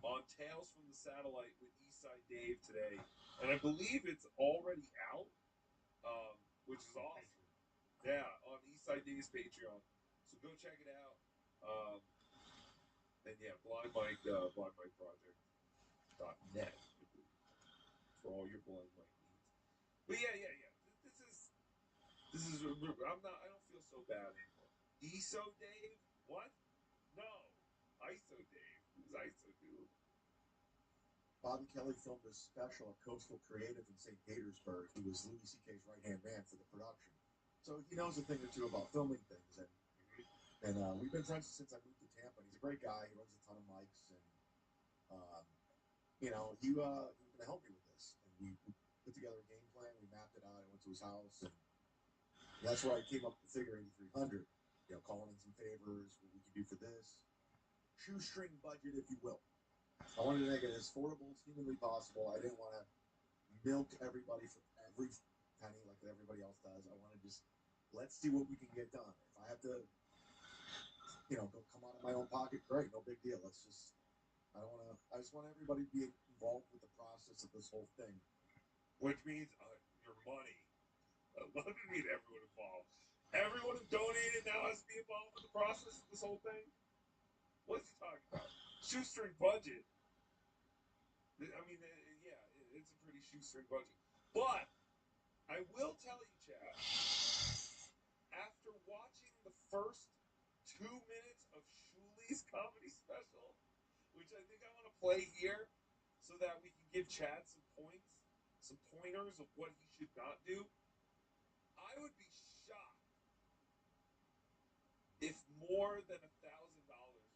on Tales from the Satellite with Eastside Dave today. And I believe it's already out, which is awesome. Yeah, on Eastside Dave's Patreon. So go check it out. And yeah, Blind Mike Project.net for all your Blind Mike needs. But yeah. This is I don't feel so bad anymore. ESO Dave? What? No. ISO Dave. Who's ISO Dave? Bobby Kelly filmed a special at Coastal Creative in St. Petersburg. He was Louis C.K.'s right-hand man for the production. So he knows a thing or two about filming things. And we've been friends since I moved to Tampa. He's a great guy. He runs a ton of mics. And, he was going to help me with this. And we put together a game plan. We mapped it out. I went to his house. And that's where I came up with the figure 8,300. Calling in some favors, what we could do for this. Shoestring budget, if you will. I wanted to make it as affordable as humanly possible. I didn't want to milk everybody for every penny like everybody else does. I want to just, let's see what we can get done. If I have to, go come out of my own pocket, great, no big deal. I just want everybody to be involved with the process of this whole thing. Which means your money. What do you mean everyone involved? Everyone who donated now has to be involved in the process of this whole thing? What's he talking about? Shoestring budget. I mean, yeah, it's a pretty shoestring budget. But I will tell you, Chad, after watching the first 2 minutes of Shuli's comedy special, which I think I want to play here so that we can give Chad some points, some pointers of what he should not do, I would be shocked if more than $1,000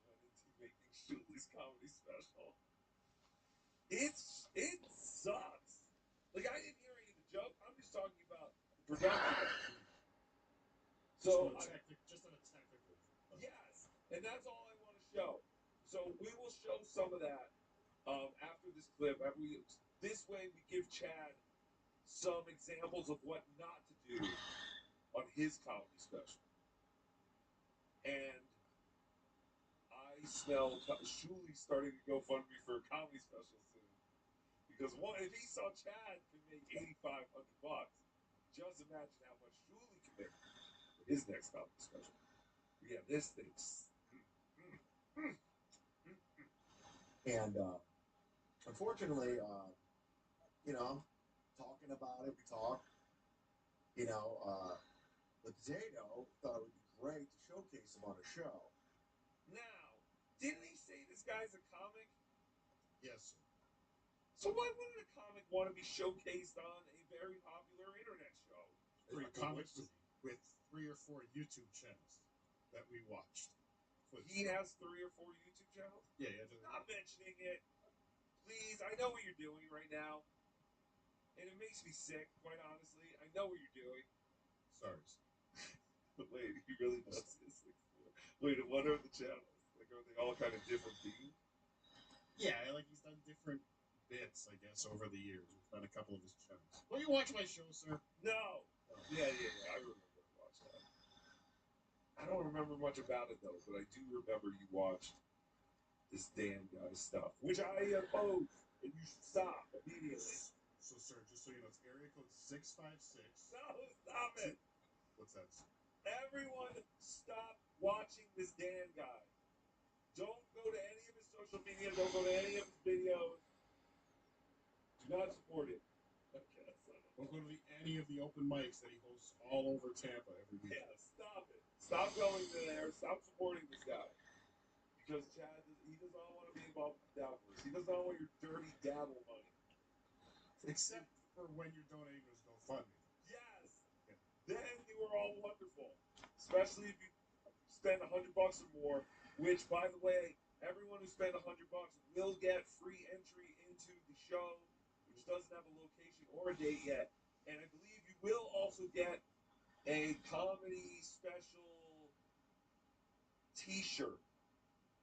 went into making Shuli's comedy special. It sucks. Like, I didn't hear any of the joke. I'm just talking about the production. So just on a technical. Yes, and that's all I want to show. So we will show some of that after this clip. This way, we give Chad some examples of what not to do on his comedy special. And I smell Shuli starting to go fund me for a comedy special soon. Because if he saw Chad can make $8,500, just imagine how much Shuli can make for his next comedy special. Yeah, this thing's. And unfortunately, talking about it, we talked. But Zato thought it would be great to showcase him on a show. Now, didn't he say this guy's a comic? Yes, sir. So why wouldn't a comic want to be showcased on a very popular internet show? A comic with 3 or 4 YouTube channels that we watched. He has 3 or 4 YouTube channels? Yeah. Not mentioning it. Please, I know what you're doing right now. And it makes me sick, quite honestly. I know what you're doing. Sorry. Wait, he really does this. Wait, what are the channels? Like, are they all kind of different themes? Yeah, like he's done different bits, I guess, over the years. We've done a couple of his channels. Will you watch my show, sir? No. Yeah. I remember to watch that. I don't remember much about it, though, but I do remember you watched this damn guy's stuff, which I oppose, and you should stop immediately. So, sir, just so you know, it's area code 656. No, stop it. What's that? Everyone stop watching this Dan guy. Don't go to any of his social media. Don't go to any of his videos. Do not support him. Okay, don't go to any of the open mics that he hosts all over Tampa every week. Yeah, stop it. Stop going to there. Stop supporting this guy. Because Chad, he does not want to be involved with the dabblers. He does not want your dirty dabble money. Except for when you're donating to his GoFundMe. Yes. Okay. Then you are all wonderful. Especially if you spend $100 or more, which, by the way, everyone who spent $100 will get free entry into the show, which doesn't have a location or a date yet. And I believe you will also get a comedy special T-shirt.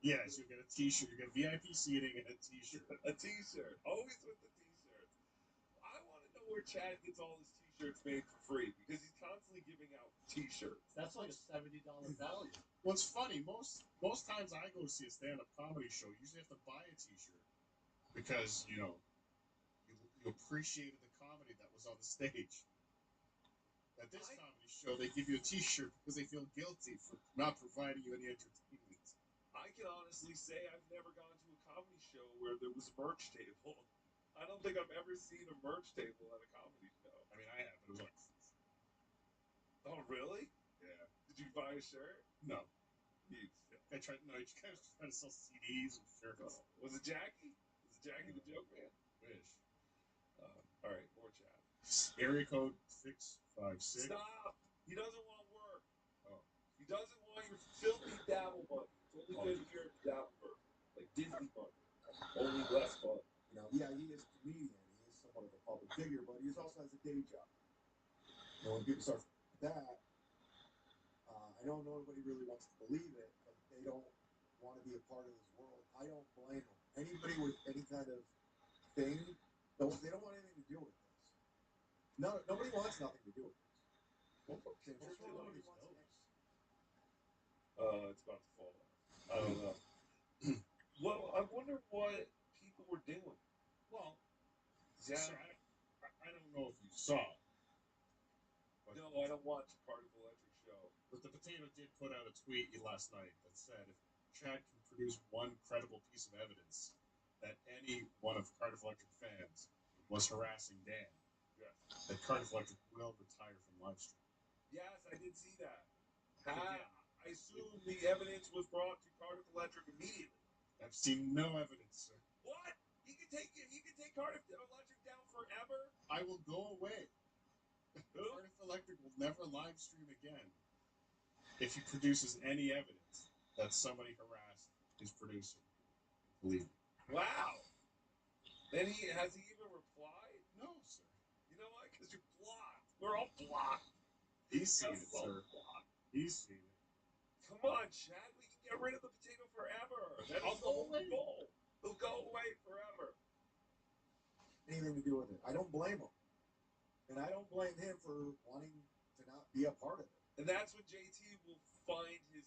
Yes, you'll get a T-shirt. You get VIP seating and a T-shirt. A T-shirt. Always with the T-shirt. I want to know where Chad gets all his T-shirts made for free, because he's constantly giving out T-shirts. That's like a $70 value. What's funny, most times I go to see a stand-up comedy show, you usually have to buy a T-shirt because, you appreciated the comedy that was on the stage. At this comedy show, they give you a T-shirt because they feel guilty for not providing you any entertainment. I can honestly say I've never gone to a comedy show where there was a merch table. I don't think I've ever seen a merch table at a comedy show. I mean, I have, but it was like... Oh, really? Yeah. Did you buy a shirt? No. You tried to sell CDs and shirts. Was it Jackie? Was it Jackie the Joke Man? Wish. All right, more Chad. Area code 656. Stop! He doesn't want work. Oh. He doesn't want your filthy dabble money. It's only good here at Dabber. Like Disney money. Only less fun. Yeah, he is a comedian. He is somewhat of a public figure, but he also has a day job. When people start that, I know nobody really wants to believe it, but they don't want to be a part of this world. I don't blame them. Anybody with any kind of thing, they don't want anything to do with this. No, nobody wants nothing to do with this. Nobody wants anything. It's about to fall out. I don't know. Well, I wonder what people were doing. Well, yeah. sir, I don't know if you saw, but I'm watching Cardiff Electric show. But the Potato did put out a tweet last night that said if Chad can produce one credible piece of evidence that any one of Cardiff Electric fans was harassing Dan, Yes. that Cardiff Electric will retire from live stream. Yes, I did see that. I assume the evidence was brought to Cardiff Electric immediately. I've seen no evidence, sir. What? He can take Cardiff Electric down forever? I will go away. Cardiff Electric will never live stream again if he produces any evidence that somebody harassed his producer. Believe me. Wow. Then has he even replied? No, sir. You know what? Because you're blocked. We're all blocked. He's seen it, sir. He's seen it. Come on, Chad. We can get rid of the potato forever. That is the whole goal. He'll go away forever. Anything to do with it. I don't blame him. And I don't blame him for wanting to not be a part of it. And that's when JT will find his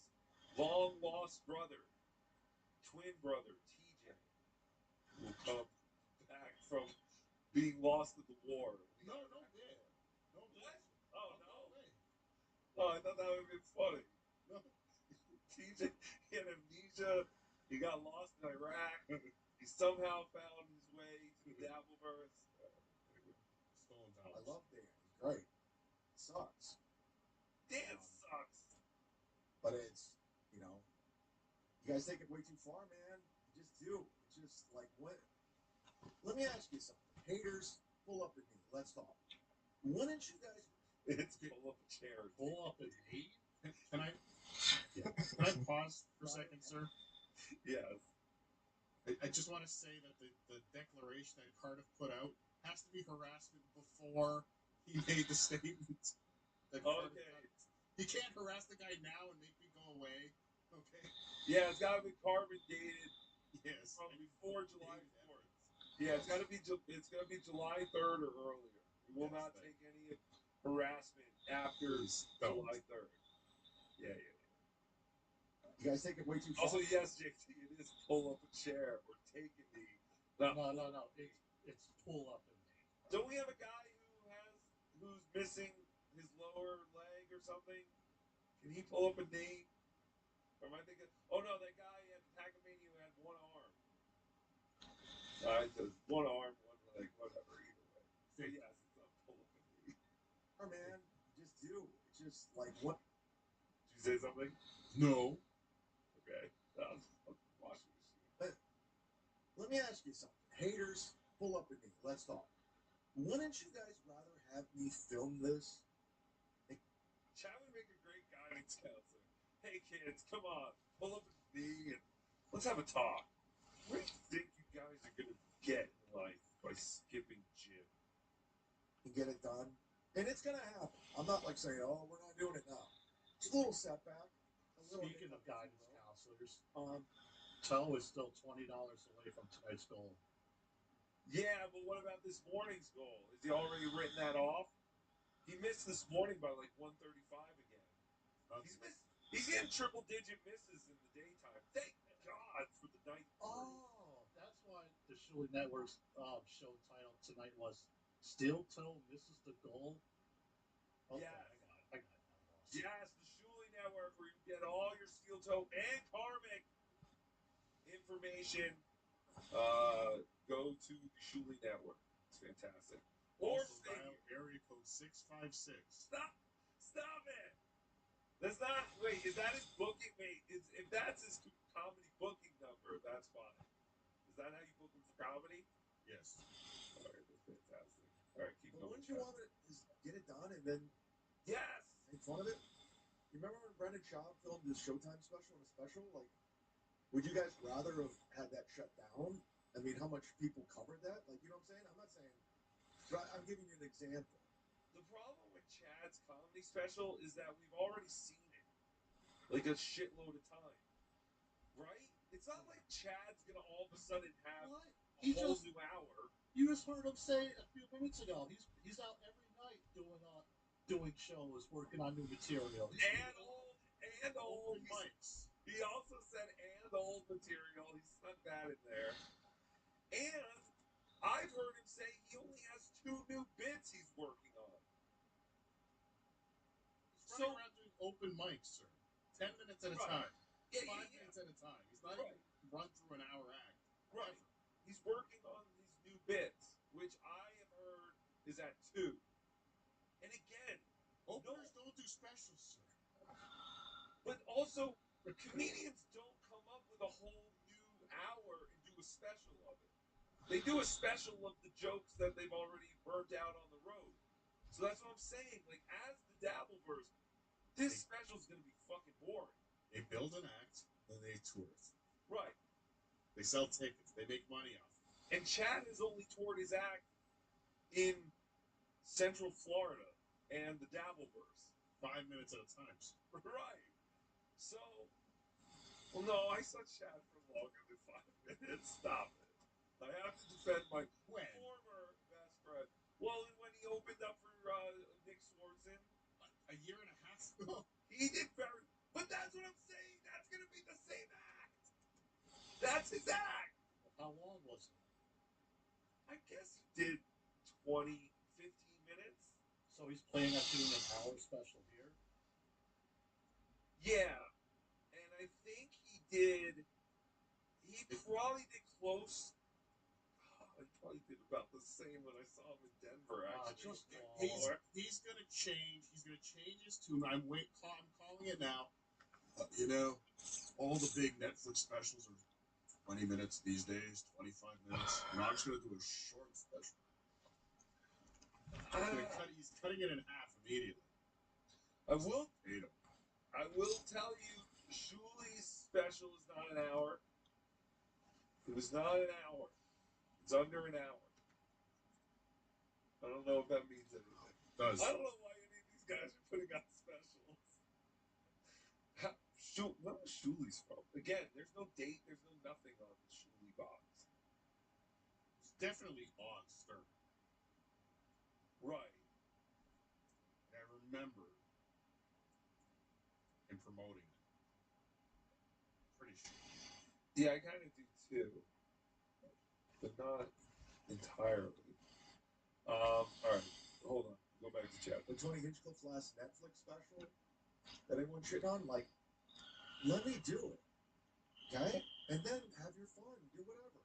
long-lost brother, twin brother, TJ, will come back from being lost in the war. No way. No what? way. Oh, no? way. Oh, I thought that would have been funny. No. TJ, he had amnesia. He got lost in Iraq. He somehow found his way to the Dabbleverse. Stolen I talents. love Dan. He's great. Sucks. Dan sucks. But it's, you guys take it way too far, man. You just do. It's just like, what? Let me ask you something. Haters, pull up at me. Let's talk. Wouldn't you guys? It's pull up a chair. Pull up at me? Can I pause for a second, sir? Yes. I just want to say that the declaration that Cardiff put out has to be harassment before he made the statement. That he can't harass the guy now and make me go away. Okay. Yeah, it's got to be carbon dated. Yes. From before July 4th. Yeah, it's got to be July 3rd or earlier. We will not take any harassment after July 3rd. Yeah. You guys take it way too far. Also, yes, JT, it is pull up a chair or take a knee. No. It's pull up at me. Don't we have a guy who's missing his lower leg or something? Can he pull up a knee? Or am I thinking? Oh no, that guy at Packamania who had one arm. One arm, one leg, whatever. Either way. So yes, it's not pull up a knee. Oh man, you just do. It's just like what? Did you say something? No. Okay. That was a washing machine. But let me ask you something. Haters, pull up at me. Let's talk. Wouldn't you guys rather have me film this? Chad would make a great guidance counselor. Hey kids, come on, pull up a knee and let's have a talk. Where do you think you guys are gonna get in life by skipping gym? And get it done. And it's gonna happen. I'm not like saying, oh, we're not doing it now. It's a little setback. Speaking of guidance counselors, Tell is still $20 away from tonight's goal. Yeah, but what about this morning's goal? Is he already written that off? He missed this morning by like 135 again. He's getting triple-digit misses in the daytime. Thank God for the night. Oh, that's why the Shuli Network's show title tonight was "Steel Toe Misses the Goal." Okay, yes. I got it. Yes, the Shuli Network, where you get all your steel toe and karmic information. Go to the Shuli Network. It's fantastic. Or dial area code 656. Stop it! That's not. Wait, is that his booking? Wait, if that's his comedy booking number, that's fine. Is that how you book him for comedy? Yes. All right, that's fantastic. All right, keep going. Wouldn't you want to just get it done and then make fun of it? You remember when Brendan Schaub filmed his Showtime special and a special? Like, would you guys rather have had that shut down? I mean, how much people covered that? Like, you know what I'm saying? I'm not saying. I'm giving you an example. The problem with Chad's comedy special is that we've already seen it like a shitload of time, right? It's not like Chad's gonna all of a sudden have a whole new hour. You just heard him say a few minutes ago. He's out every night doing shows, working on new material. And old mics. He also said and old material. He snuck that in there. And I've heard him say he only has 2 new bits he's working on. mics, sir. 10 minutes at a Right. time. Yeah, 5 minutes at a time. He's not Right. even run through an hour act. Right. He's working on these new bits, which I have heard is at 2. And again, Openers don't do specials, sir. but also comedians don't come up with a whole new hour and do a special of it. They do a special of the jokes that they've already burnt out on the road. So that's what I'm saying. Like, as the Dabbleverse, this special's gonna be fucking boring. They build an act, then they tour it. Right. They sell tickets. They make money off it. And Chad has only toured his act in Central Florida and the Dabbleverse. 5 minutes at a time. Right. So, well, no, I saw Chad for longer than 5 minutes. Stop it. I have to defend my former best friend. Well, when he opened up for Nick Swartzen a year and a half ago, he did very. But that's what I'm saying. That's gonna be the same act. That's his act. How long was it? I guess he did 20, 15 minutes. So he's planning on doing an hour special here? Yeah. And I think he did. He probably did close. I probably did about the same when I saw him in Denver. Actually, he's gonna change. He's gonna change his tune. I'm calling it now. All the big Netflix specials are 20 minutes these days, 25 minutes. And I'm just gonna do a short special. He's cutting it in half immediately. I will tell you, Shuli's special is not an hour. It was not an hour. It's under an hour. I don't know if that means anything. It does. I don't know why any of these guys are putting out specials. Where was Shuli's from? Again, there's no date, there's no nothing on the Shuli box. It's definitely on Stern. Right. And I remember him promoting it. Pretty sure. Yeah, I kind of do too. But not entirely. Alright, hold on. Go back to chat. The Tony Hinchcliffe's last Netflix special that everyone shit on, like, let me do it. Okay? And then have your fun. Do whatever.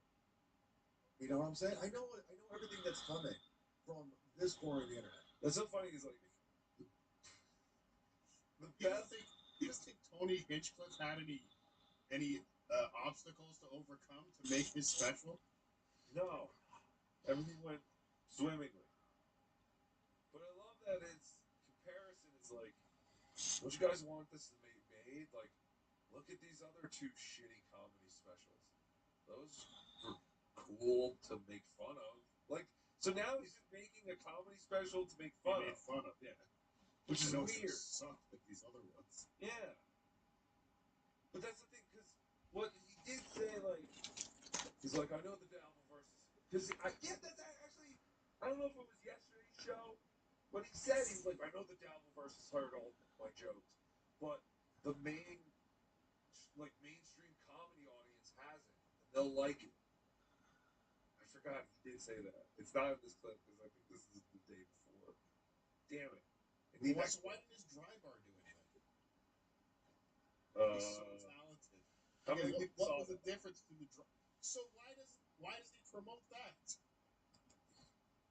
You know what I'm saying? I know everything that's coming from this corner of the internet. That's so funny, he's like the best thing. You just think Tony Hinchcliffe had any obstacles to overcome to make his special? No. Everything went swimmingly. But I love that its comparison is like, don't you guys want this to be made? Like, look at these other 2 shitty comedy specials. Those were cool to make fun of. Like, so now he's just making a comedy special to make fun of. Yeah. Which is weird. Suck like these other ones. Yeah. But that's the thing, because what he did say, like, he's like, I know the Dabbleverse is... Because, that's actually... I don't know if it was yesterday's show, but he said, he was like, I know the Dabbleverse has heard all my jokes, but the mainstream comedy audience hasn't, and they'll like it. I forgot he did say that. It's not in this clip, because I think this is the day before. Damn it. So why didn't his dry bar do anything? He's so talented. Again, what was the difference to the dry? So why does he promote that?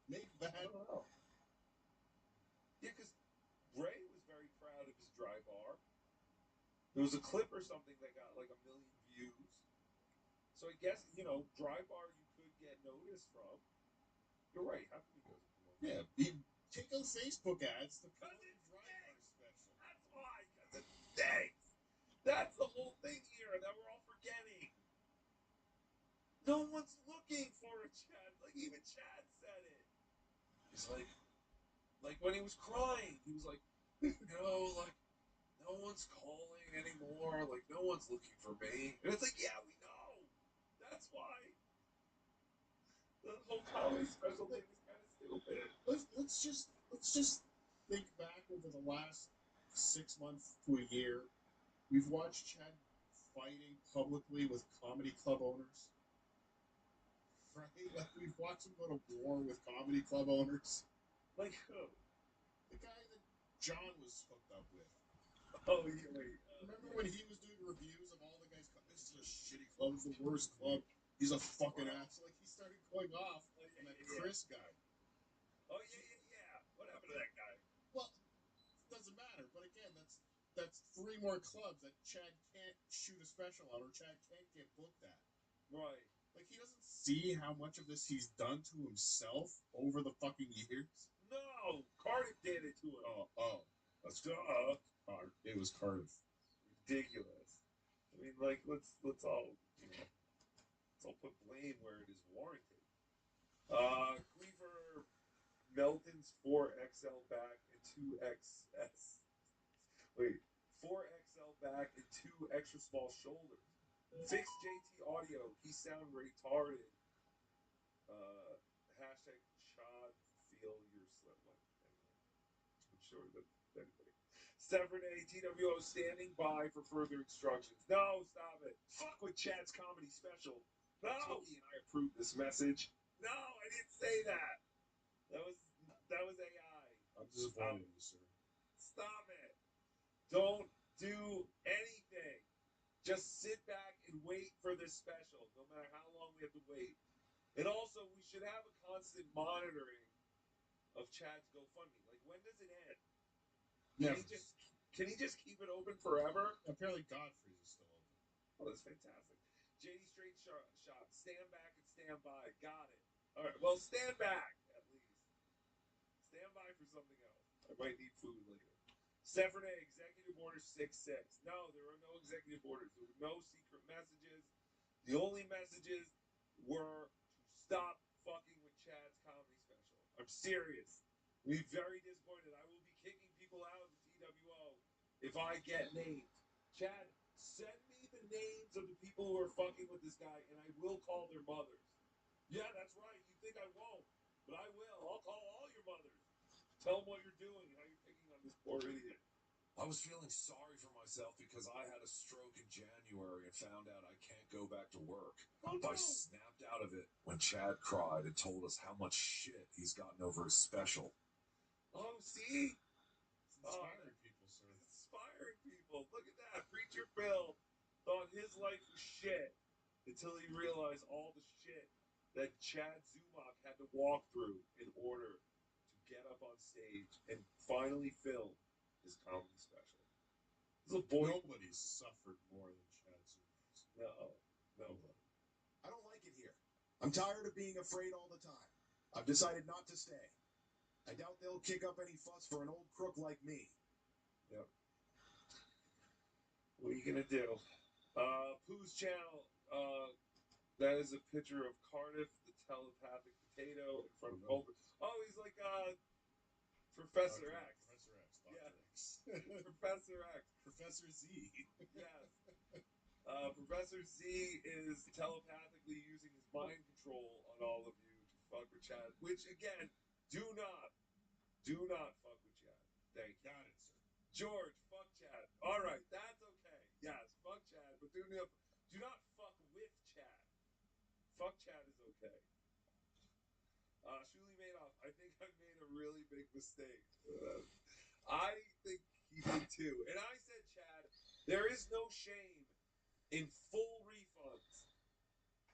Make that. I don't know. Yeah, because Ray was very proud of his dry bar. There was a clip or something that got like 1 million views. So I guess, dry bar you could get noticed from. You're right. How come he doesn't promote that? Yeah, take those Facebook ads to promote the dry bar special. That's why, because it stinks. That's the whole thing here that we're all forgetting. No one's looking for it, Chad. Like, even Chad said it. He's like when he was crying, he was like, no one's calling anymore. Like, no one's looking for me. And it's like, yeah, we know. That's why. The whole comedy special thing is kind of stupid. Let's just think back over the last 6 months to a year. We've watched Chad fighting publicly with comedy club owners. Right? Like, we've watched him go to war with comedy club owners. Like who? The guy that John was hooked up with. Oh, yeah, wait. Remember when he was doing reviews of all the guys? This is a shitty club. It's the worst club. He's a fucking ass. Like he started going off on that Chris guy. Oh, yeah. What happened to that guy? Well, it doesn't matter. But again, that's 3 more clubs that Chad can't shoot a special on, or Chad can't get booked at. Right. Like he doesn't see how much of this he's done to himself over the fucking years. No, Cardiff did it to him. That's Duh. It was Cardiff. Ridiculous. I mean, like, let's all, let's all put blame where it is warranted. Cleaver Melton's 4XL back and 2XS. Wait, 4XL back and 2 extra small shoulders. Fix JT audio. He sound retarded. Hashtag Chad feel your slim line. Anyway, I'm sure that anybody. Saturday, TWO standing by for further instructions. No, stop it. Fuck with Chad's comedy special. No. Tony and I approve this message. No, I didn't say that. That was AI. I'm disappointed in you, sir. Stop it. Don't do anything. Just sit back and wait for this special, no matter how long we have to wait. And also, we should have a constant monitoring of Chad's GoFundMe. Like, when does it end? Can he just keep it open forever? Apparently, Godfrey's is still open. Oh, that's fantastic. JD Straight Shot. Stand back and stand by. Got it. All right. Well, stand back at least. Stand by for something else. I might need food later. Saturday, Executive Order 6-6. No, there are no executive orders. There were no secret messages. The only messages were to stop fucking with Chad's comedy special. I'm serious. I'll be very disappointed. I will be kicking people out of the TWO if I get named. Chad, send me the names of the people who are fucking with this guy, and I will call their mothers. Yeah, that's right. You think I won't, but I will. I'll call all your mothers. Tell them what you're doing and how you're picking on this poor idiot. I was feeling sorry for myself because I had a stroke in January and found out I can't go back to work. Oh, no. I snapped out of it when Chad cried and told us how much shit he's gotten over his special. Oh, see? It's inspiring people, sir. It's inspiring people. Look at that. Preacher Bill thought his life was shit until he realized all the shit that Chad Zumach had to walk through in order to get up on stage and finally film his comedy special. Nobody's suffered more than Chad Zumach. No. Nobody. I don't like it here. I'm tired of being afraid all the time. I've decided not to stay. I doubt they'll kick up any fuss for an old crook like me. Yep. What are you gonna do? Pooh's channel. That is a picture of Cardiff, the telepathic potato, in front of Colbert. Oh, he's like Professor X. Professor X. Yeah. X. Professor X. Professor Z. Yes. Professor Z is telepathically using his mind control on all of you to fuck with Chad. Which, again, do not fuck with Chad. Thank you. Got it, sir. George, fuck Chad. All right, that's okay. Yes, fuck Chad, but do not fuck with Chad. Fuck Chad is okay. Shuli Madoff, I think I made a really big mistake. I think he did too. And I said, Chad, there is no shame in full refunds.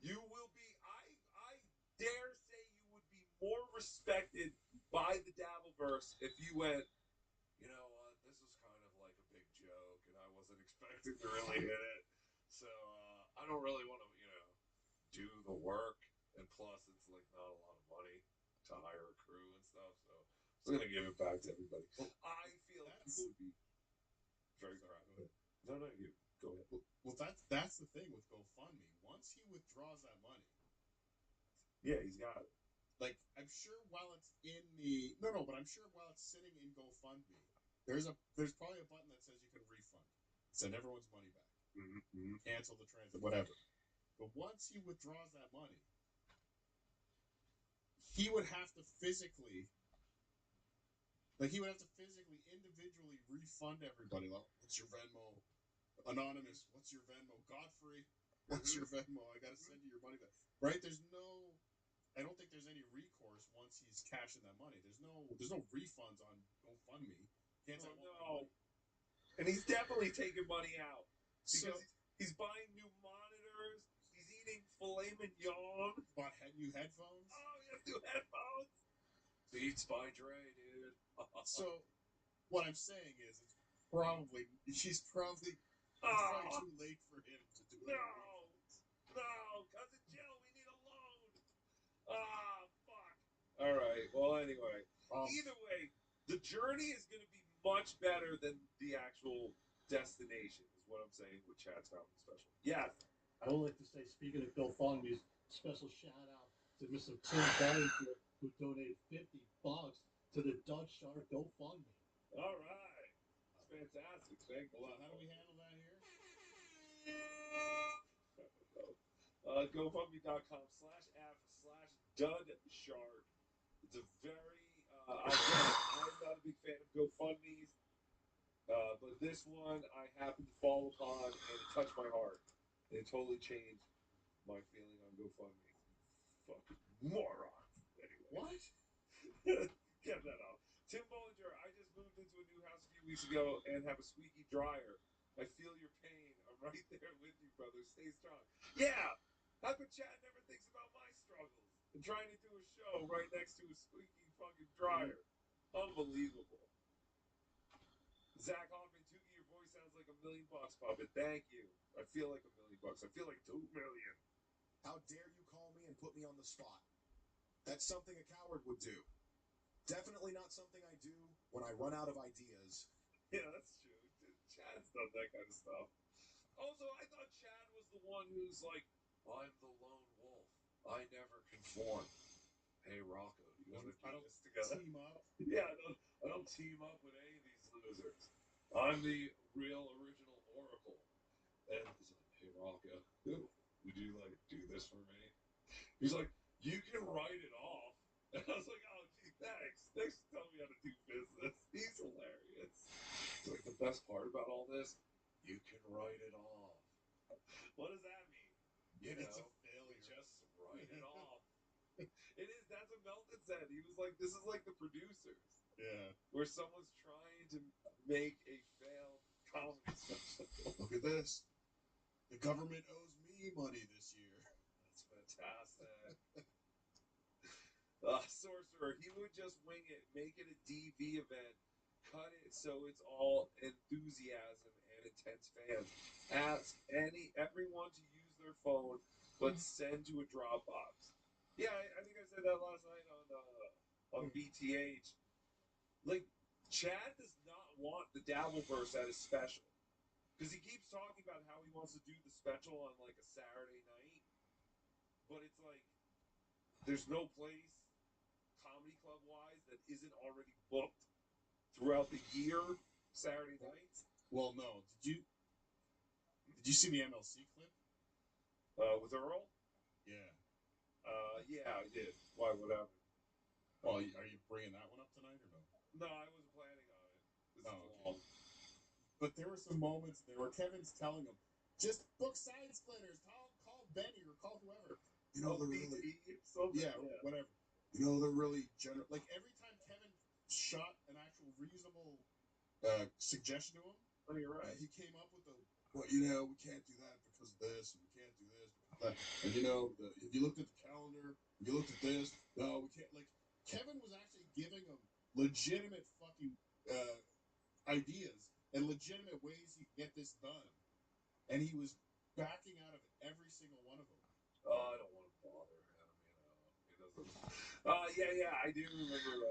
You will be, I dare say you would be more respected by the Dabbleverse if you went, you know what, this is kind of like a big joke and I wasn't expecting to really hit it. So I don't really want to, do the work. And plus, it's like not a lot of money to hire a crew and stuff. So I'm going to give it back to everybody. I feel people would be very proud of it. No, you go ahead. Well, that's the thing with GoFundMe. Once he withdraws that money, yeah, he's got it. Like, I'm sure while it's in the but I'm sure while it's sitting in GoFundMe, there's probably a button that says you can refund, send everyone's money back, cancel the transit, whatever. But once he withdraws that money, he would have to physically, individually refund everybody. Like, what's your Venmo? Anonymous, what's your Venmo? Godfrey, what's your Venmo? I gotta send you your money back. Right? I don't think there's any recourse once he's cashing that money. There's no refunds on GoFundMe. Can't say, no. And he's definitely taking money out because So- he's buying new monitors. He's eating filet mignon. Bought new headphones. Oh, he has new headphones. Beats by Dre, dude. So, what I'm saying is, it's probably it's probably too late for him to do it. No, cousin Jill, we need a loan. Ah, fuck. All right. Well, anyway, either way, the journey is going to be much better than the actual destination. Is what I'm saying with Chad's Comedy Special. Yes. I would like to say, speaking of GoFundMe's, special shout out to Mr. Tim Bellinger, who donated $50 to the Dud Shark GoFundMe. All right. It's fantastic. Thank you. Well, how do we handle that here? GoFundMe.com/app/DudShark. It's a very, again, I'm not a big fan of GoFundMe's, but this one I happened to fall upon and it touched my heart. It totally changed my feeling on GoFundMe. Fucking morons. Anyway. What? Get that off. Tim Bollinger, I just moved into a new house a few weeks ago and have a squeaky dryer. I feel your pain. I'm right there with you, brother. Stay strong. Yeah. How come Chad never thinks about my struggles and trying to do a show right next to a squeaky fucking dryer? Unbelievable. Zach Hoffman, Tukey, your voice sounds like $1 million, puppet. Thank you. I feel like $1 million. I feel like $2 million. How dare you call me and put me on the spot? That's something a coward would do. Definitely not something I do when I run out of ideas. Yeah, that's true. Chad's done that kind of stuff. Also, I thought Chad was the one who's like, I'm the lone wolf. I never conform. Hey, Rocco, do you want to do this together? Team up. Yeah, I don't team up with any of these losers. I'm the real original Oracle. And he's like, hey, Rocco, would you like do this for me? He's like, you can write it off. And I was like, oh, gee, thanks. Thanks for telling me how to do business. He's hilarious. He's like, the best part about all this, you can write it off. What does that mean? You know, It's a failure. Just write it off. It is. That's what Melton said. He was like, this is like the producers. Yeah. Where someone's trying to make a failed comedy special. Look at this. The government owes me money this year. That's fantastic. Sorcerer, he would just wing it, make it a DV event, cut it so it's all enthusiasm and intense fans. Ask everyone to use their phone, but send to a Dropbox. Yeah, I think I said that last night on BTH. Like, Chad does not want the Dabbleverse at his special. Because he keeps talking about how he wants to do the special on, like, a Saturday night. But it's like, there's no place, comedy club-wise, that isn't already booked throughout the year, Saturday nights. Well, no. Did you see the MLC clip? With Earl? Yeah. Yeah, I did. Why, what happened? Well, are you bringing that one up tonight or no? No, I wasn't planning on it. This is Okay. long. But there were some moments there where Kevin's telling him, just book side splitters. Call Benny or call whoever. You know, they're really... Yeah, whatever. You know, they're really general. Like, every time Kevin shot an actual reasonable suggestion to him, oh, you're right. He came up with well, you know, we can't do that because of this, and we can't do this because of that. And, you know, if you looked at the calendar, if you looked at this, no, we can't. Like, Kevin was actually giving him legitimate fucking ideas and legitimate ways he could get this done. And he was backing out of every single one of them. Oh, I don't want to bother him, you know. He doesn't. Yeah, I do remember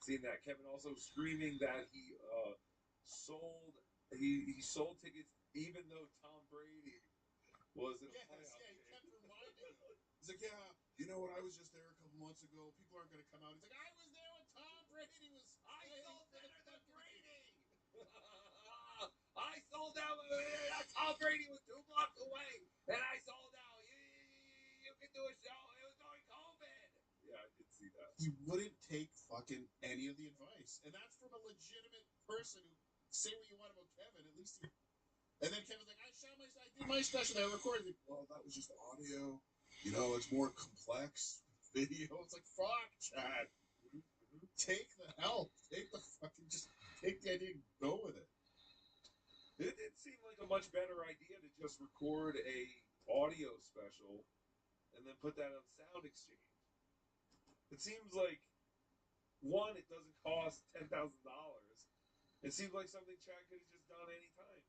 seeing that. Kevin also screaming that he sold tickets even though Tom Brady was in a playoff game. He kept reminding him. He's like, yeah, you know what? I was just there a couple months ago. People aren't going to come out. He's like, I was there when Tom Brady was. I sold better than Brady. I sold out. Tom Brady was 2 blocks away, and I sold out. You can do a show. It was during COVID. Yeah, I did see that. He wouldn't take fucking any of the advice, and that's from a legitimate person who say what you want about Kevin. At least he. And then Kevin's like, I did my special. I recorded it. Well, that was just audio. You know, it's more complex. Video. It's like, fuck, Chad. Take the help. Just take the idea and go with it. It did seem like a much better idea to just record a audio special and then put that on Sound Exchange. It seems like one, it doesn't cost $10,000. It seems like something Chad could have just done anytime.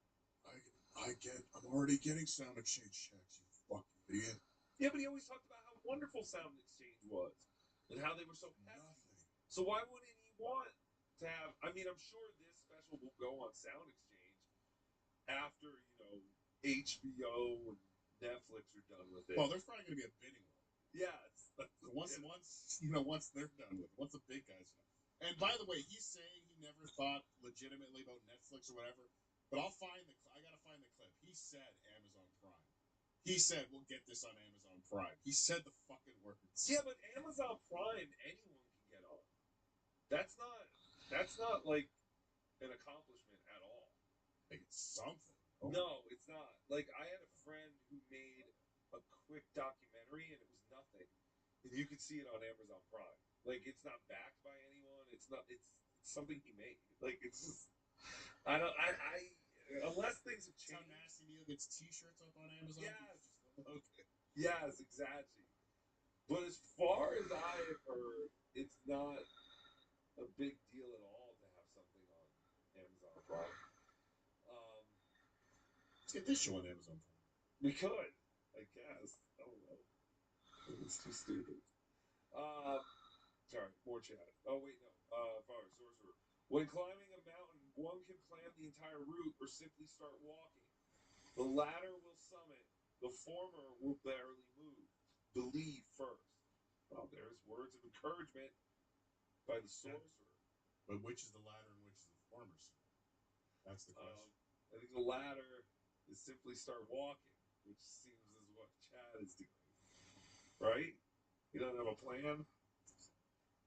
I'm already getting Sound Exchange checks, you fucking idiot. Yeah, but he always talked about how wonderful Sound Exchange was and how they were so hefty. So why wouldn't he want to have? I mean, I'm sure this special will go on Sound Exchange after HBO and Netflix are done with it. Well, there's probably going to be a bidding war. Yes. Once they're done with it, once the big guys are done. And by the way, he's saying he never thought legitimately about Netflix or whatever. But I gotta find the clip. He said Amazon Prime. He said we'll get this on Amazon Prime. He said the fucking words. Yeah, but Amazon Prime, anyone can get on. That's not like an accomplishment at all. Like it's something. No, it's not. Like I had a friend who made a quick documentary and it was nothing. And you could see it on Amazon Prime. Like it's not backed by anyone. It's something he made. Like it's just unless things have changed. How Nasty Neil gets t-shirts up on Amazon. Yes. Okay. Yes, exactly. But as far as I have heard, it's not a big deal at all to have something on Amazon Prime. Let's get this show on Amazon Prime. We could, I guess. I don't know. It's too stupid. Sorry, more chat. Oh wait, no. Sorcerer. When climbing a mountain, one can plan the entire route or simply start walking. The latter will summit. The former will barely move. Believe first. Well, there's words of encouragement by the sorcerer. But which is the latter and which is the former, sir? That's the question. I think the latter is simply start walking, which seems is what Chad is doing. Right? You don't have a plan?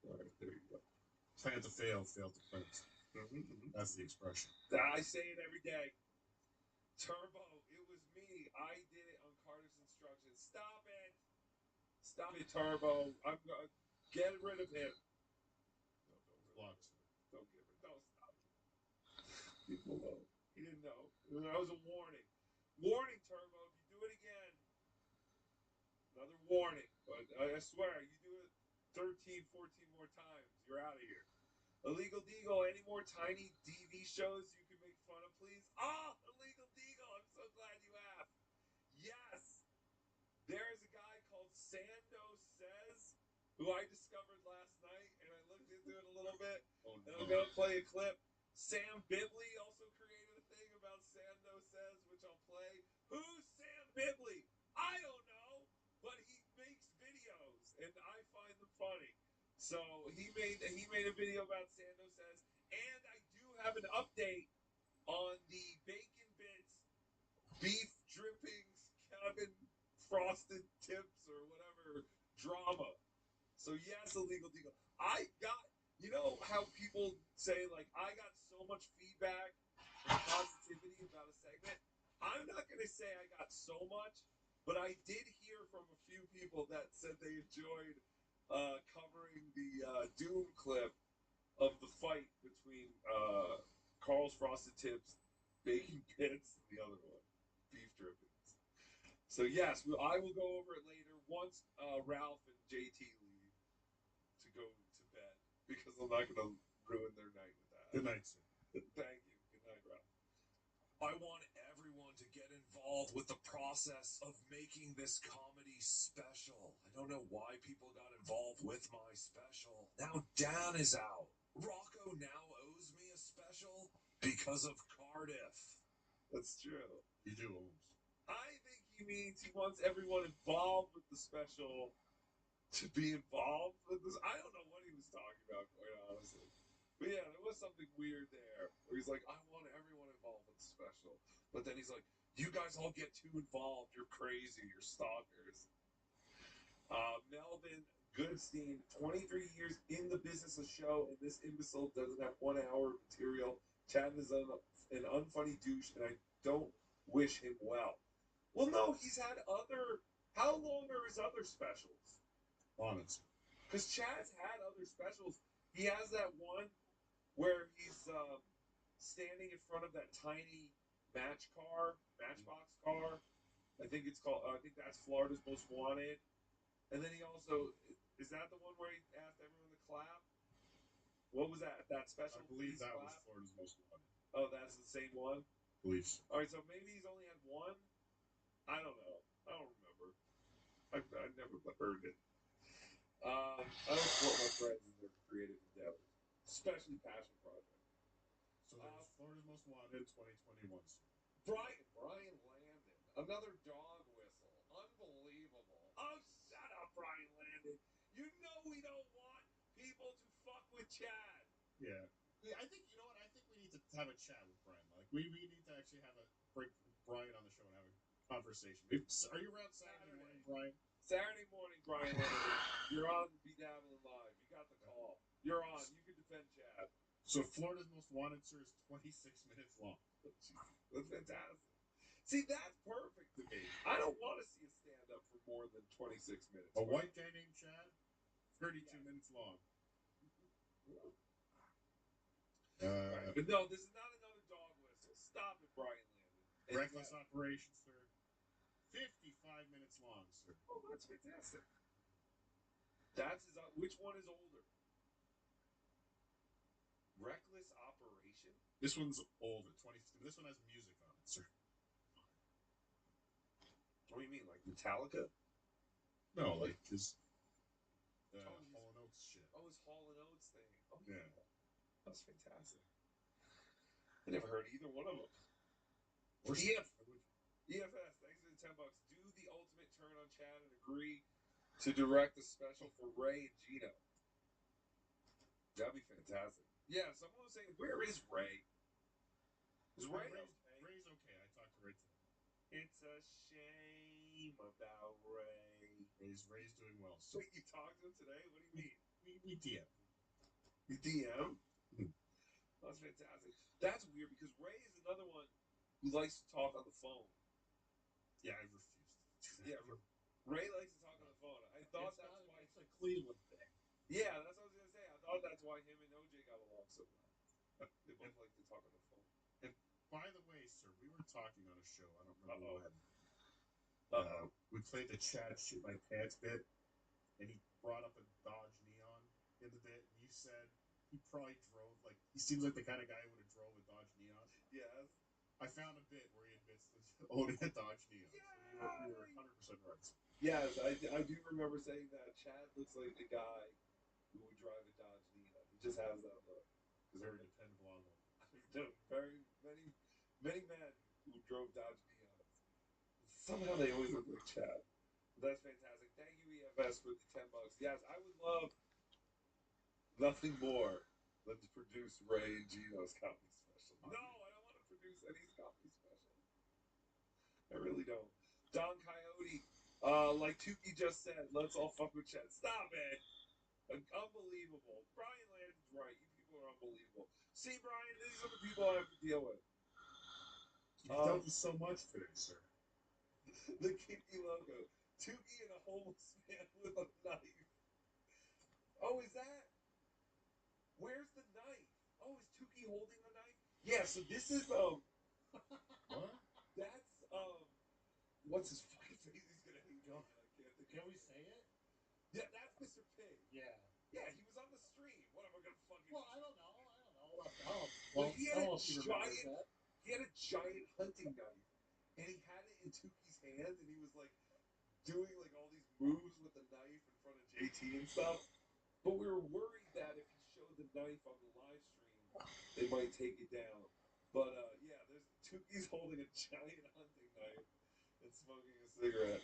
All right, there you go. Plan to fail, fail to plan. That's the expression. I say it every day. Turbo, it was me. I did it on Carter's instructions. Stop it. Stop it, Turbo. I'm going to get rid of him. No, don't block. Don't give it. Don't stop it. Leave him alone. He didn't know. That was a warning. Warning, Turbo. If you do it again, another warning. But I swear, you do it 13, 14 more times, you're out of here. Illegal Deagle, any more tiny DV shows you can make fun of, please? Oh, Illegal Deagle, I'm so glad you asked. Yes, there's a guy called Sando Says, who I discovered last night, and I looked into it a little bit. Oh, no. And I'm going to play a clip. Sam Bibley also created a thing about Sando Says, which I'll play. Who's Sam Bibley? I don't know, but he makes videos, and I find them funny. So he made a video about Sando Says, and I do have an update on the Bacon Bits beef drippings Kevin Frosted Tips or whatever drama. So yes, Illegal Deagle. I got, you know how people say like I got so much feedback and positivity about a segment. I'm not gonna say I got so much, but I did hear from a few people that said they enjoyed covering the Doom clip of the fight between Carl's Frosted Tips, Bacon Bits, and the other one, beef drippings. So yes, I will go over it later once Ralph and JT leave to go to bed because I'm not going to ruin their night with that. Good night, sir. Thank you. Good night, Ralph. I want everyone to get involved with the process of making this comedy special. I don't know why people got involved with my special. Now Dan is out. Rocco now owes me a special because of Cardiff. That's true. You do, Holmes. I think he means he wants everyone involved with the special to be involved with this. I don't know what he was talking about, quite honestly. But yeah, there was something weird there where he's like, I want everyone involved with the special. But then he's like, you guys all get too involved. You're crazy. You're stalkers. Melvin Goodstein, 23 years in the business of show, and this imbecile doesn't have 1 hour of material. Chad is an unfunny douche, and I don't wish him well. Well, no, he's had other. How long are his other specials? Honest. Because Chad's had other specials. He has that one where he's standing in front of that tiny Matchbox Car. I think it's called. I think that's Florida's Most Wanted. And then he also is that the one where he asked everyone to clap? What was that? That special? I believe police that clap? was Florida's Most Wanted. Oh, that's the same one. Believe so. All right, so maybe he's only had one. I don't know. I don't remember. I never heard it. I don't support my friends in their creative endeavors, especially passion projects. So there's Florida's Most Wanted 2021. Brian Landon, another dog whistle, unbelievable. Oh, shut up, Brian Landon. You know we don't want people to fuck with Chad. Yeah. I think, you know what? I think we need to have a chat with Brian. Like, we need to actually bring Brian on the show and have a conversation. Are you around Saturday morning, Brian? Saturday morning, Brian Landon. You're on Be Dabbling Live. You got the call. You're on. You can defend Chad. So Florida's Most Wanted, sir, is 26 minutes long. That's fantastic. See, that's perfect to me. I don't want to see a stand-up for more than 26 minutes. A white guy named Chad, 32 minutes long. Right. But no, this is not another dog whistle. Stop it, Brian Landon. Reckless Operation, sir. 55 minutes long, sir. Oh, that's fantastic. That's his. Which one is older? Reckless Operation? This one's older. This one has music on it, sir. What do you mean, like Metallica? No, like his Hall & Oates shit. Oh, his Hall & Oates thing. Oh, yeah. That's fantastic. I never heard either one of them. EFS, thanks for the $10. Do the ultimate turn on Chad and agree to direct a special for Ray and Gino. That'd be fantastic. Yeah, someone was saying, where is Ray? Is Ray okay? Ray's okay. I talked to Ray today. It's a shame about Ray. Ray's doing well. So wait, you talked to him today? What do you mean? We DM. You DM? That's fantastic. That's weird because Ray is another one who likes to talk on the phone. Yeah, I refuse to do that. Yeah, Ray likes to talk on the phone. I thought that's why it's a Cleveland thing. Yeah, that's what I was gonna say. I thought that's why him and OJ got along so well. They both like to talk on the phone. And by the way, sir, we were talking on a show. I don't remember when. We played the Chad Shit My Pants bit, and he brought up a Dodge Neon in the bit, and you said he probably drove, like, he seems like the kind of guy who would have drove a Dodge Neon. Yes. I found a bit where he admits to owning a Dodge Neon. So you were 100% right. Yes, I do remember saying that. Chad looks like the guy who would drive a Dodge Neon. He just has that look. Very dependable automobile. Very many men who drove Dodge Neons. Somehow they always look like Chad. That's fantastic. Thank you, EFS, for the $10. Yes, I would love nothing more than to produce Ray and Gino's comedy special. No, I don't want to produce any comedy special. I really don't. Don Coyote, like Tukey just said, let's all fuck with Chad. Stop it. Unbelievable. Brian Landon's right. You people are unbelievable. See, Brian, these are the people I have to deal with. You've done so much today, sir. The Kinky logo. Tukey and a homeless man with a knife. Oh, is that? Where's the knife? Oh, is Tukey holding the knife? Yeah, so this is, What? That's, what's his fucking face? He's gonna hate me. Can we say it? Yeah, that's Mr. Pig. Yeah. Yeah, he was on the stream. What am I gonna fucking? Well, I don't know. Well, he had a giant hunting knife, and he had it in Tukey's hand, and he was like doing like all these moves with the knife in front of JT and stuff. But we were worried that if he showed the knife on the live stream, they might take it down. But yeah, there's Tukey's holding a giant hunting knife and smoking a cigarette.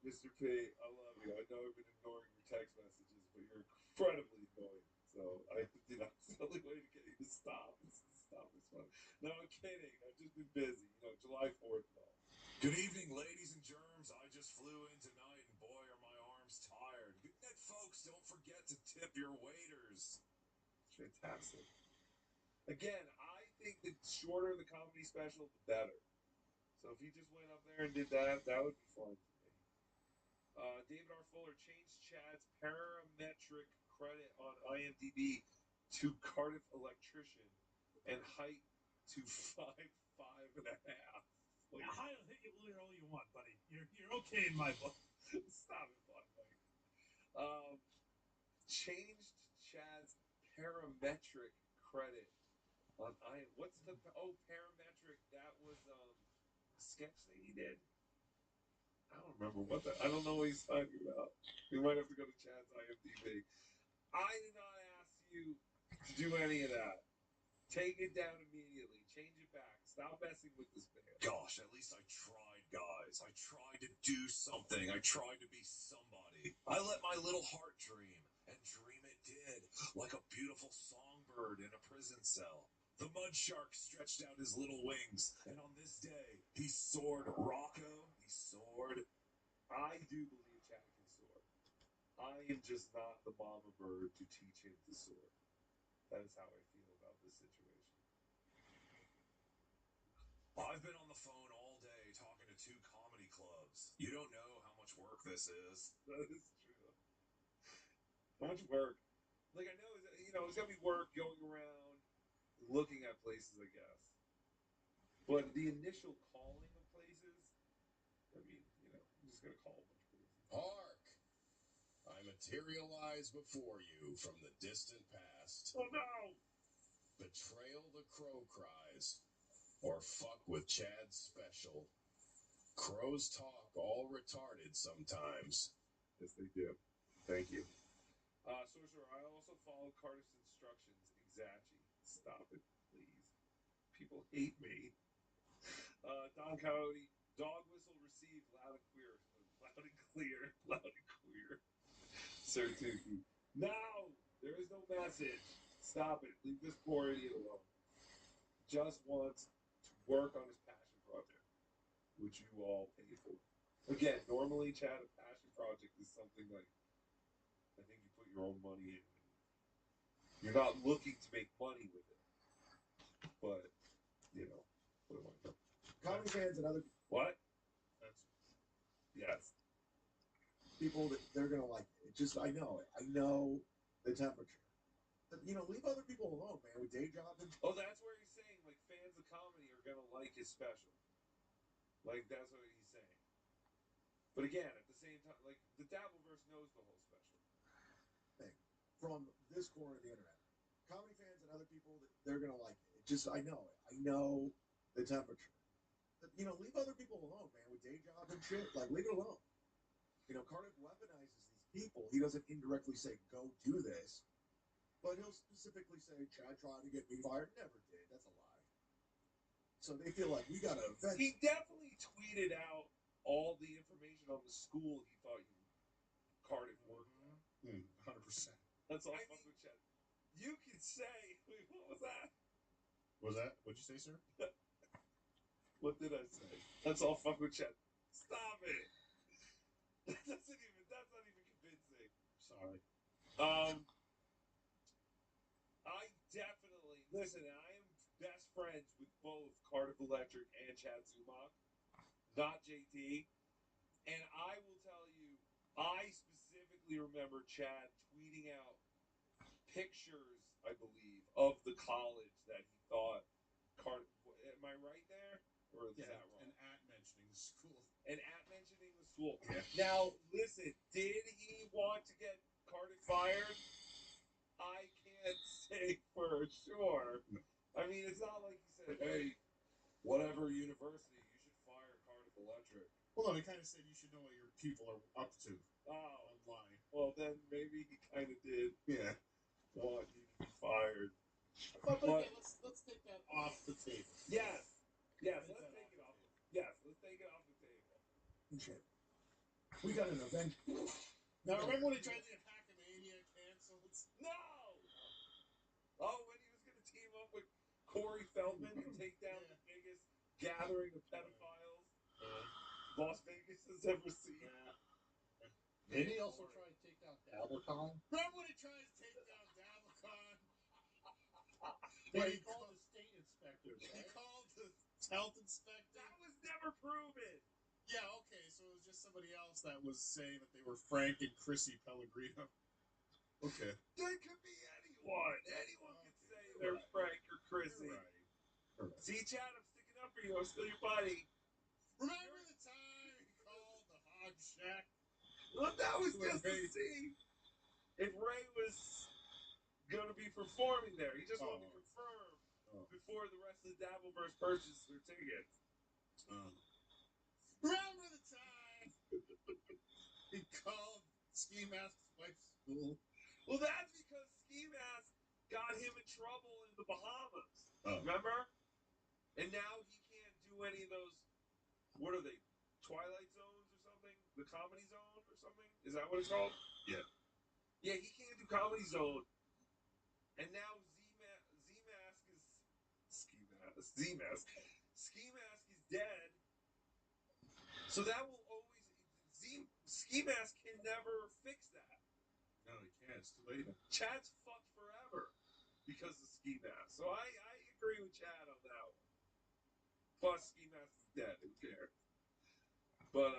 Mr. P, I love you. I know I've been ignoring your text messages, but you're incredibly annoying. So I did not. It's the only way to get you to stop. Stop this one. No, I'm kidding. I've just been busy. You know, July 4th and all. Good evening, ladies and germs. I just flew in tonight, and boy, are my arms tired. Good night, folks. Don't forget to tip your waiters. Fantastic. Again, I think the shorter the comedy special, the better. So if he just went up there and did that, that would be fun for me. David R. Fuller changed Chad's parametric credit on IMDb to Cardiff electrician and height to 5'4". 5.5. Like, Now, I'll hit you all you want, buddy. You're okay in my book. stop it, Mike. Changed Chad's parametric credit on what's the parametric? That was sketch that he did. I don't remember what that. I don't know what he's talking about. We might have to go to Chad's IMDb. I did not ask you to do any of that. Take it down immediately. Change it back. Stop messing with this man. Gosh, at least I tried, guys. I tried to do something. I tried to be somebody. I let my little heart dream, and dream it did, like a beautiful songbird in a prison cell. The mud shark stretched out his little wings, and on this day, he soared. Rocco, he soared. I do believe Chad can soar. I am just not the mama bird to teach him to soar. That is how I feel about this situation. I've been on the phone all day talking to 2 comedy clubs. You don't know how much work this is. That is true. How much work? Like, I know, it's got to be work going around, looking at places, I guess. But the initial calling of places, I mean, I'm just going to call a bunch of places. Hark! I materialize before you from the distant past. Oh, no! Betrayal the crow cries, or fuck with Chad's special. Crows talk all retarded sometimes. Yes, they do. Thank you. Sorcerer, I also followed Carter's instructions. Exactly. Stop it, please. People hate me. Don Coyote, dog whistle received loud and clear. Loud and clear. Loud and clear. Sir Tukey. No! There is no message. Stop it. Leave this poor idiot alone. Just wants to work on his passion project, which you all pay for. Again, normally, Chad, a passion project is something like, I think you put your own money in. You're not looking to make money with it. But, what am I doing? Comedy fans and other What? Yes. people that they're gonna like it. Just I know it. I know the temperature. But, leave other people alone, man. With day jobs and Oh, that's where he's saying, like, fans of comedy are going to like his special. Like, that's what he's saying. But again, at the same time, like, the Dabbleverse knows the whole special. thing from this corner of the internet. Comedy fans and other people that they're gonna like it. Just I know it. I know the temperature. But, leave other people alone, man. With day jobs and shit, like leave it alone. Cardiff weaponizes these people. He doesn't indirectly say go do this, but he'll specifically say Chad tried to get me fired. Never did. That's a lie. So they feel like we gotta avenge. He definitely tweeted out all the information on the school he thought Cardiff worked at. 100%. That's all fuck with Chad. You could say, wait, what was that? What'd you say, sir? What did I say? That's all fuck with Chad. Stop it. That's not even convincing. Sorry. I definitely listen. I am best friends with both Cardiff Electric and Chad Zumach, not JT. And I will tell you, I specifically remember Chad tweeting out pictures, I believe, of the college that he thought Cardiff. Am I right there, or is that wrong? And at mentioning the school. And at mentioning the school. Yeah. Now, listen, did he want to get Cardiff fired? I can't say for sure. I mean, it's not like he said, hey, whatever university, you should fire Cardiff Electric. Well, no, he kind of said you should know what your people are up to online. Well, then maybe he kind of did Yeah. want you to be fired. But again, let's take that off the table. Yes, let's take it off. Yes, let's take it off the table. Shit. We got an event. Now, remember when he tried to get Hackamania canceled? No! Oh, when he was going to team up with Corey Feldman to take down the biggest gathering of pedophiles Las Vegas has ever seen. Didn't he also try to take down Dabblecon? Remember when he tried to take down Dabblecon? Well, he called the state inspectors, He right? called the health inspector. That was never proven. Yeah, okay, so it was just somebody else that was saying that they were Frank and Chrissy Pellegrino. Okay. They could be anyone. Anyone could say they're Frank or Chrissy. You're right. See, Chad, I'm sticking up for you. I'm still your buddy. Remember the time he called the Hog Shack? Well, that was With just to Ray. see if Ray was going to be performing there. He just wanted to confirm before the rest of the Dabbleverse purchased their tickets. Remember the time he called Ski Mask's wife's school? Well, that's because Ski Mask got him in trouble in the Bahamas. Oh. Remember? And now he can't do any of those. What are they? Twilight Zones or something? The Comedy Zone or something? Is that what it's called? Yeah. Yeah, he can't do Comedy Zone. And now Ski Mask is dead. So that will always Ski Mask can never fix that. No, he can't. It's too late. Chad's fucked forever because of Ski Mask. So I agree with Chad on that one. Plus Ski Mask is dead. Who cares? But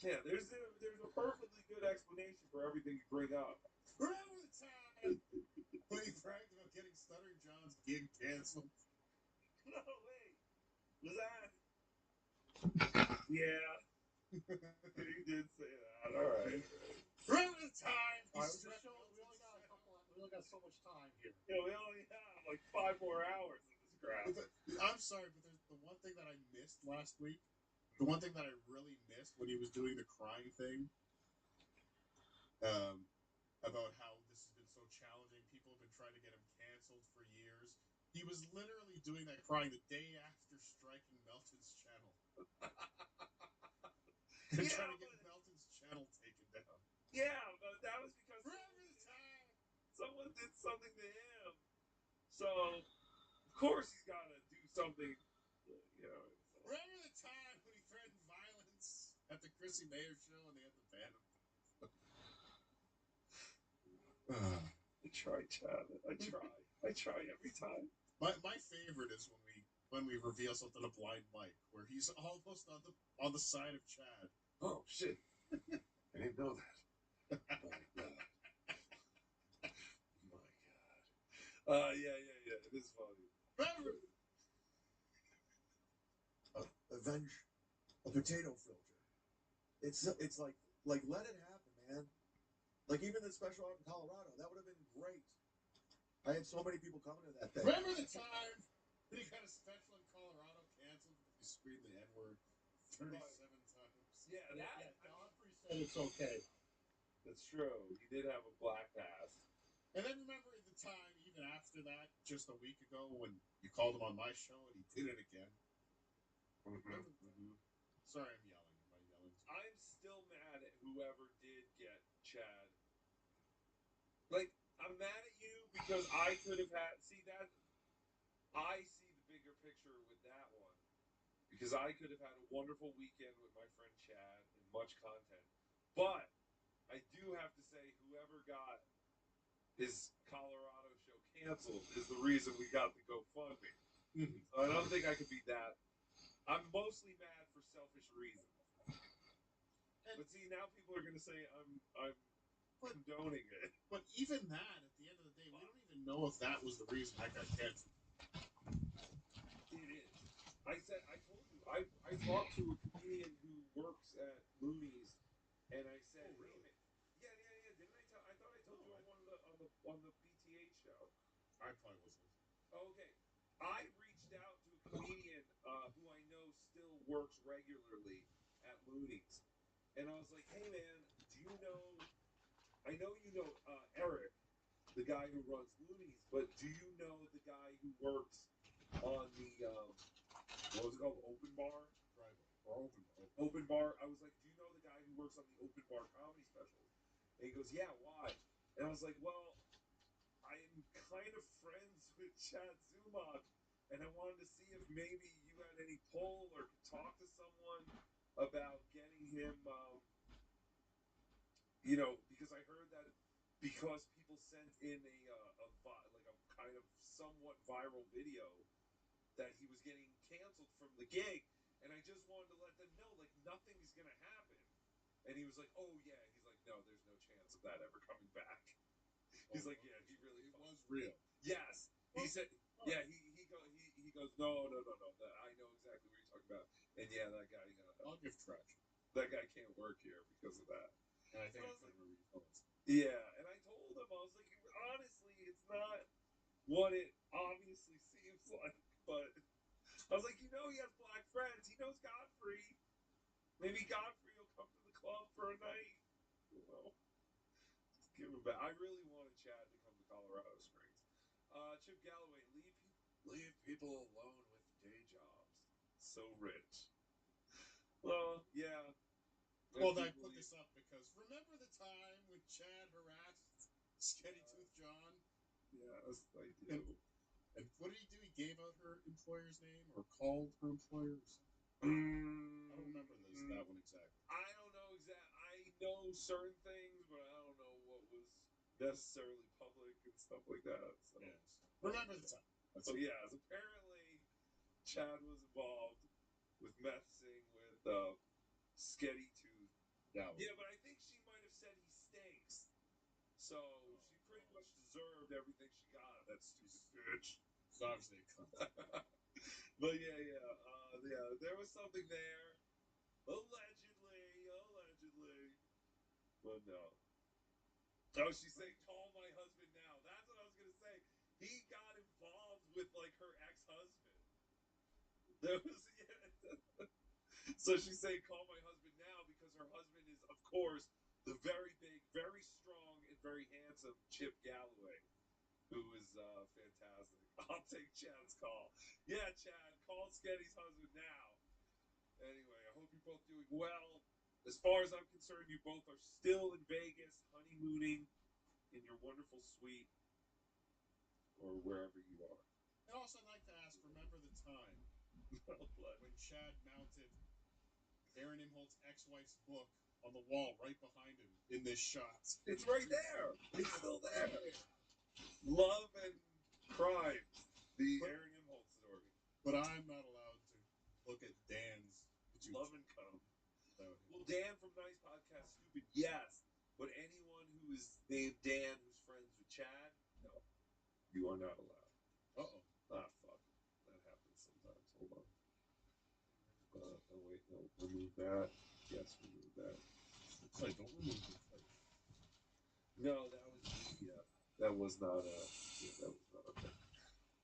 yeah, there's a perfectly good explanation for everything you bring up. Remember the time when he bragged about getting Stuttering John's gig canceled? No, wait. Was that? Yeah. He did say that. All right. Remember the time he All right, struck we only got so much time here. Yeah, we only have like 5 more hours of this crap. I'm sorry, but there's the one thing that I missed last week. The one thing that I really missed when he was doing the crying thing, about how this has been so challenging. People have been trying to get him canceled for years. He was literally doing that crying the day after striking Melton's channel. And trying to get Melton's channel taken down. Yeah, but that was because Remember the time someone did something to him. So, of course he's got to do something, you know. Remember the time when he threatened violence at the Chrissy Mayer show and they had to ban him? I try, Chad. I try every time. My favorite is when we reveal something to Blind Mike, where he's almost on the side of Chad. Oh shit! I didn't know that. My God. Yeah. It is funny. Remember, Avenge a potato filter. It's like let it happen, man. Like even the special out in Colorado, that would have been great. I had so many people coming to that thing. remember the time when he got a special in Colorado canceled because he screamed the N-word 37 times? Yeah, Godfrey said it's okay. That's true. He did have a black pass. And then remember the time, even after that, just a week ago, when you called him on my show and he did it again? Sorry, I'm yelling. Am I yelling? I'm still mad at whoever did get Chad. Like, I'm mad at you because I could have had. See that? I see the bigger picture with that one because I could have had a wonderful weekend with my friend Chad and much content. But I do have to say, whoever got his Colorado show canceled is the reason we got the GoFundMe. So I don't think I could be that. I'm mostly mad for selfish reasons. But see, now people are going to say I'm condoning it. But even that, at the end of the day, we don't even know if that was the reason I got canceled. It is. I told you, I talked to a comedian who works at Looney's, and I said, Oh, really? Hey, yeah. Didn't I tell? I thought I told you on the BTH show. I probably was listening. Okay, I reached out to a comedian who I know still works regularly at Looney's, and I was like, hey man, do you know? I know you know Eric, the guy who runs Looney's, but do you know the guy who works on the what was it called, Open Bar? Open Bar. I was like, do you know the guy who works on the Open Bar comedy specials? And he goes, yeah, why? And I was like, well, I'm kind of friends with Chad Zumach, and I wanted to see if maybe you had any pull or could talk to someone about getting him, because I heard that because people sent in a kind of somewhat viral video that he was getting canceled from the gig, and I just wanted to let them know, like, nothing's gonna happen. And he was like, oh yeah, he's like, no, there's no chance of that ever coming back. He's like, yeah, he really was real. Yes, he said, yeah, he goes, no. I know exactly what you're talking about. And yeah, that guy. I'll give trash. That guy can't work here because of that. And I think I kind of remember you told us. Yeah, and I told him, I was like, honestly, it's not what it obviously seems like. But I was like, he has black friends. He knows Godfrey. Maybe Godfrey will come to the club for a night. Just give him back. I really wanted Chad to come to Colorado Springs. Chip Galloway, leave people alone with day jobs. So rich. Well, yeah. Well, I put this up because remember the time when Chad harassed Skinny Tooth John? Yes, I do. And what did he do? He gave out her employer's name or called her employer or something? I don't remember that one exactly. I don't know exactly. I know certain things, but I don't know what was necessarily public and stuff like that. So. Yes. Remember the time. So yes, apparently Chad was involved with messing with Sketty Tooth. Yeah, but I think she might have said he stinks. So she pretty much deserved everything she got. That stupid bitch. It's obviously a cunt. But yeah, there was something there. Allegedly. But no. Oh, she's saying, call my husband now. That's what I was gonna say. He got involved with like her ex-husband. There was So she's saying, call my husband now because her husband is, of course, the very big, very strong, and very handsome Chip Galloway, who is fantastic. I'll take Chad's call. Yeah, Chad, call Sketty's husband now. Anyway, I hope you're both doing well. As far as I'm concerned, you both are still in Vegas, honeymooning in your wonderful suite or wherever you are. And also, I'd like to ask, remember the time when Chad mounted Aaron Imholt's ex-wife's book on the wall right behind him in this shot? It's right there. It's still there. Love and Crime, the Aaron Imholt story. But I'm not allowed to look at Dan's Love and Come. Well, Dan from Nice Podcast Stupid, yes. But anyone who is named Dan who's friends with Chad, no. You are not allowed. Uh-oh. Ah, fuck. That happens sometimes. Hold on. Oh, wait, no. Remove that. Yes, remove that. Sorry, don't remove the plate. No, that was that was not a thing.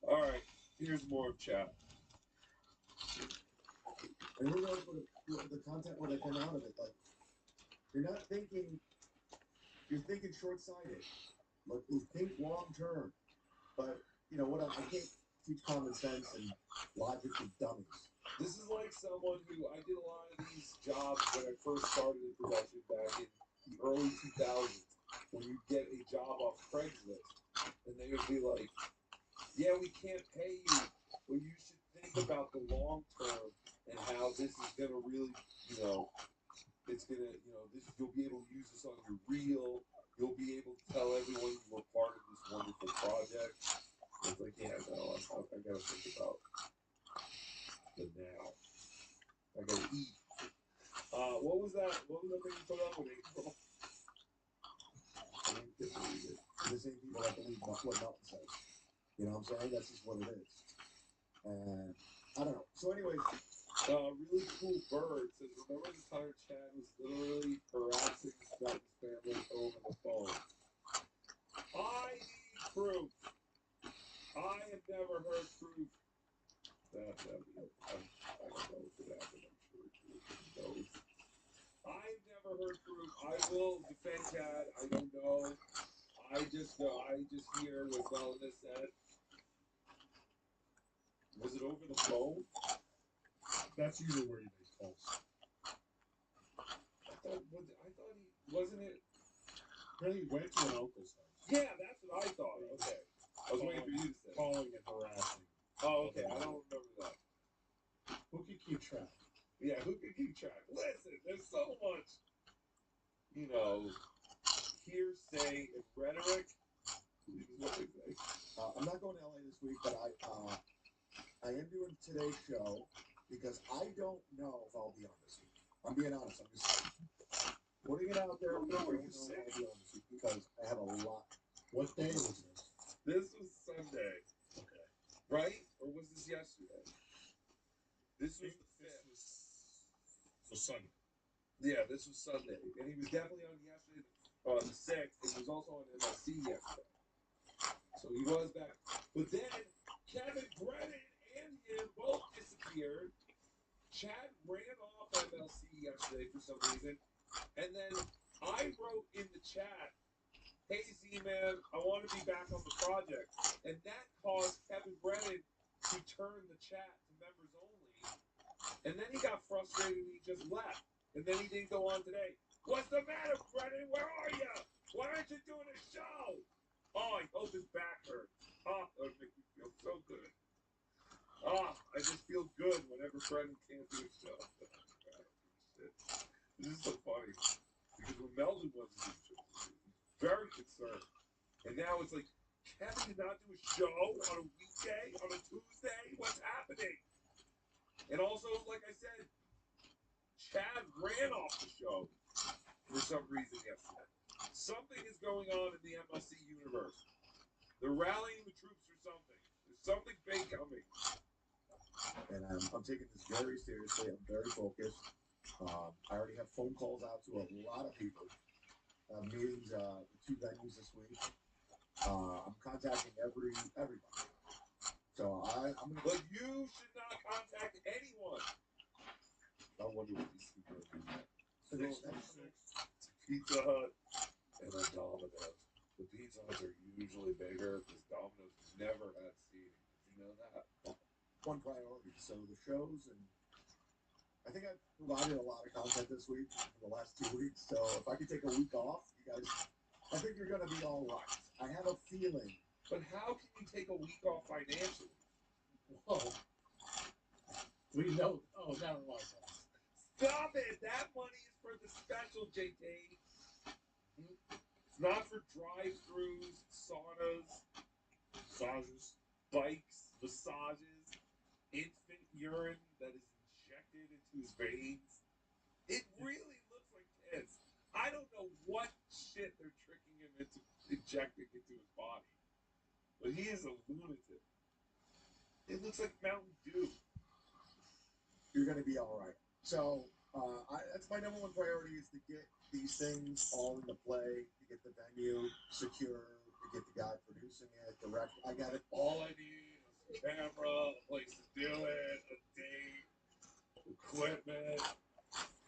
All right, here's more of Chad. And who knows what the content would have come out of it? Like, you're thinking short-sighted. Like, you think long-term. But what? I can't teach common sense and logic to dummies. This is like someone who I did a lot of these jobs when I first started in production back in the early 2000s. When you get a job off Craigslist, and they would be like, "Yeah, we can't pay you, but you should think about the long term and how this is gonna really, it's gonna, you'll be able to use this on your reel. You'll be able to tell everyone you were part of this wonderful project." It's like, yeah, no, I gotta think about the now. I gotta eat. What was that? What was that thing you put up with April? I mean, the same people that believe what Melton says. You know what I'm saying? That's just what it is. And I don't know. So anyways, really cool bird says, remember the time Chad was literally harassing Melton's family over the phone? I need proof. I have never heard proof. I don't know if it happened. I'm sure it knows. I've never heard proof. I will defend Chad. I don't know. I just hear what Melton said. Was it over the phone? That's usually where he makes calls. I thought he wasn't it. Then he went to an uncle's house. Yeah, that's what I thought. Okay, I was waiting for you to say. Calling and harassing. Oh, okay. I don't remember that. Who can keep track? Yeah, who can keep track? Listen, there's so much, hearsay and rhetoric. I'm not going to LA this week, but I am doing today's show because I don't know if I'll be on this week. I'm being honest. I'm just putting it out there. I don't know if I'll be on this week because I have a lot. What day was this? This was Sunday. Okay. Right? Or or was this yesterday? This was the 5th. So Sunday. Yeah, this was Sunday, and he was definitely on yesterday, on the 6th, and he was also on MLC yesterday. So he was back. But then Kevin Brennan and him both disappeared. Chad ran off MLC yesterday for some reason, and then I wrote in the chat, "Hey Z-Man, I want to be back on the project," and that caused Kevin Brennan to turn the chat to members only. And then he got frustrated and he just left. And then he didn't go on today. "What's the matter, Brennan? Where are you? Why aren't you doing a show?" Oh, I hope his back hurts. Oh, that would make me feel so good. Oh, I just feel good whenever Brennan can't do a show. Shit. This is so funny. Because when Melvin wasn't doing shows, he was very concerned. And now it's like, Kevin did not do a show on a weekday, on a Tuesday? What's happening? And also, like I said, Chad ran off the show for some reason yesterday. Something is going on in the MLC universe. They're rallying the troops for something. There's something big coming. And I'm taking this very seriously. I'm very focused. I already have phone calls out to a lot of people. Meetings with 2 venues this week. I'm contacting everybody. So I'm gonna. But you should not contact anyone. I wonder what these people are doing. 626, Pizza Hut, and then Domino's. The Pizza Huts are usually bigger because Domino's never had seating. Did you know that? One priority. So the shows, and I think I've provided a lot of content this week in the last 2 weeks. So if I could take a week off, you guys, I think you're gonna be all right. I have a feeling. But how can you take a week off financially? Whoa. We know. Oh, never mind. Stop it! That money is for the special, JT. It's not for drive-throughs, saunas, Massages. bikes, massages, infant urine that is injected into his veins. It really looks like piss. I don't know what shit they're tricking him into injecting into his body. But he is a lunatic. It looks like Mountain Dew. You're gonna be all right. So that's my number one priority is to get these things all into play, to get the venue secure, to get the guy producing it, direct. I got it. All I need is a camera, a place to do it, a date, equipment,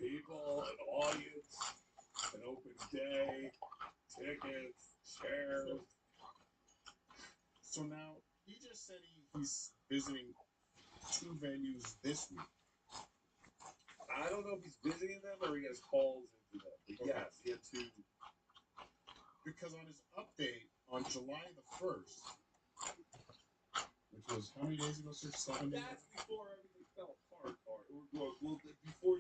people, an audience, an open day, tickets, chairs. So now he just said he's visiting 2 venues this week. I don't know if he's visiting them or he has calls into them. But Okay. yes, he had 2. Because on his update on July the 1st, which was how many days ago, sir? 7 days? That's before everything fell apart, well, before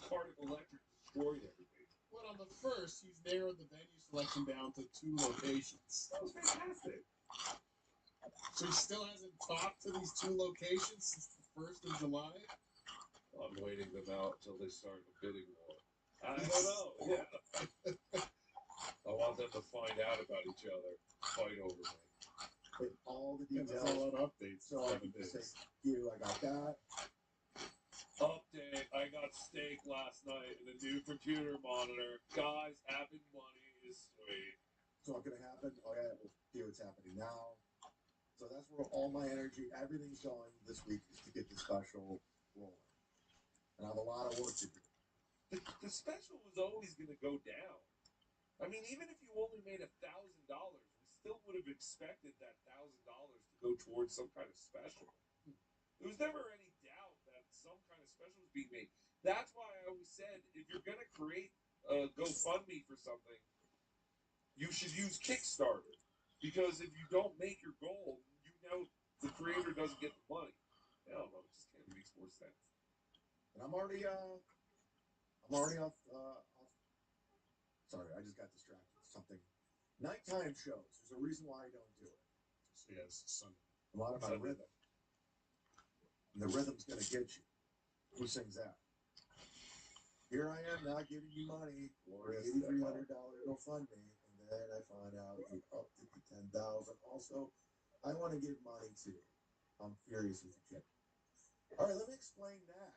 Cardiff Electric destroyed everything. But on the 1st, he's narrowed the venue selection down to 2 locations. That was fantastic. So he still hasn't talked to these 2 locations since the 1st of July? I'm waiting them out until they start a bidding war. I don't know. Yeah. I want them to find out about each other, fight over me. With all the Yeah, details. that's all on updates. So I can say, I got that. Update, I got steak last night and a new computer monitor. Guys, having money is sweet. So what's gonna happen? Oh yeah, we'll see what's happening now. So that's where all my energy, everything's going this week is to get the special rolling. And I have a lot of work to do. The special was always going to go down. I mean, even if you only made $1,000, we still would have expected that $1,000 to go towards some kind of special. There was never any doubt that some kind of special was being made. That's why I always said, if you're going to create a GoFundMe for something, you should use Kickstarter. Because if you don't make your goal, you know the creator doesn't get the money. I don't know, it just kind of makes more sense. And I'm already off. Sorry, I just got distracted. Something. Nighttime shows. There's a reason why I don't do it. So yeah, it's Sunday. I'm out of my rhythm. And the rhythm's gonna get you. Who sings that? Here I am now giving you money for $8,300 GoFundMe, and then I find out you upped it to $10,000. Also, I want to give money to I'm furious with you, Chip. All right, let me explain that.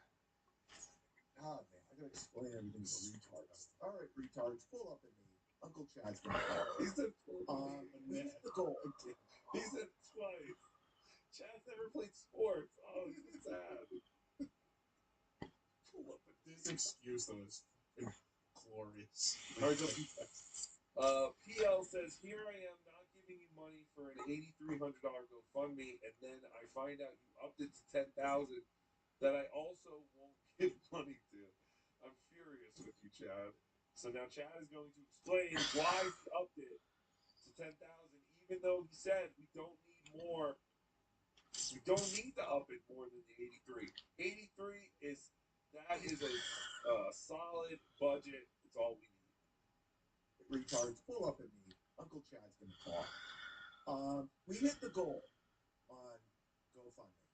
Ah, man, I gotta explain everything to retards. All right, retards, pull up at me. Uncle Chad's gonna call. He said pull up. We hit the goal. He said twice. Chad's never played sports. Oh, this is sad. Pull up at this excuse though is glorious. All right, PL says, here I am not giving you money for an $8,300 GoFundMe, and then I find out you upped it to $10,000 that I also won't give money to. I'm furious with you, Chad. So now Chad is going to explain why he upped it to $10,000, even though he said we don't need more. We don't need to up it more than the 83. 83 is a solid budget. It's all we need. Retards, pull up at me. Uncle Chad's gonna call. We hit the goal on GoFundMe.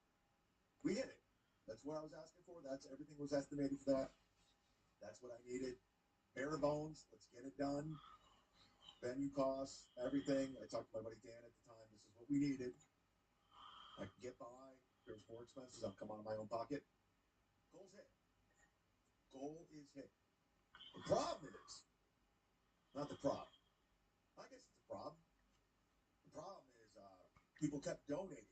We hit it. That's what I was asking for. That's everything was estimated for that. That's what I needed. Bare bones. Let's get it done. Venue costs, everything. I talked to my buddy Dan at the time. This is what we needed. I can get by. There's more expenses. I'm coming out of my own pocket. Goal's hit. Goal is hit. The problem is, not the problem. I guess it's a problem. The problem is people kept donating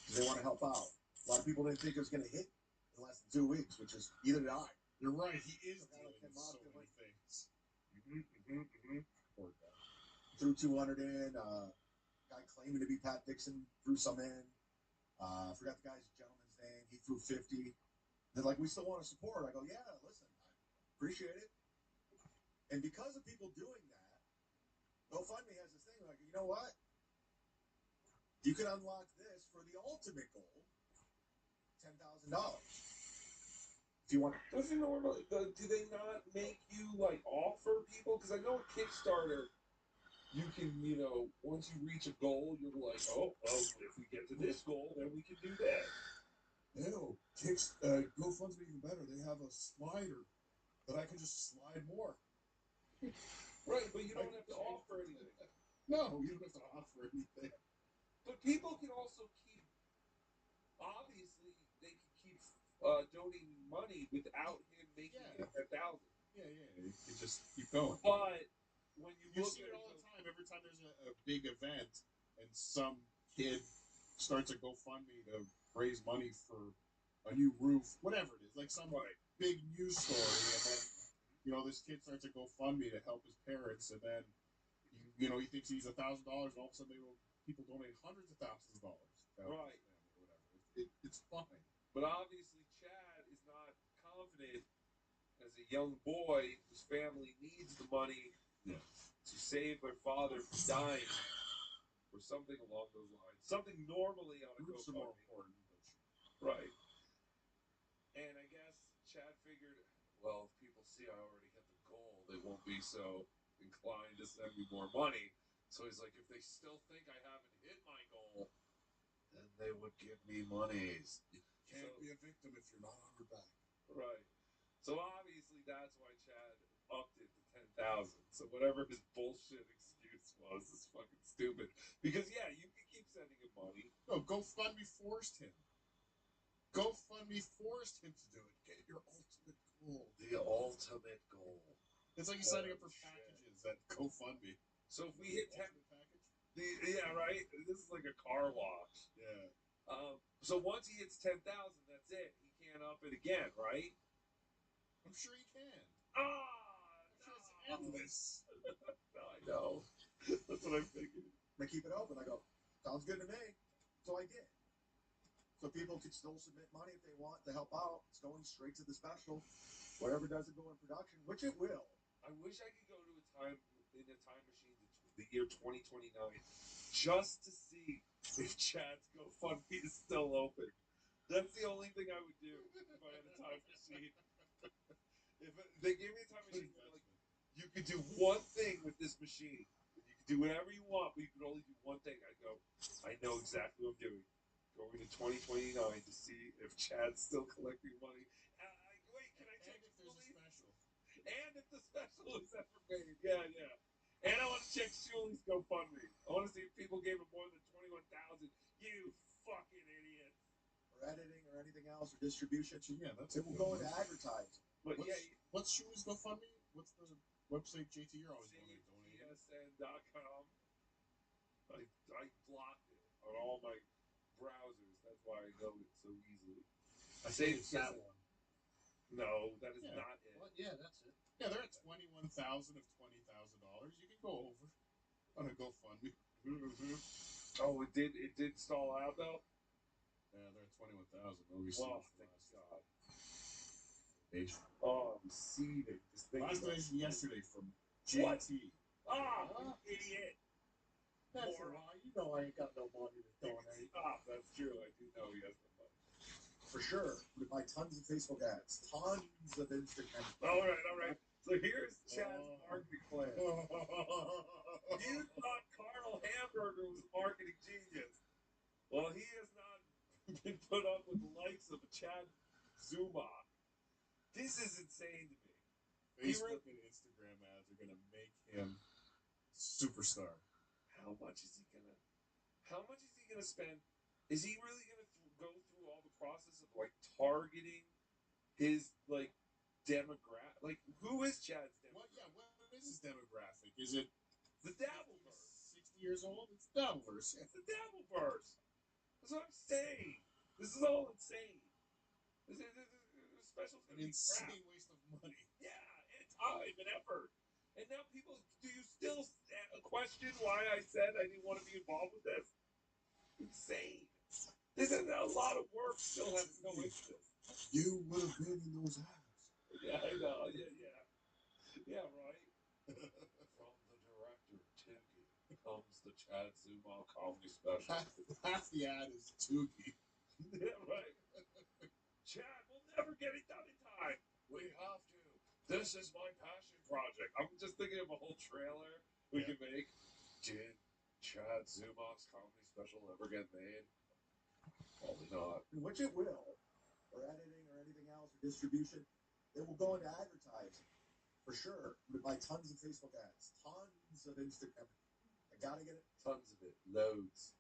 because they want to help out. A lot of people didn't think it was going to hit in less than 2 weeks, which is either did I. You're right. He is dealing with so many things. Poor guy. Threw 200 in. Guy claiming to be Pat Dixon threw some in. I forgot the gentleman's name. He threw 50. They're like, we still want to support. I go, yeah, listen, I appreciate it. And because of people doing that, GoFundMe has this thing like, you know what? You can unlock this for the ultimate goal, $10,000. If you want. Doesn't normally, do they not make you like offer people? Because I know a Kickstarter, you can, once you reach a goal, you're like, oh, well, if we get to this goal, then we can do that. No, GoFund's even better. They have a slider that I can just slide more. Right, but you don't have to offer anything. No, you don't have to offer anything. But people can also keep, obviously, they can keep donating money without him making it 1,000. Yeah. You just keep going. But when you see it all the time. Every time there's a big event and some kid starts a GoFundMe to raise money for a new roof, whatever it is, like some big news story, and then this kid starts a GoFundMe to help his parents, and then he thinks he's $1,000, and all of a sudden people donate hundreds of thousands of dollars. Right. It's fine. But obviously, Chad is not confident as a young boy whose family needs the money to save their father from dying, or something along those lines. Something normally on a Groups are more important. Right. And I guess Chad figured, well, if people see I already hit the goal, they won't be so inclined to send me more money. So he's like, if they still think I haven't hit my goal, then they would give me monies. You can't be a victim if you're not on your back. Right. So obviously that's why Chad upped it to 10,000. So whatever his bullshit excuse was is fucking stupid. Because you can keep sending him money. No, GoFundMe forced him. GoFundMe forced him to do it. Get your ultimate goal. The ultimate goal. It's like he's signing up for packages at GoFundMe. So if we hit 10, package. Yeah, right. This is like a car wash. Yeah. So once he hits 10,000, that's it. He can't up it again, right? I'm sure he can. I'm sure it's endless. No, I know. That's what I'm thinking. They keep it open. I go, sounds good to me. So I did. So people could still submit money if they want to help out. It's going straight to the special. Whatever doesn't go in production, which it will. I wish I could go to a time machine to the year 2029 just to see if Chad's GoFundMe is still open. That's the only thing I would do if I had a time machine. If they gave me a time machine, they're like, you could do one thing with this machine. You could do whatever you want, but you could only do one thing. I go, I know exactly what I'm doing. Going to 2029 to see if Chad's still collecting money. Wait, can I check Shuley's? And if the special is ever made. Yeah. And I want to check Shuley's GoFundMe. I want to see if people gave him more than 21,000. You fucking idiots. or editing or anything else or distribution, Yeah, that's it will go into advertising. But What's, yeah, what's Shoe's GoFundMe? What's the website, JT? You're always donating. CTSN.com. I blocked it on all my browsers. That's why I know it so easily. I think it's that one. No, that is Yeah. not it. Well, yeah, that's it. Yeah, they're at $21,000 of $20,000. You can go over on a GoFundMe. Mm-hmm. Oh, it did stall out though. Yeah, they're at 21,000. No Oh, receipts. thank God. Donation. Oh, I'm seething. Just thinking Last about donation it. yesterday from JT. Ah, you idiot. That's a Moron. lie. You know I ain't got no money to donate. Stop. That's true. I do know he has no money. For sure. We buy tons of Facebook ads, tons of Instagram. All right. So here's Chad's marketing plan. You thought Carl Hamburger was a marketing genius. Well, he has not been put up with the likes of a Chad Zumach. This is insane to me. Facebook and Instagram ads are going to make him superstar. How much is he gonna spend? Is he really gonna go through all the process of like targeting his like demographic? Like, who is Chad's demographic? What is his demographic? Is it The Dabbleverse. 60 years old? It's Dabbleverse. It's the Dabbleverse. That's what I'm saying. This is all insane. This special's An gonna be crap. insane waste of money. Yeah, and time and effort. And now people, do you still question why I said I didn't want to be involved with this? Insane. This is a lot of work still has to go into this. You would have been in those ads. Yeah, I know. Yeah. Yeah, right. From the director, Tookie, comes the Chad Zumach comedy special. Half the ad is Tookie. Yeah, right. Chad, we'll never get it done in time. We have to. This is my passion project. I'm just thinking of a whole trailer we can make. Did Chad Zumach's comedy special ever get made? Probably not. Which it will, or editing or anything else or distribution, it will go into advertising. For sure. We buy tons of Facebook ads, tons of Instagram. I gotta get it. Tons of it. Loads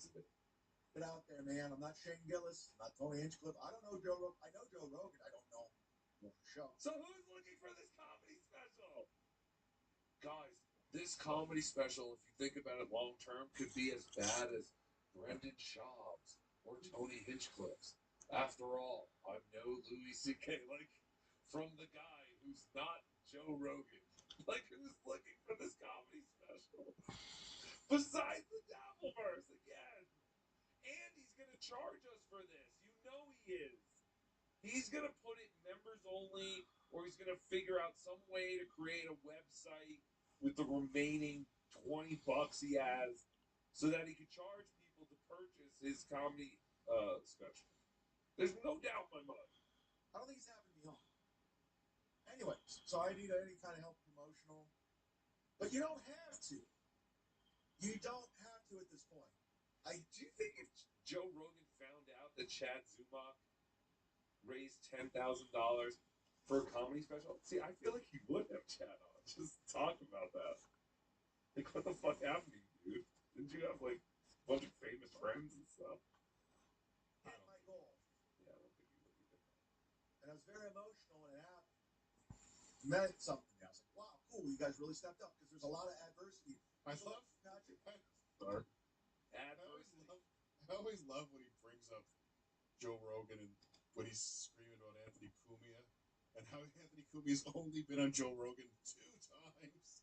of it. Get out there, man. I'm not Shane Gillis. I'm not Tony Hinchcliffe. I don't know Joe Rogan. I know Joe Rogan. I don't know the show. So who's looking for this comedy special? Guys, this comedy special, if you think about it long term, could be as bad as Brendan Schaub's or Tony Hinchcliffe's. After all, I'm no Louis C.K. Like, from the guy who's not Joe Rogan. Like, who's looking for this comedy special? Besides the Dabbleverse, again. And he's going to charge us for this. You know he is. He's going to put it members only, or he's going to figure out some way to create a website with the remaining $20 he has so that he can charge people to purchase his comedy special. There's no doubt in my mind. I don't think he's having me on. Anyways, so I need any kind of help promotional. But you don't have to. You don't have to at this point. Do you think if Joe Rogan found out that Chad Zumach raised $10,000 for a comedy special? See, I feel like he would have Chad on. Just talk about that. Like, what the fuck happened to you, dude? Didn't you have, like, a bunch of famous friends and stuff? Hit my goal. Yeah, I don't think he would either. And I was very emotional when it happened. It meant something. I was like, wow, cool. You guys really stepped up because there's a lot of adversity. I love Patrick. Sorry. Adversity. I always love when he brings up Joe Rogan and when he's screaming about Anthony Cumia and how Anthony Cumia's only been on Joe Rogan 2 times.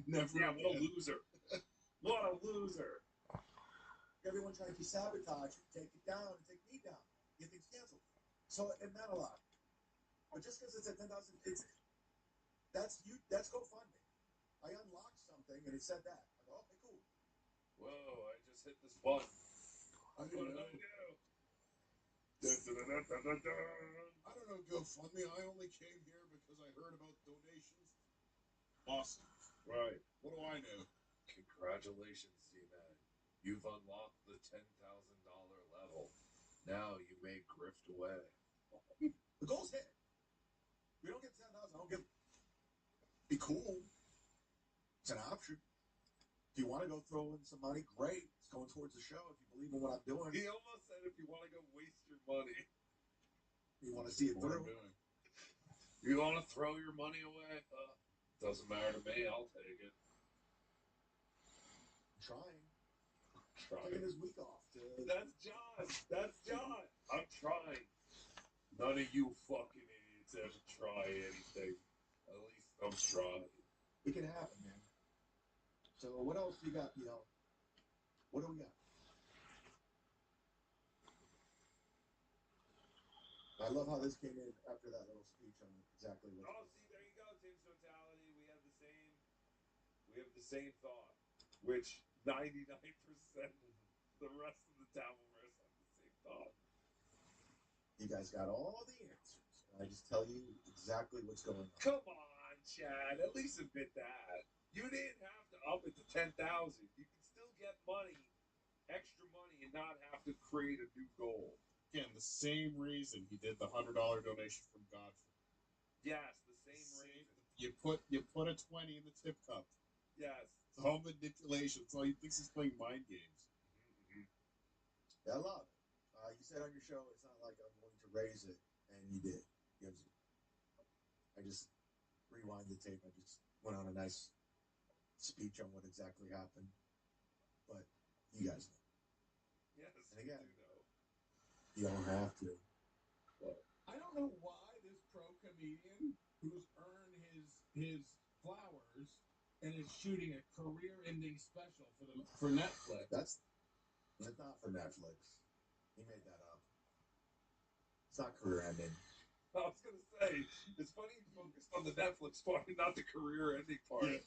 Never. Yeah, what a loser. What a loser. Everyone trying to sabotage it, take it down, and take me down, get things canceled. So it meant a lot. But just because it's at 10,000, that's GoFundMe. I unlocked something and it said that. I go, okay, cool. Whoa, I just hit this button. I What don't did know. I do? Dun-dun-dun-dun-dun-dun. I don't know GoFundMe. I only came here because I heard about donations. Awesome. Right. What do I know? Congratulations, Z-Man. You've unlocked the $10,000 level. Now you may grift away. The goal's hit. We don't get 10,000. I don't give. Be cool. It's an option. If you want to go throw in some money, great. It's going towards the show. If you believe in what I'm doing, He almost said, if you want to go waste your money. you want to see it What through. I'm doing. You want to throw your money away? Doesn't matter to me. I'll take it. I'm trying. Trying. Taking this week off. That's John. That's John. I'm trying. None of you fucking idiots ever try anything. At least I'm trying. It can happen, man. So what else you got, Yo? What do we got? I love how this came in after that little speech on exactly what. Oh, see, there you go, Tim's totality. We have the same thought, which 99% of the rest of the Dabbleverse have the same thought. You guys got all the answers. I just tell you exactly what's going on. Come on, Chad. At least admit that. You didn't have to up it to 10,000. You can still get money, extra money, and not have to create a new goal. Again, the same reason he did the $100 donation from Godfrey. Yes, the same reason. You put a 20 in the tip cup. Yes. It's all manipulation. It's all he thinks he's playing mind games. Mm-hmm. Yeah, I love it. You said on your show, it's not like I'm going to raise it, and you did. I just rewind the tape. I just went on a nice speech on what exactly happened. But you guys know. Yes, and again, you know. You don't have to. I don't know why this pro comedian who's earned his flowers and is shooting a career-ending special for Netflix. That's not for Netflix. He made that up. It's not career-ending. I was gonna say, it's funny you focused on the Netflix part and not the career-ending part. Yeah.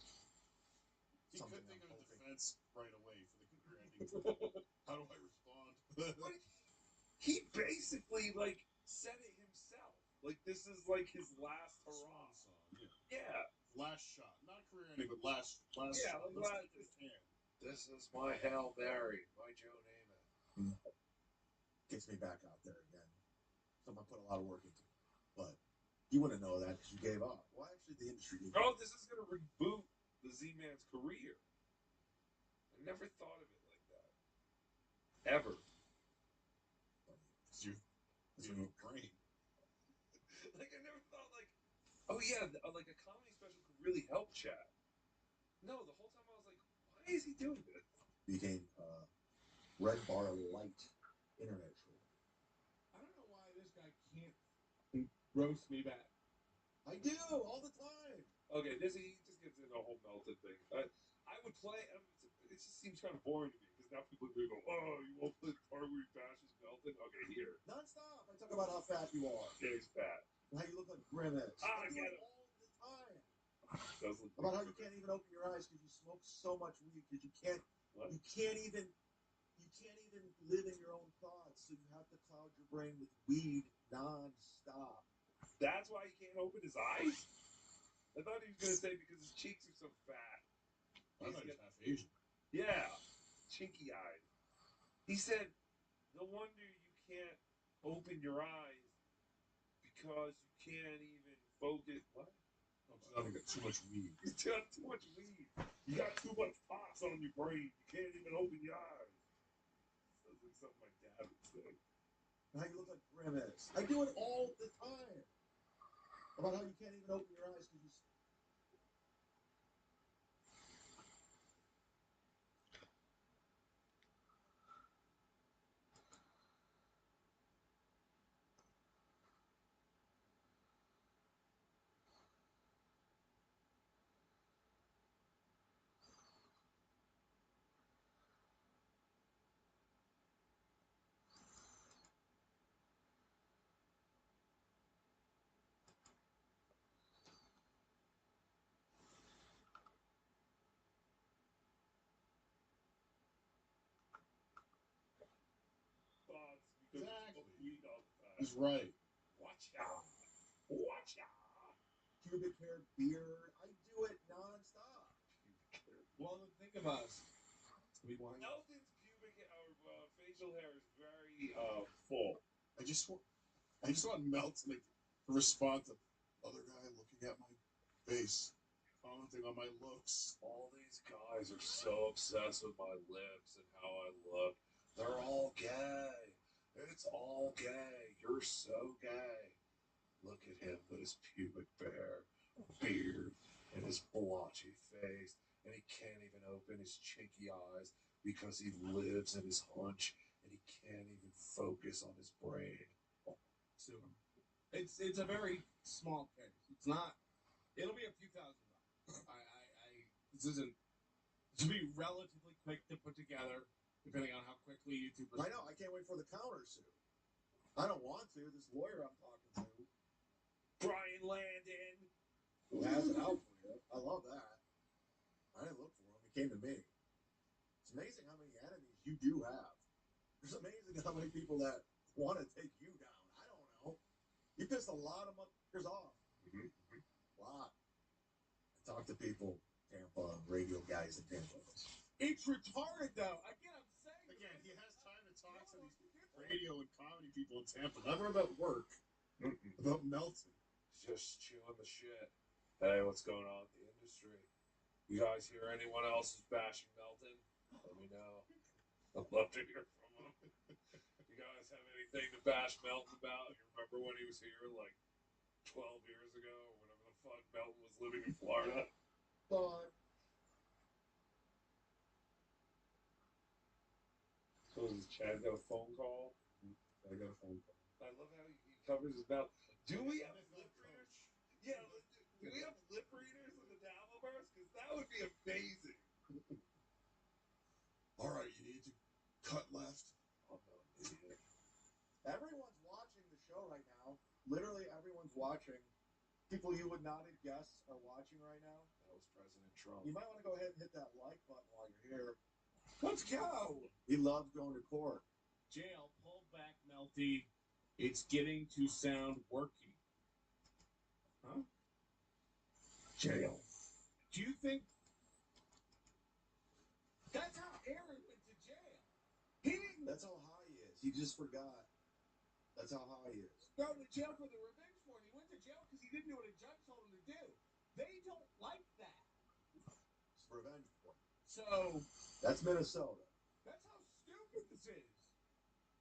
He could think of a defense right away for the career-ending. How do I respond? But he basically said it himself. This is his last hurrah. Song, Yeah. Last shot, not career-ending, but last yeah, shot. Let's take his hand. This is my Hail Mary, my Joe Namath. Gets me back out there again. So I'm gonna put a lot of work into it. But you wouldn't know that because you gave up. Well, actually, the industry gave up. Oh, this is gonna reboot the Z-Man's career. I never thought of it like that. Ever. It's your brain. I never thought oh yeah, a comedy special could really help Chad. No, the whole time I was like, why is he doing this? Became Red Bar Light internet show. I don't know why this guy can't roast me back. I do all the time. Okay, he just gets into a whole melted thing. I would play. It just seems kind of boring to me because now people are going to go, "Oh, you won't play the part where he bashes Melton?" Okay, here. Non-stop. I talk about how fat you are. Yeah, he's fat. And how you look like Grimace. I do get it it. all the time. Does look About how like you can't even open your eyes because you smoke so much weed because you can't even live in your own thoughts. So you have to cloud your brain with weed non-stop. That's why he can't open his eyes? I thought he was going to say because his cheeks are so fat. I thought he was half Asian. Yeah, chinky eyes. He said, no wonder you can't open your eyes because you can't even focus. What? I got too much weed. You got too much weed. You got too much pox on your brain. You can't even open your eyes. Sounds like something my dad would say. How you look like Grimace. I do it all the time. About how you can't even open your eyes because you. Exactly. He's right. Watch out. Watch out. Pubic hair, beard. I do it non-stop. Well, the thing about Melton's pubic or facial hair is very full. I just want Melton to respond to other guy looking at my face. commenting on my looks. All these guys are so obsessed with my lips and how I look. They're all gay. It's all gay. You're so gay. Look at him with his pubic hair, beard, and his blotchy face, and he can't even open his chinky eyes because he lives in his hunch, and he can't even focus on his brain. So it's a very small case. It's not. It'll be a few $1,000s. This isn't. This will be relatively quick to put together, depending on how quickly YouTube. I know. I can't wait for the countersuit. I don't want to. This lawyer I'm talking to, Brian Landon, who has it out for you. I love that. I didn't look for him. He came to me. It's amazing how many enemies you do have. It's amazing how many people that want to take you down. I don't know. You pissed a lot of motherfuckers off. A lot. I talk to people, Tampa, radio guys in Tampa. It's retarded, though. Again, I'm saying. Again, he has time to talk to these radio and comedy people in Tampa. Never about work. About Melton. just chewing the shit. Hey, what's going on with the industry? You guys hear anyone else who's bashing Melton? Let me know. I'd love to hear from them. You guys have anything to bash Melton about? You remember when he was here like 12 years ago or whenever the fuck Melton was living in Florida? But So does Chad got a phone call? I got a phone call. I love how he covers his mouth. Do we have lip readers? Yeah, do we have lip readers in the Dabbleverse? Because that would be amazing. All right, you need to cut left. Oh, no, idiot. everyone's watching the show right now. Literally everyone's watching. People you would not have guessed are watching right now. That was President Trump. You might want to go ahead and hit that like button while you're here. Let's go. He loves going to court. Jail, pull back, Melty. It's getting to sound worky. Huh? Jail. Do you think that's how Aaron went to jail? He didn't That's how high he is. He just forgot. That's how high he is. go to jail for the revenge porn. He went to jail because he didn't do what a judge told him to do. They don't like that. It's revenge porn. So That's Minnesota. that's how stupid this is.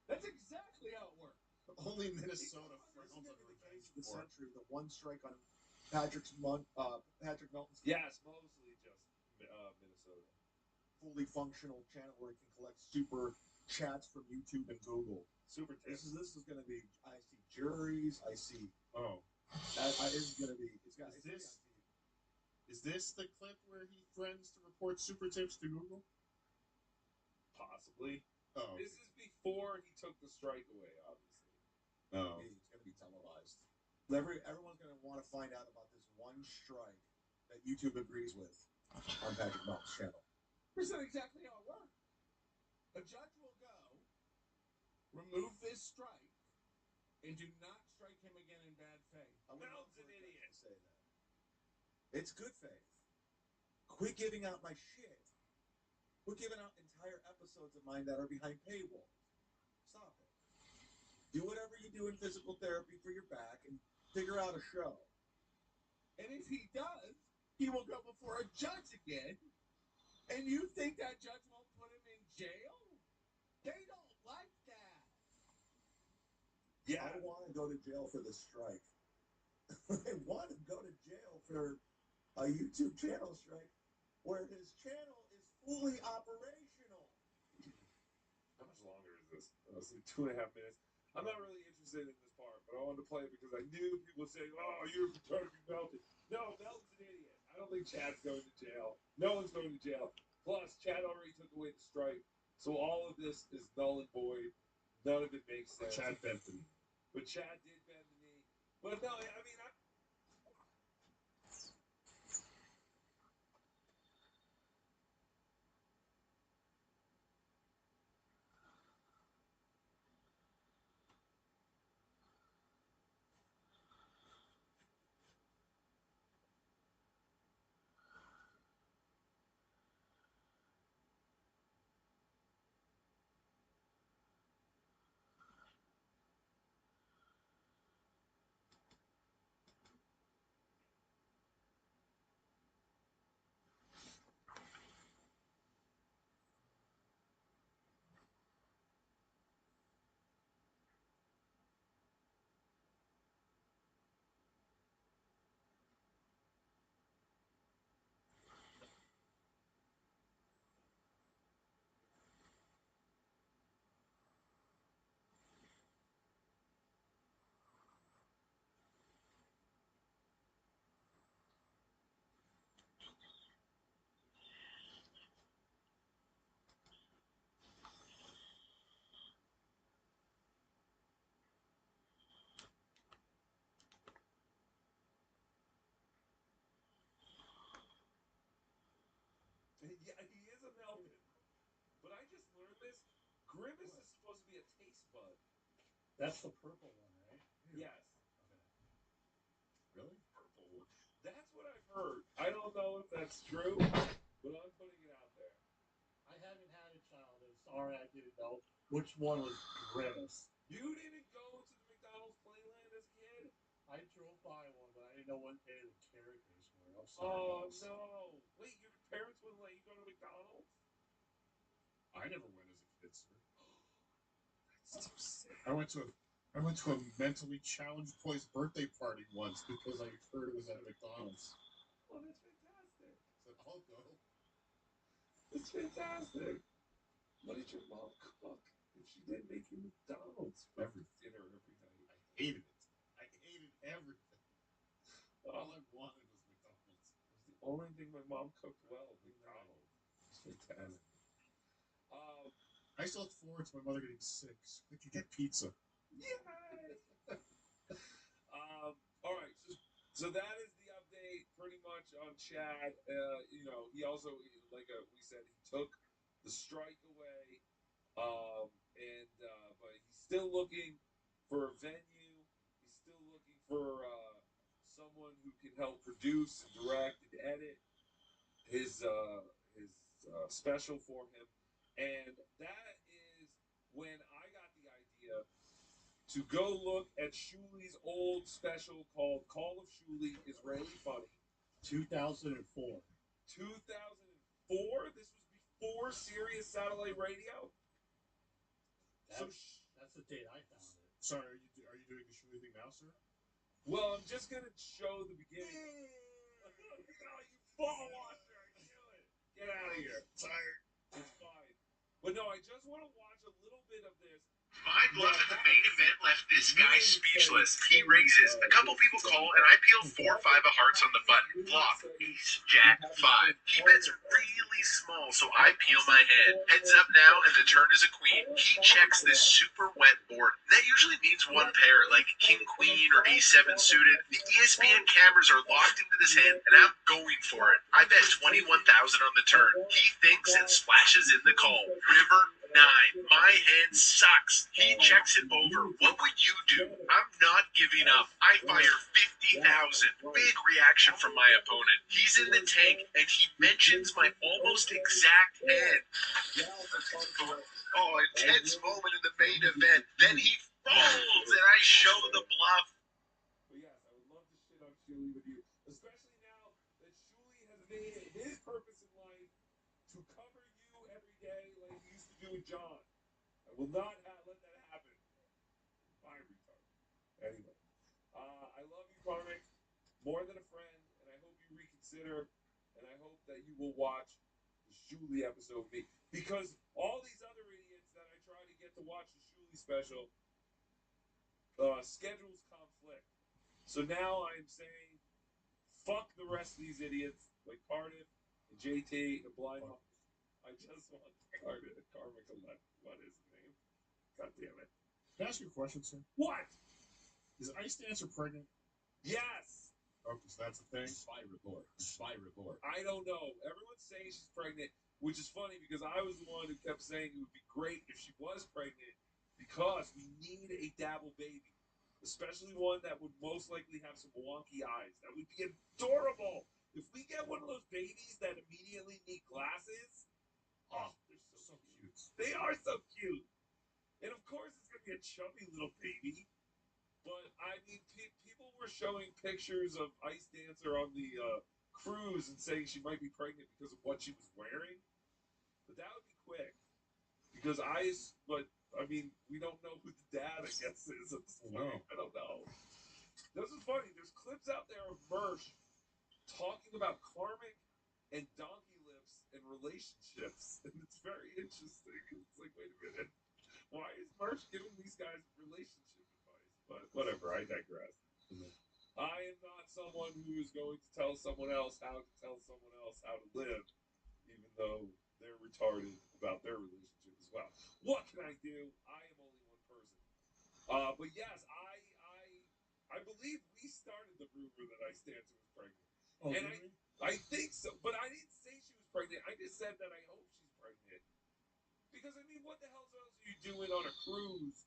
That's exactly how it works. Only Minnesota This frowns is on going to be the case revenge of the porn. century. The one strike on Patrick Melton's Yes, mostly just Minnesota. fully functional channel where he can collect super chats from YouTube and Google. Super tips. This is going to be. I see juries. I see. Oh. This is going to be. It's got. Is this- Is this the clip where he threatens to report super tips to Google? Possibly. Oh. This is before he took the strike away, obviously. Oh. It's going to be televised. Everyone's going to want to find out about this one strike that YouTube agrees with on Patrick Melton's channel. That's not exactly how it works. A judge will go, remove this strike, and do not strike him again in bad faith. Melton's an idiot. Say that. It's good faith. Quit giving out my shit. Quit giving out entire episodes of mine that are behind paywalls. Stop it. Do whatever you do in physical therapy for your back and figure out a show. And if he does, he will go before a judge again. And you think that judge won't put him in jail? They don't like that. Yeah. I want to go to jail for the strike. I want to go to jail for a YouTube channel strike where his channel is fully operational. How much longer is this? It's like 2.5 minutes. I'm not really interested in this part, but I wanted to play it because I knew people would say, "Oh, you're protecting Melton." No, Melton's an idiot. I don't think Chad's going to jail. No one's going to jail. Plus, Chad already took away the strike, so all of this is null and void. None of it makes sense. Chad bent the knee. But Chad did bend the knee. But no, I mean, Yeah, he is a melted. But I just learned this. Grimace is supposed to be a taste bud. That's the purple one, right? Yes. Really? Purple one. That's what I've heard. I don't know if that's true, but I'm putting it out there. I haven't had a child, and sorry I didn't know which one was Grimace. You didn't go to the McDonald's Playland as a kid? I drove by one, but I didn't know what any of the characters were. I'm Oh, sorry. no. Wait, your parents wouldn't let you go to McDonald's? I never went as a kid, sir. That's so sick. I went to a mentally challenged boy's birthday party once because I heard it was at a McDonald's. Oh, that's fantastic. I said, I'll go. That's fantastic. What did your mom cook if she didn't make you McDonald's for dinner every night? I hated it. I hated everything. All I wanted was McDonald's. It was the only thing my mom cooked well, McDonald's. It's fantastic. I still look forward to my mother getting sick so I could get pizza. Yay! All right, so that is the update pretty much on Chad. He also, like we said, he took the strike away, but he's still looking for a venue. He's still looking for someone who can help produce and direct and edit his special for him, and that is when I got the idea to go look at Shuli's old special called Call of Shuli is Really Funny. 2004. 2004? This was before Sirius Satellite Radio? That's the date I found it. Sorry, are you doing the Shuli thing now, sir? Well, I'm just going to show the beginning. You fall washer, I knew it. Get out of here. Tired. It's fine. But no, I just want to watch a little bit of this. My bluff in the main event left this guy speechless. He raises. A couple people call, and I peel 4 or 5 of hearts on the button. Flop. Ace, Jack, 5. He bets really small, so I peel my hand. Heads up now, and the turn is a queen. He checks this super wet board. That usually means one pair, like King Queen or Ace 7 suited. The ESPN cameras are locked into this hand, and I'm going for it. I bet 21,000 on the turn. He thinks and splashes in the call. River 9. My hand sucks. He checks it over. What would you do? I'm not giving up. I fire 50,000. Big reaction from my opponent. He's in the tank, and he mentions my almost exact hand. Oh, intense moment in the main event. Then he folds, and I show the bluff. But yes, I would love to shit on Shuli with you, especially now that Shuli has made it his purpose in life to cover you every day like he used to do with John. I will not let that happen. Bye, retard. Anyway, I love you, Karmic, more than a friend, and I hope you reconsider, and I hope that you will watch the Shuli episode with me, because all these other idiots that I try to get to watch the Shuli special, schedules conflict. So now I'm saying, fuck the rest of these idiots, like Cardiff and JT and Blind Mom. I just want Karmic 11. What is his name? God damn it. Can I ask you a question, sir? What? Is Ice Dancer pregnant? Yes. Okay, so that's the thing. Spy report. I don't know. Everyone's saying she's pregnant, which is funny because I was the one who kept saying it would be great if she was pregnant because we need a dabble baby, especially one that would most likely have some wonky eyes. That would be adorable. If we get one of those babies that immediately need glasses, oh, they're so cute. They are so cute. And of course, it's going to be a chubby little baby. But, I mean, people were showing pictures of Ice Dancer on the cruise and saying she might be pregnant because of what she was wearing. But that would be quick. Because we don't know who the dad, I guess, is at this point. I don't know. This is funny. There's clips out there of Mersh talking about Karmic and Donkey Lips and relationships. And it's very interesting. It's like, wait a minute. Why is Mersh giving these guys relationship advice? But whatever, I digress. I am not someone who is going to tell someone else how to tell someone else how to live, even though they're retarded about their relationship as well. What can I do? I am only one person. But yes, I believe we started the rumor that Ice Dancer was pregnant. Oh, and I think so. But I didn't say she was pregnant. pregnant. I just said that I hope she's pregnant. Because, I mean, what the hell else are you doing on a cruise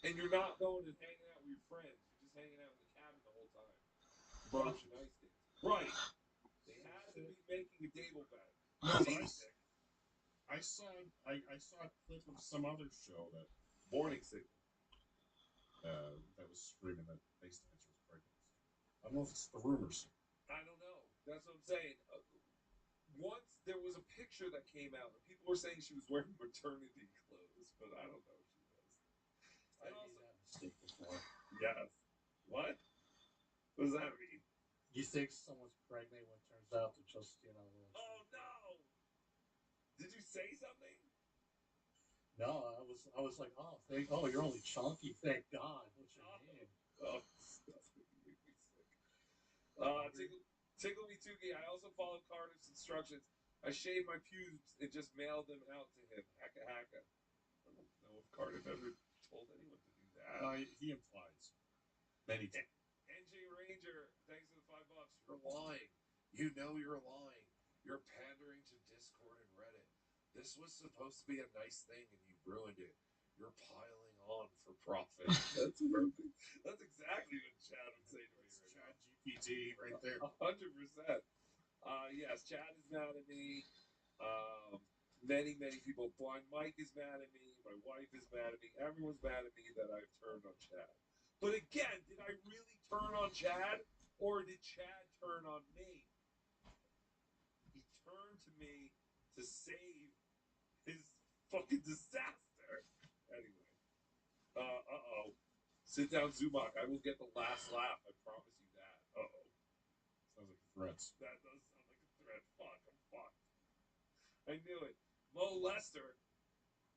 and you're not going and hanging out with your friends? You're just hanging out in the cabin the whole time. Watching ice skates. Right. They had to be making a Dablback. No, I saw a clip of some other show that Morning Signal. That was screaming that Bass Dancer was pregnant. I don't know if it's the rumors. I don't know. That's what I'm saying. Once there was a picture that came out, and people were saying she was wearing maternity clothes, but I don't know if she was. I made that mistake before. Yes. What? What does that mean? You think someone's pregnant when it turns out they're just, Oh no! Did you say something? No, I was like, you're only chunky. Thank God. What's your name? Oh, disgusting. You make me sick. Tickle Me Tookie. I also followed Carter's instructions. I shaved my pubes and just mailed them out to him. Hacka hacka. I don't know if Carter ever told anyone to do that. He implies. Many times. NJ Ranger, thanks for the $5. You're lying. You know you're lying. You're pandering to Discord and Reddit. This was supposed to be a nice thing and you ruined it. You're piling on for profit. That's perfect. That's exactly what Chad would say to me right Chad GPT right there. 100%. Yes, Chad is mad at me. Many people. Blind Mike is mad at me. My wife is mad at me. Everyone's mad at me that I've turned on Chad. But again, did I really turn on Chad, or did Chad turn on me? He turned to me to save his fucking disaster. Anyway. Sit down, Zumach. I will get the last laugh. I promise you that. Sounds like threats. That does sound like a threat. Fuck, I'm fucked. I knew it. Mo Lester.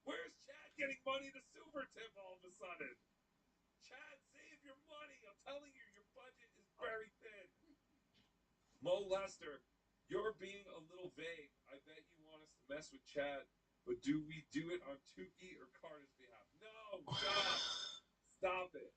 Where's Chad getting money to super tip all of a sudden? Chad, save your money. I'm telling you, your budget is very thin. Mo Lester, you're being a little vague. I bet you want us to mess with Chad, but do we do it on Tukey or Carter's behalf? No, stop. Stop it.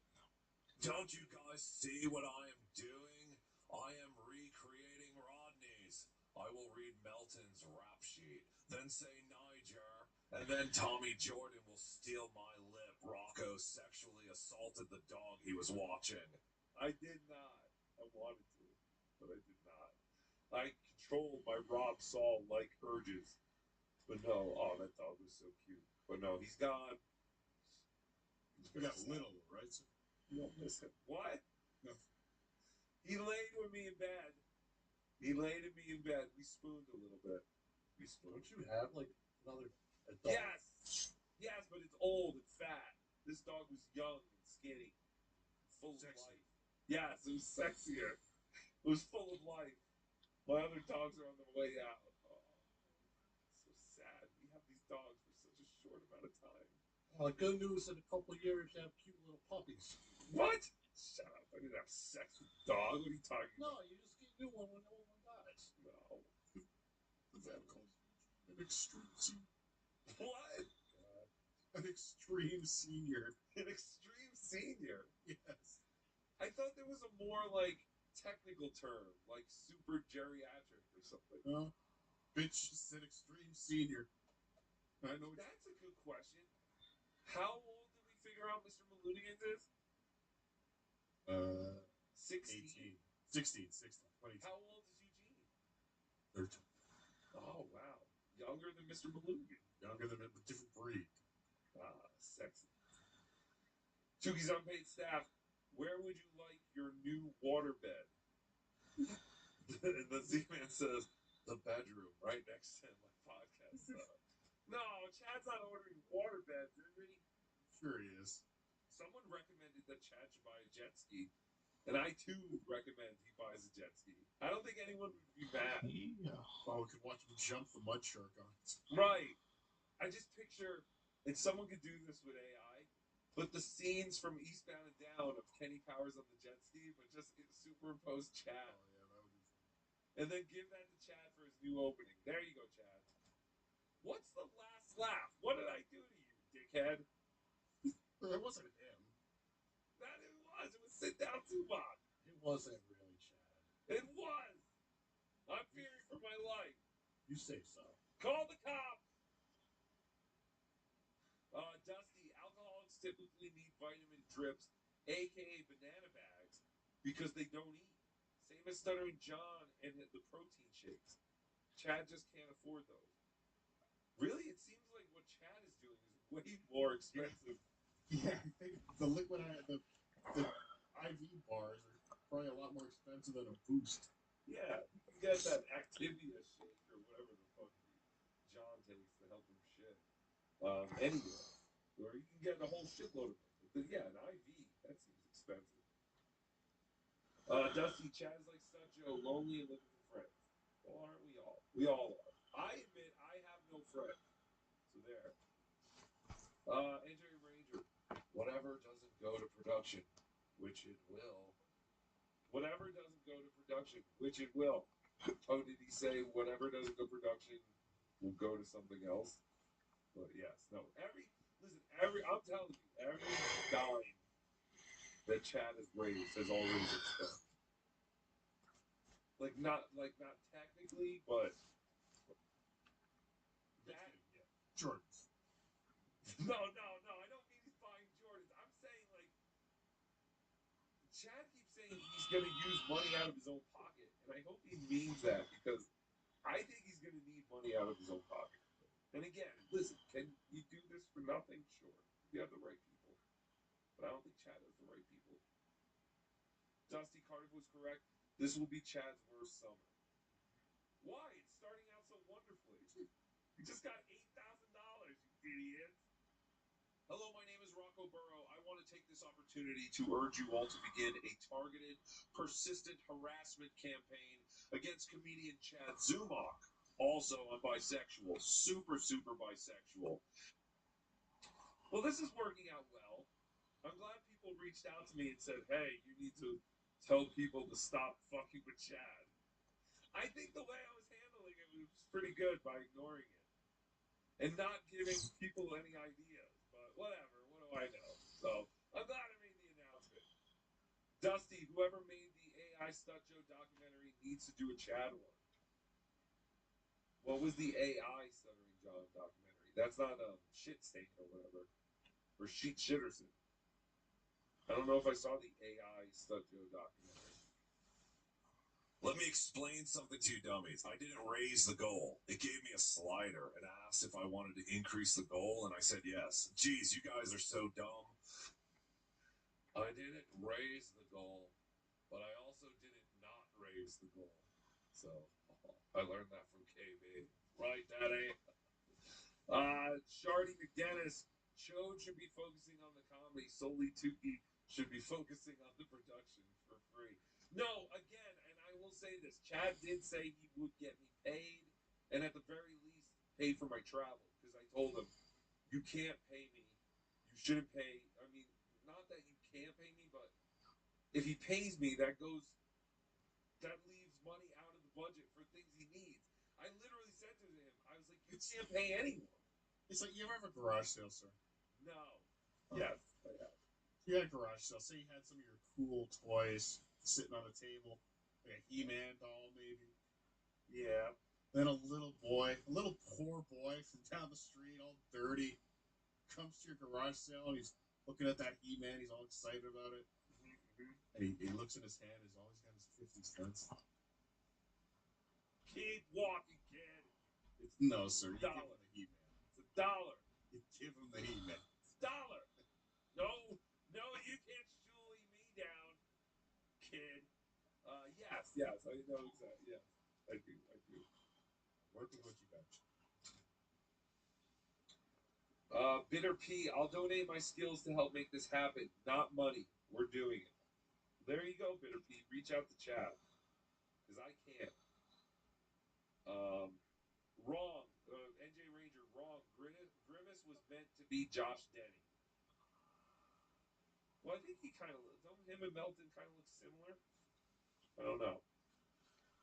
Don't you guys see what I am doing? I am recreating Rodney's. I will read Melton's rap sheet, then say Niger, and then Tommy Jordan will steal my lip. Rocco sexually assaulted the dog he was watching. I did not. I wanted to, but I did not. I controlled my Rob Saul like urges. But no, that dog was so cute. But no, he's gone. You got little, right? You don't miss him. What? No. He laid with me in bed. He laid with me in bed. We spooned a little bit. We spooned. Don't you have like another adult? Yes, but it's old and fat. This dog was young and skinny, full of life. Yes, it was sexier. It was full of life. My other dogs are on their way out. Oh, so sad. We have these dogs for such a short amount of time. Good news, in a couple of years, you have cute little puppies. What? Shut up. I didn't have sex with a dog. What are you talking No, about? you just get new one when the old one dies. No. The vet calls an extreme senior. What? An extreme senior. An extreme senior? Yes. I thought there was a more, technical term, like super geriatric or something. Bitch said extreme senior. I know. That's a good question. How old did we figure out Mr. Malunians is? 16. 16. 22. How old is Eugene? 13. Oh, wow. Younger than Mr. Malunian. Younger than a different breed. Sexy. Tukey's unpaid staff. Where would you like your new waterbed? The Z-Man says, the bedroom, right next to my podcast. No, Chad's not ordering waterbeds, is he? Sure he is. Someone recommended that Chad should buy a jet ski, and I too recommend he buys a jet ski. I don't think anyone would be mad. Oh, we could watch him jump the mud shark on it. Right. I just picture, and someone could do this with AI, put the scenes from Eastbound and Down of Kenny Powers on the jet ski, but just superimpose Chad. Oh, yeah, that would be fun. And then give that to Chad for his new opening. There you go, Chad. What's the last laugh? What did I do to you, dickhead? It wasn't him. That it was. It was Sit Down Tupac. It wasn't really Chad. It was. I'm fearing for my life. You You say so. Call the cops. Dusty, alcoholics typically need vitamin drips, aka banana bags, because they don't eat. Same as Stuttering John and the protein shakes. Chad just can't afford those. Really, it seems like what Chad is doing is way more expensive. Yeah, I think the the IV bars are probably a lot more expensive than a Boost. Yeah, you can get that Activia shake or whatever the fuck John takes to help him shit. Anywhere. Or you can get a whole shitload of them. But yeah, an IV, that seems expensive. Dusty, Chad's like Sutjo, lonely and looking for friends. Well, aren't we all? We all are. I admit I have no friends. So there. NJ Ranger, whatever doesn't go to production, which it will. Whatever doesn't go to production, which it will. Oh, did he say whatever doesn't go to production will go to something else? But yes, no. I'm telling you, every dime that Chad has raised has already been spent. Not technically, but that. Jordans. No, I don't mean he's buying Jordans. I'm saying Chad keeps saying he's gonna use money out of his own pocket, and I hope he means that because I think he's gonna need money out of his own pocket. And again, listen, can you do this for nothing? Sure, you have the right people, but I don't think Chad has the right people. Dusty Cardiff was correct. This will be Chad's worst summer. Why? It's starting out so wonderfully. You just got $8,000, you idiots. Hello, my name is Rocco Burrow. I want to take this opportunity to urge you all to begin a targeted, persistent harassment campaign against comedian Chad Zumach. Also, I'm bisexual. Super, super bisexual. Well, this is working out well. I'm glad people reached out to me and said, hey, you need to tell people to stop fucking with Chad. I think the way I was handling it was pretty good by ignoring it and not giving people any ideas. But whatever, what do I know? So I'm glad I made the announcement. Dusty, whoever made the AI Stutjo documentary needs to do a Chad one. What was the AI Stuttering John documentary? That's not Shit Stain or whatever. Or Sheet Shitterson. I don't know if I saw the AI Stutjo documentary. Let me explain something to you dummies. I didn't raise the goal. It gave me a slider and asked if I wanted to increase the goal, and I said yes. Geez, you guys are so dumb. I didn't raise the goal, but I also didn't not raise the goal. So, I learned that from KB. Right, Daddy? Shardy McDennis. Chode should be focusing on the comedy. Solely Tukey should be focusing on the production for free. No, again, and I will say this. Chad did say he would get me paid, and at the very least, pay for my travel. Because I told him, you can't pay me. You shouldn't pay. I mean, not that you can't pay me, but if he pays me, that leaves money out of the budget for things he needs. I literally said to him, I was like, you can't pay anyone. It's like, you ever have a garage sale, sir? No. Yes, I have. You had a garage sale. Say you had some of your cool toys sitting on the table, like a He-Man doll, maybe. Yeah. Then a little poor boy from down the street, all dirty, comes to your garage sale and he's looking at that He-Man. He's all excited about it. Mm-hmm. And he looks in his hand. He's always got his 50 cents. Keep walking, kid. No, sir. You give him the He-Man. It's $1. You give him the He-Man. It's $1. No, you can't shooly me down, kid. Yes, I know exactly. Yes, I do. Work with what you got. Bitter P, I'll donate my skills to help make this happen. Not money. We're doing it. There you go, Bitter P. Reach out to Chad. Because I can't. Wrong. NJ Ranger, wrong. Grimace was meant to be Josh Denny. Well, I think he kind of... Don't him and Melton kind of look similar? I don't know.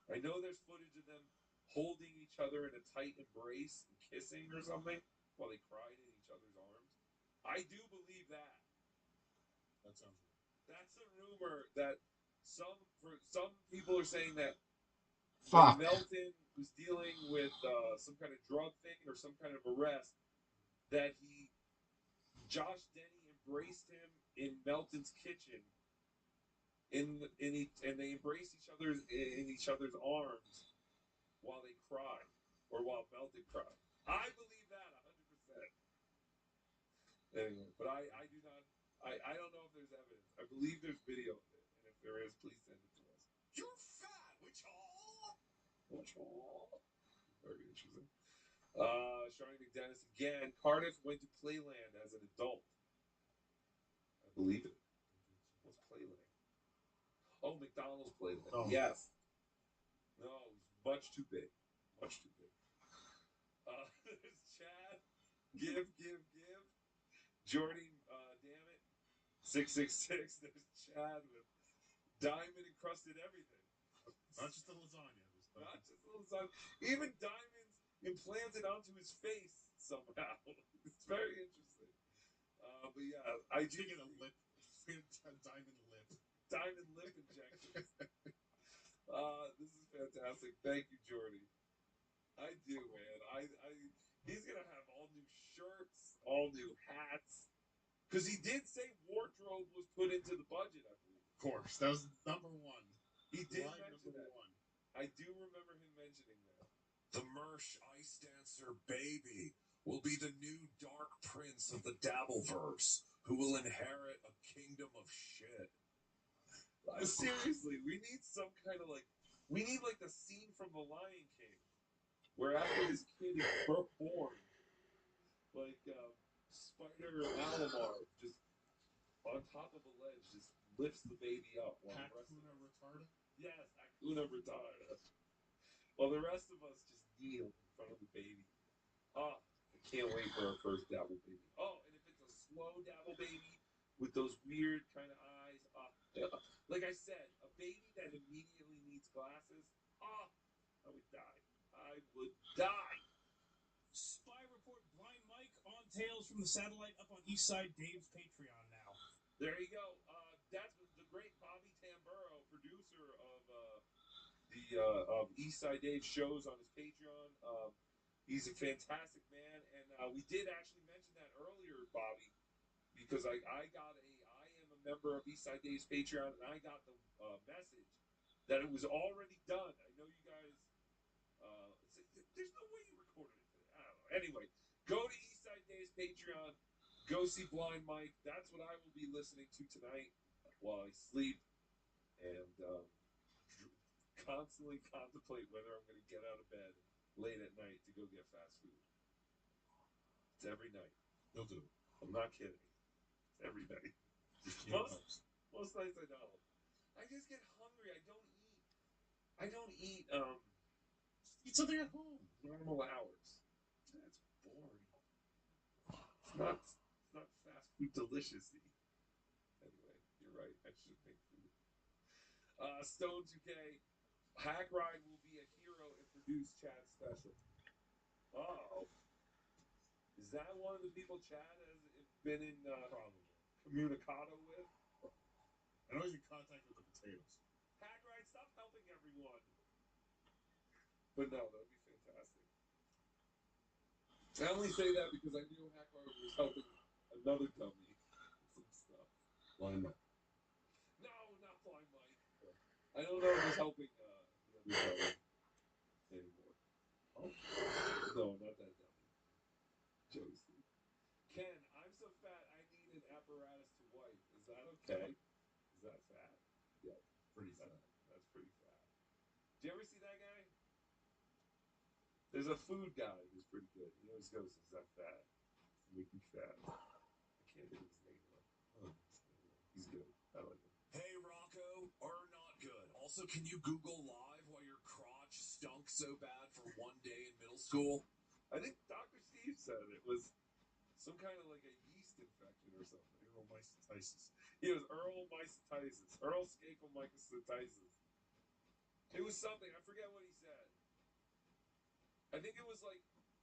I know there's footage of them holding each other in a tight embrace and kissing or something while they cried in each other's arms. I do believe that. That sounds right. That's a rumor that some people are saying that Fuck. when Melton was dealing with some kind of drug thing or some kind of arrest, that Josh Denny embraced him in Melton's kitchen, and they embraced each other in each other's arms while they cried, or while Melton cried. I believe that 100%. Anyway, but I do not. I don't know if there's evidence. I believe there's video of it, and if there is, please send it to us. You're fat, which all? Very interesting. Shawnee McDennis again. Cardiff went to Playland as an adult. I believe it. What's Playland? Oh, McDonald's Playland. Oh. Yes. No, it was much too big. Much too big. There's Chad. Give. Jordy, damn it. 666. There's Chad with diamond encrusted everything. Not just the lasagna. Not just the lasagna. Even diamonds implanted onto his face somehow. It's very interesting. But yeah, I do get a lip. Diamond lip. Diamond lip injections. This is fantastic. Thank you, Jordy. I do, man. He's gonna have all new shirts, all new hats. Because he did say wardrobe was put into the budget, I believe. Of course. That was number one. He did Line mention number that. one. I do remember him mentioning that. The Mersh Ice Dancer baby will be the new Dark Prince of the Dabbleverse, who will inherit a kingdom of shit. Seriously, we need some kind of we need the scene from The Lion King, where after this kid is born, Spider Alamar just on top of a ledge just lifts the baby up. Hakuna Retarda? Yes, Hakuna Retarda. While the rest of us just kneel in front of the baby. I can't wait for our first Dabble baby. Oh, and if it's a slow Dabble baby with those weird kind of eyes, like I said, a baby that immediately needs glasses, I would die. I would die. Spy report: Blind Mike on Tales from the Satellite up on Eastside Dave's Patreon now. There you go. That's the great Bobby Tamburo, producer of Eastside Dave shows on his Patreon. He's a fantastic man, and we did actually mention that earlier, Bobby, because I am a member of Eastside Dave's Patreon, and I got the message that it was already done. I know you guys. There's no way you recorded it today. I don't know. Anyway, go to Eastside Dave's Patreon. Go see Blind Mike. That's what I will be listening to tonight while I sleep, and constantly contemplate whether I'm going to get out of bed late at night to go get fast food. It's every night. You'll do it. I'm not kidding. It's every night. Most nights I don't. I just get hungry. I don't eat. Eat something at home. Normal hours. That's boring. It's not fast food deliciousy. Anyway, you're right. I should make food. Stone 2K. Hack Ride will be a hero if produced Chad special. Oh. Is that one of the people Chad has been in Probably. communicado with? I know he's in contact with the potatoes. Hack Ride, stop helping everyone. But no, that would be fantastic. I only say that because I knew Hack Ride was helping another dummy with some stuff. Blind Mike. No, not Blind Mike. I don't know if he's helping the other dummy anymore. Oh. No, not that dummy. Josie. Ken, I'm so fat I need an apparatus to wipe. Is that okay? Is that fat? Yeah. Pretty fat. That's pretty fat. Do you ever see that guy? There's a food guy who's pretty good. He always goes, "Is that fat? Make me fat." I can't think of his name though. He's good. I like him. Hey, Rocco, or not good. Also, can you Google Live why your crotch stunk so bad for one day in middle school? I think Dr. Steve said it was some kind of like a yeast infection or something. Earl mystitis. It was Earl mystitis. Earl Skakel mystitis. It was something. I forget what he said. I think it was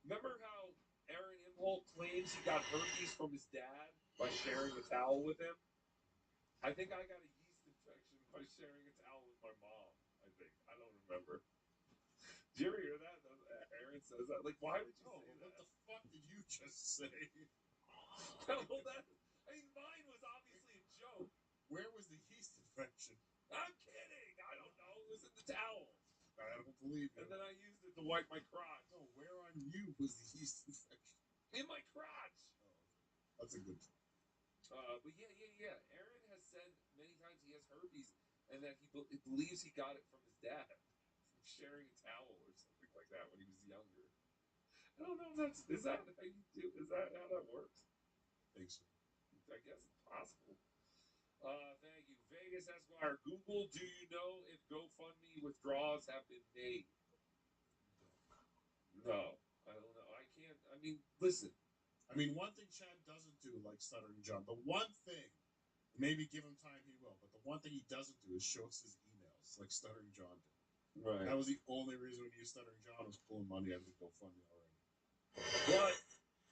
remember how Aaron Imholt claims he got herpes from his dad by sharing a towel with him? I think I got a yeast infection by sharing a towel with my mom. I think. I don't remember. Did you ever hear that? Aaron says that. Like, why would you say What that? the fuck did you just say? Well, I mean, mine was obviously a joke. Where was the yeast infection? I'm kidding. I don't know. It was in the towel. I don't believe you. And then I used it to wipe my crotch. No, where on you was the yeast infection? In my crotch. That's a good point. But yeah. Aaron has said many times he has herpes and that he believes he got it from his dad from sharing a towel or something like that when he was younger. I don't know if is that how you do? Is that how that works? I think so. I guess it's possible. Thank you, Vegas Esquire. Google, do you know if GoFundMe withdrawals have been made? No, I don't know. I can't. I mean, listen. I mean, one thing Chad doesn't do, like Stuttering John, the one thing, maybe give him time, he will, but the one thing he doesn't do is show us his emails, like Stuttering John did. Right. That was the only reason when you Stuttering John was pulling money out of the GoFundMe already. But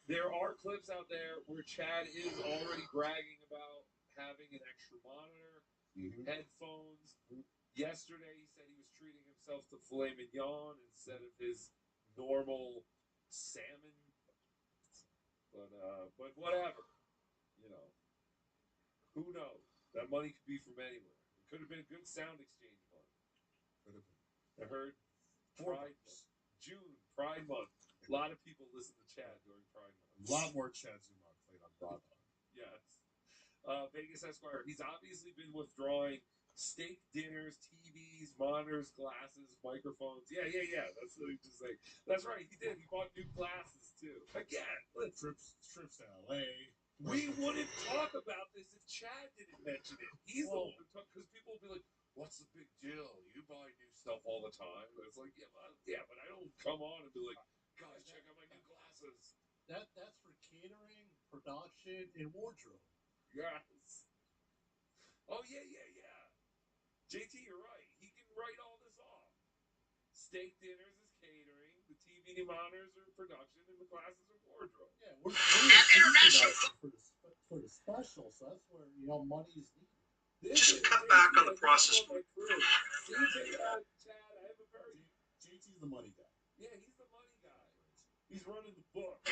there are clips out there where Chad is already bragging about having an extra monitor, headphones. Yesterday, he said he was treating himself to filet mignon instead of his normal salmon. But whatever, you know. Who knows? That money could be from anywhere. It could have been a good sound exchange money. Could have been. I heard June, Pride Month. A lot of people listen to Chad during Pride Month. A lot more Chad Zumach played on Broadway. Yes. Vegas Esquire. He's obviously been withdrawing steak dinners, TVs, monitors, glasses, microphones. Yeah. That's what he just saying. That's right. He did. He bought new glasses too. Again, trips to LA. We wouldn't talk about this if Chad didn't mention it. He's the one who talk because people will be like, "What's the big deal? You buy new stuff all the time." And it's like, yeah, but I don't come on and be like, "Guys, check out my new glasses." That's for catering, production, and wardrobe. Yes. Oh yeah. JT, you're right. He can write all this off. Steak dinners is catering, the TV monitors are production, and the glasses are wardrobe. Yeah, we're international for the special, so that's where money is needed. Just cut back on the process. See, Chad, I have a very. JT's the money guy. Yeah, he's the money guy. He's running the book. All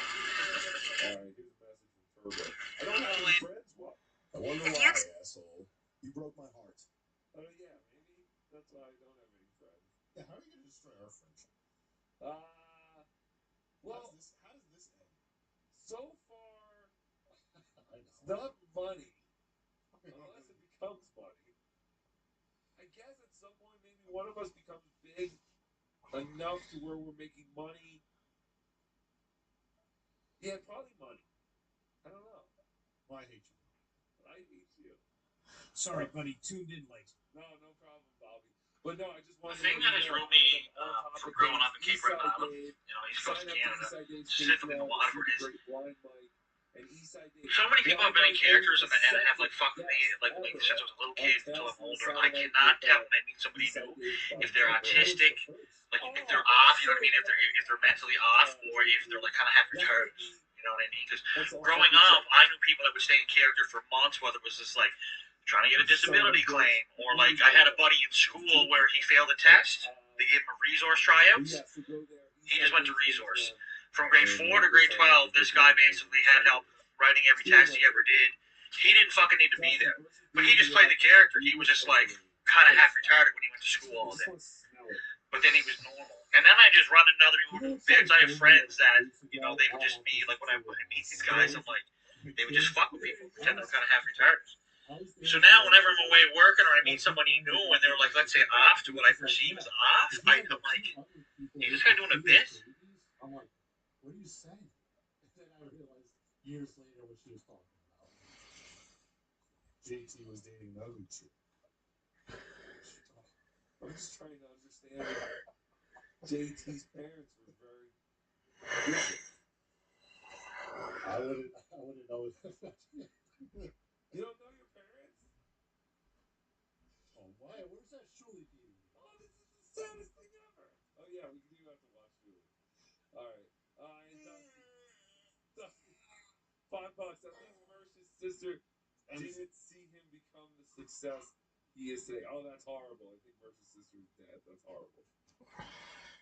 right, here's a message from Turbo. I don't have any friends. What? I wonder why, asshole. You broke my heart. Oh yeah, maybe that's why I don't have any friends. Yeah, how are you gonna destroy our friendship? Well, how does this end? So far, it's not money, unless it becomes money. I guess at some point maybe one of us becomes big enough to where we're making money. Yeah, probably money. I don't know. Well, I hate you. I hate you. Sorry, buddy. Tuned in late. No problem, Bobby. But no, I just wanted The thing that has ruined me from growing up in Cape Breton Island, East Coast of Canada, specifically the Waterford, is so many people have been in characters and have fucked with me since I was a little kid until I'm older. I cannot tell when I meet somebody new if they're autistic, if they're off, you know what I mean, if they're mentally off, or if they're kind of half retarded. You know what I mean? Because growing up, I knew people that would stay in character for months, whether it was just trying to get a disability claim, or I had a buddy in school where he failed a test. They gave him a resource tryouts. He just went to resource. From grade 4 to grade 12, this guy basically had help writing every test he ever did. He didn't fucking need to be there, but he just played the character. He was just kind of half retarded when he went to school all day. But then he was normal. And then I just run another bits. I have friends that they would just be when I meet these guys, I'm they would just fuck with people, pretend they're kind of half retarded. So now, whenever I'm away working or I meet somebody new and they're let's say off to what I perceive as off, I'm is this guy doing a bit? I'm like, what are you saying? And then I realized years later what she was talking about. JT was dating another chick. I'm just trying to understand. JT's parents were very different. I wouldn't know if You don't know your parents? Oh, why? Where's that Shuli TV? Oh, this is the saddest thing ever. Oh, yeah, we do have to watch Shuli. All right. And Dusty, $5. At least Mercer's sister didn't see him become the success he is today. Oh, that's horrible. I think Mercer's sister is dead. That's horrible.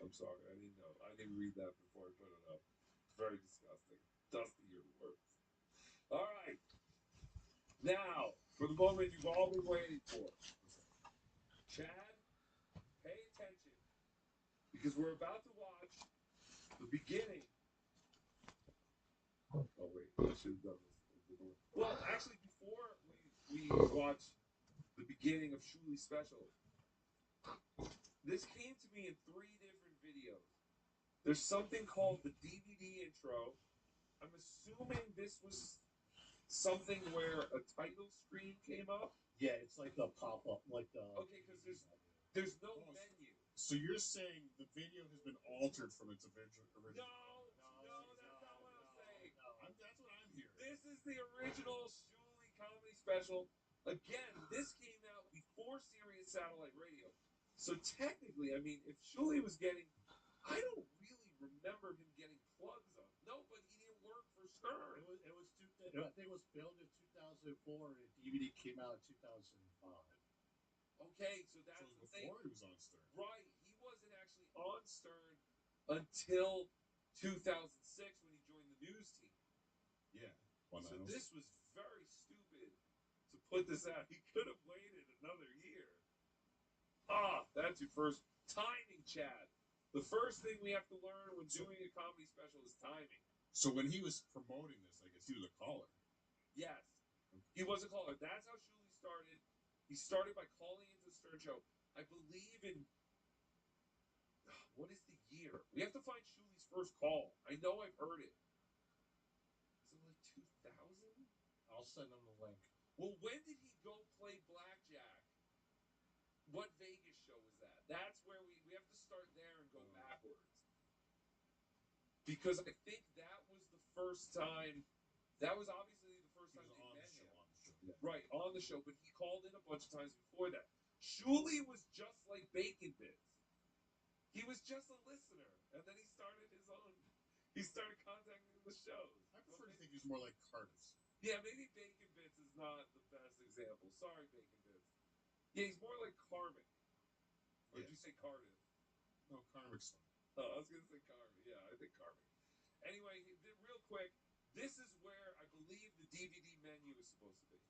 I'm sorry, I didn't know. I didn't read that before I put it up. It's very disgusting. Dusty are the worst. All right. Now, for the moment you've all been waiting for. Chad, pay attention. Because we're about to watch the beginning. Oh, wait. I should have done this. Well, actually, before we watch the beginning of Shuli's special, this came to me in 3 different videos. There's something called the DVD intro. I'm assuming this was something where a title screen came up. Yeah, it's like the pop up, like the. Okay, because there's no menu. So you're saying the video has been altered from its original? No, that's not what I'm saying. That's what I'm hearing. This is the original Shuli comedy special. Again, this came out before Sirius Satellite Radio. So technically, I mean, if Shuli was getting, I don't really remember him getting plugs on. No, but he didn't work for Stern. I think it was filmed in 2004 and the DVD came out in 2005. Okay, so that's the thing. Before he was on Stern. Right. He wasn't actually on Stern until 2006 when he joined the news team. Yeah. So this was very stupid to put this out. He could have waited another year. That's your first timing, Chad. The first thing we have to learn when doing a comedy special is timing. So when he was promoting this, I guess he was a caller. Yes. He was a caller. That's how Shuli started. He started by calling into the Stern Show. I believe in... What is the year? We have to find Shuli's first call. I know I've heard it. Is it like 2000? I'll send him the link. Well, when did he go play blackjack? What Vegas show was that? That's where we have to start there and go backwards. Because I think that was the first time... That was obviously the first time they met him. Yeah. Right, on the show, but he called in a bunch of times before that. Shuli was just like Bacon Bits. He was just a listener, and then he started his own. He started contacting the shows. I prefer to think he's more like Curtis. Yeah, maybe Bacon Bits is not the best example. Sorry, Bacon Bits. Yeah, he's more like Karmic. Or did you say Cardiff? No, Karmic's fine. Oh, I was going to say Karmic. Yeah, I think Karmic. Anyway, real quick, this is where I believe the DVD menu is supposed to be.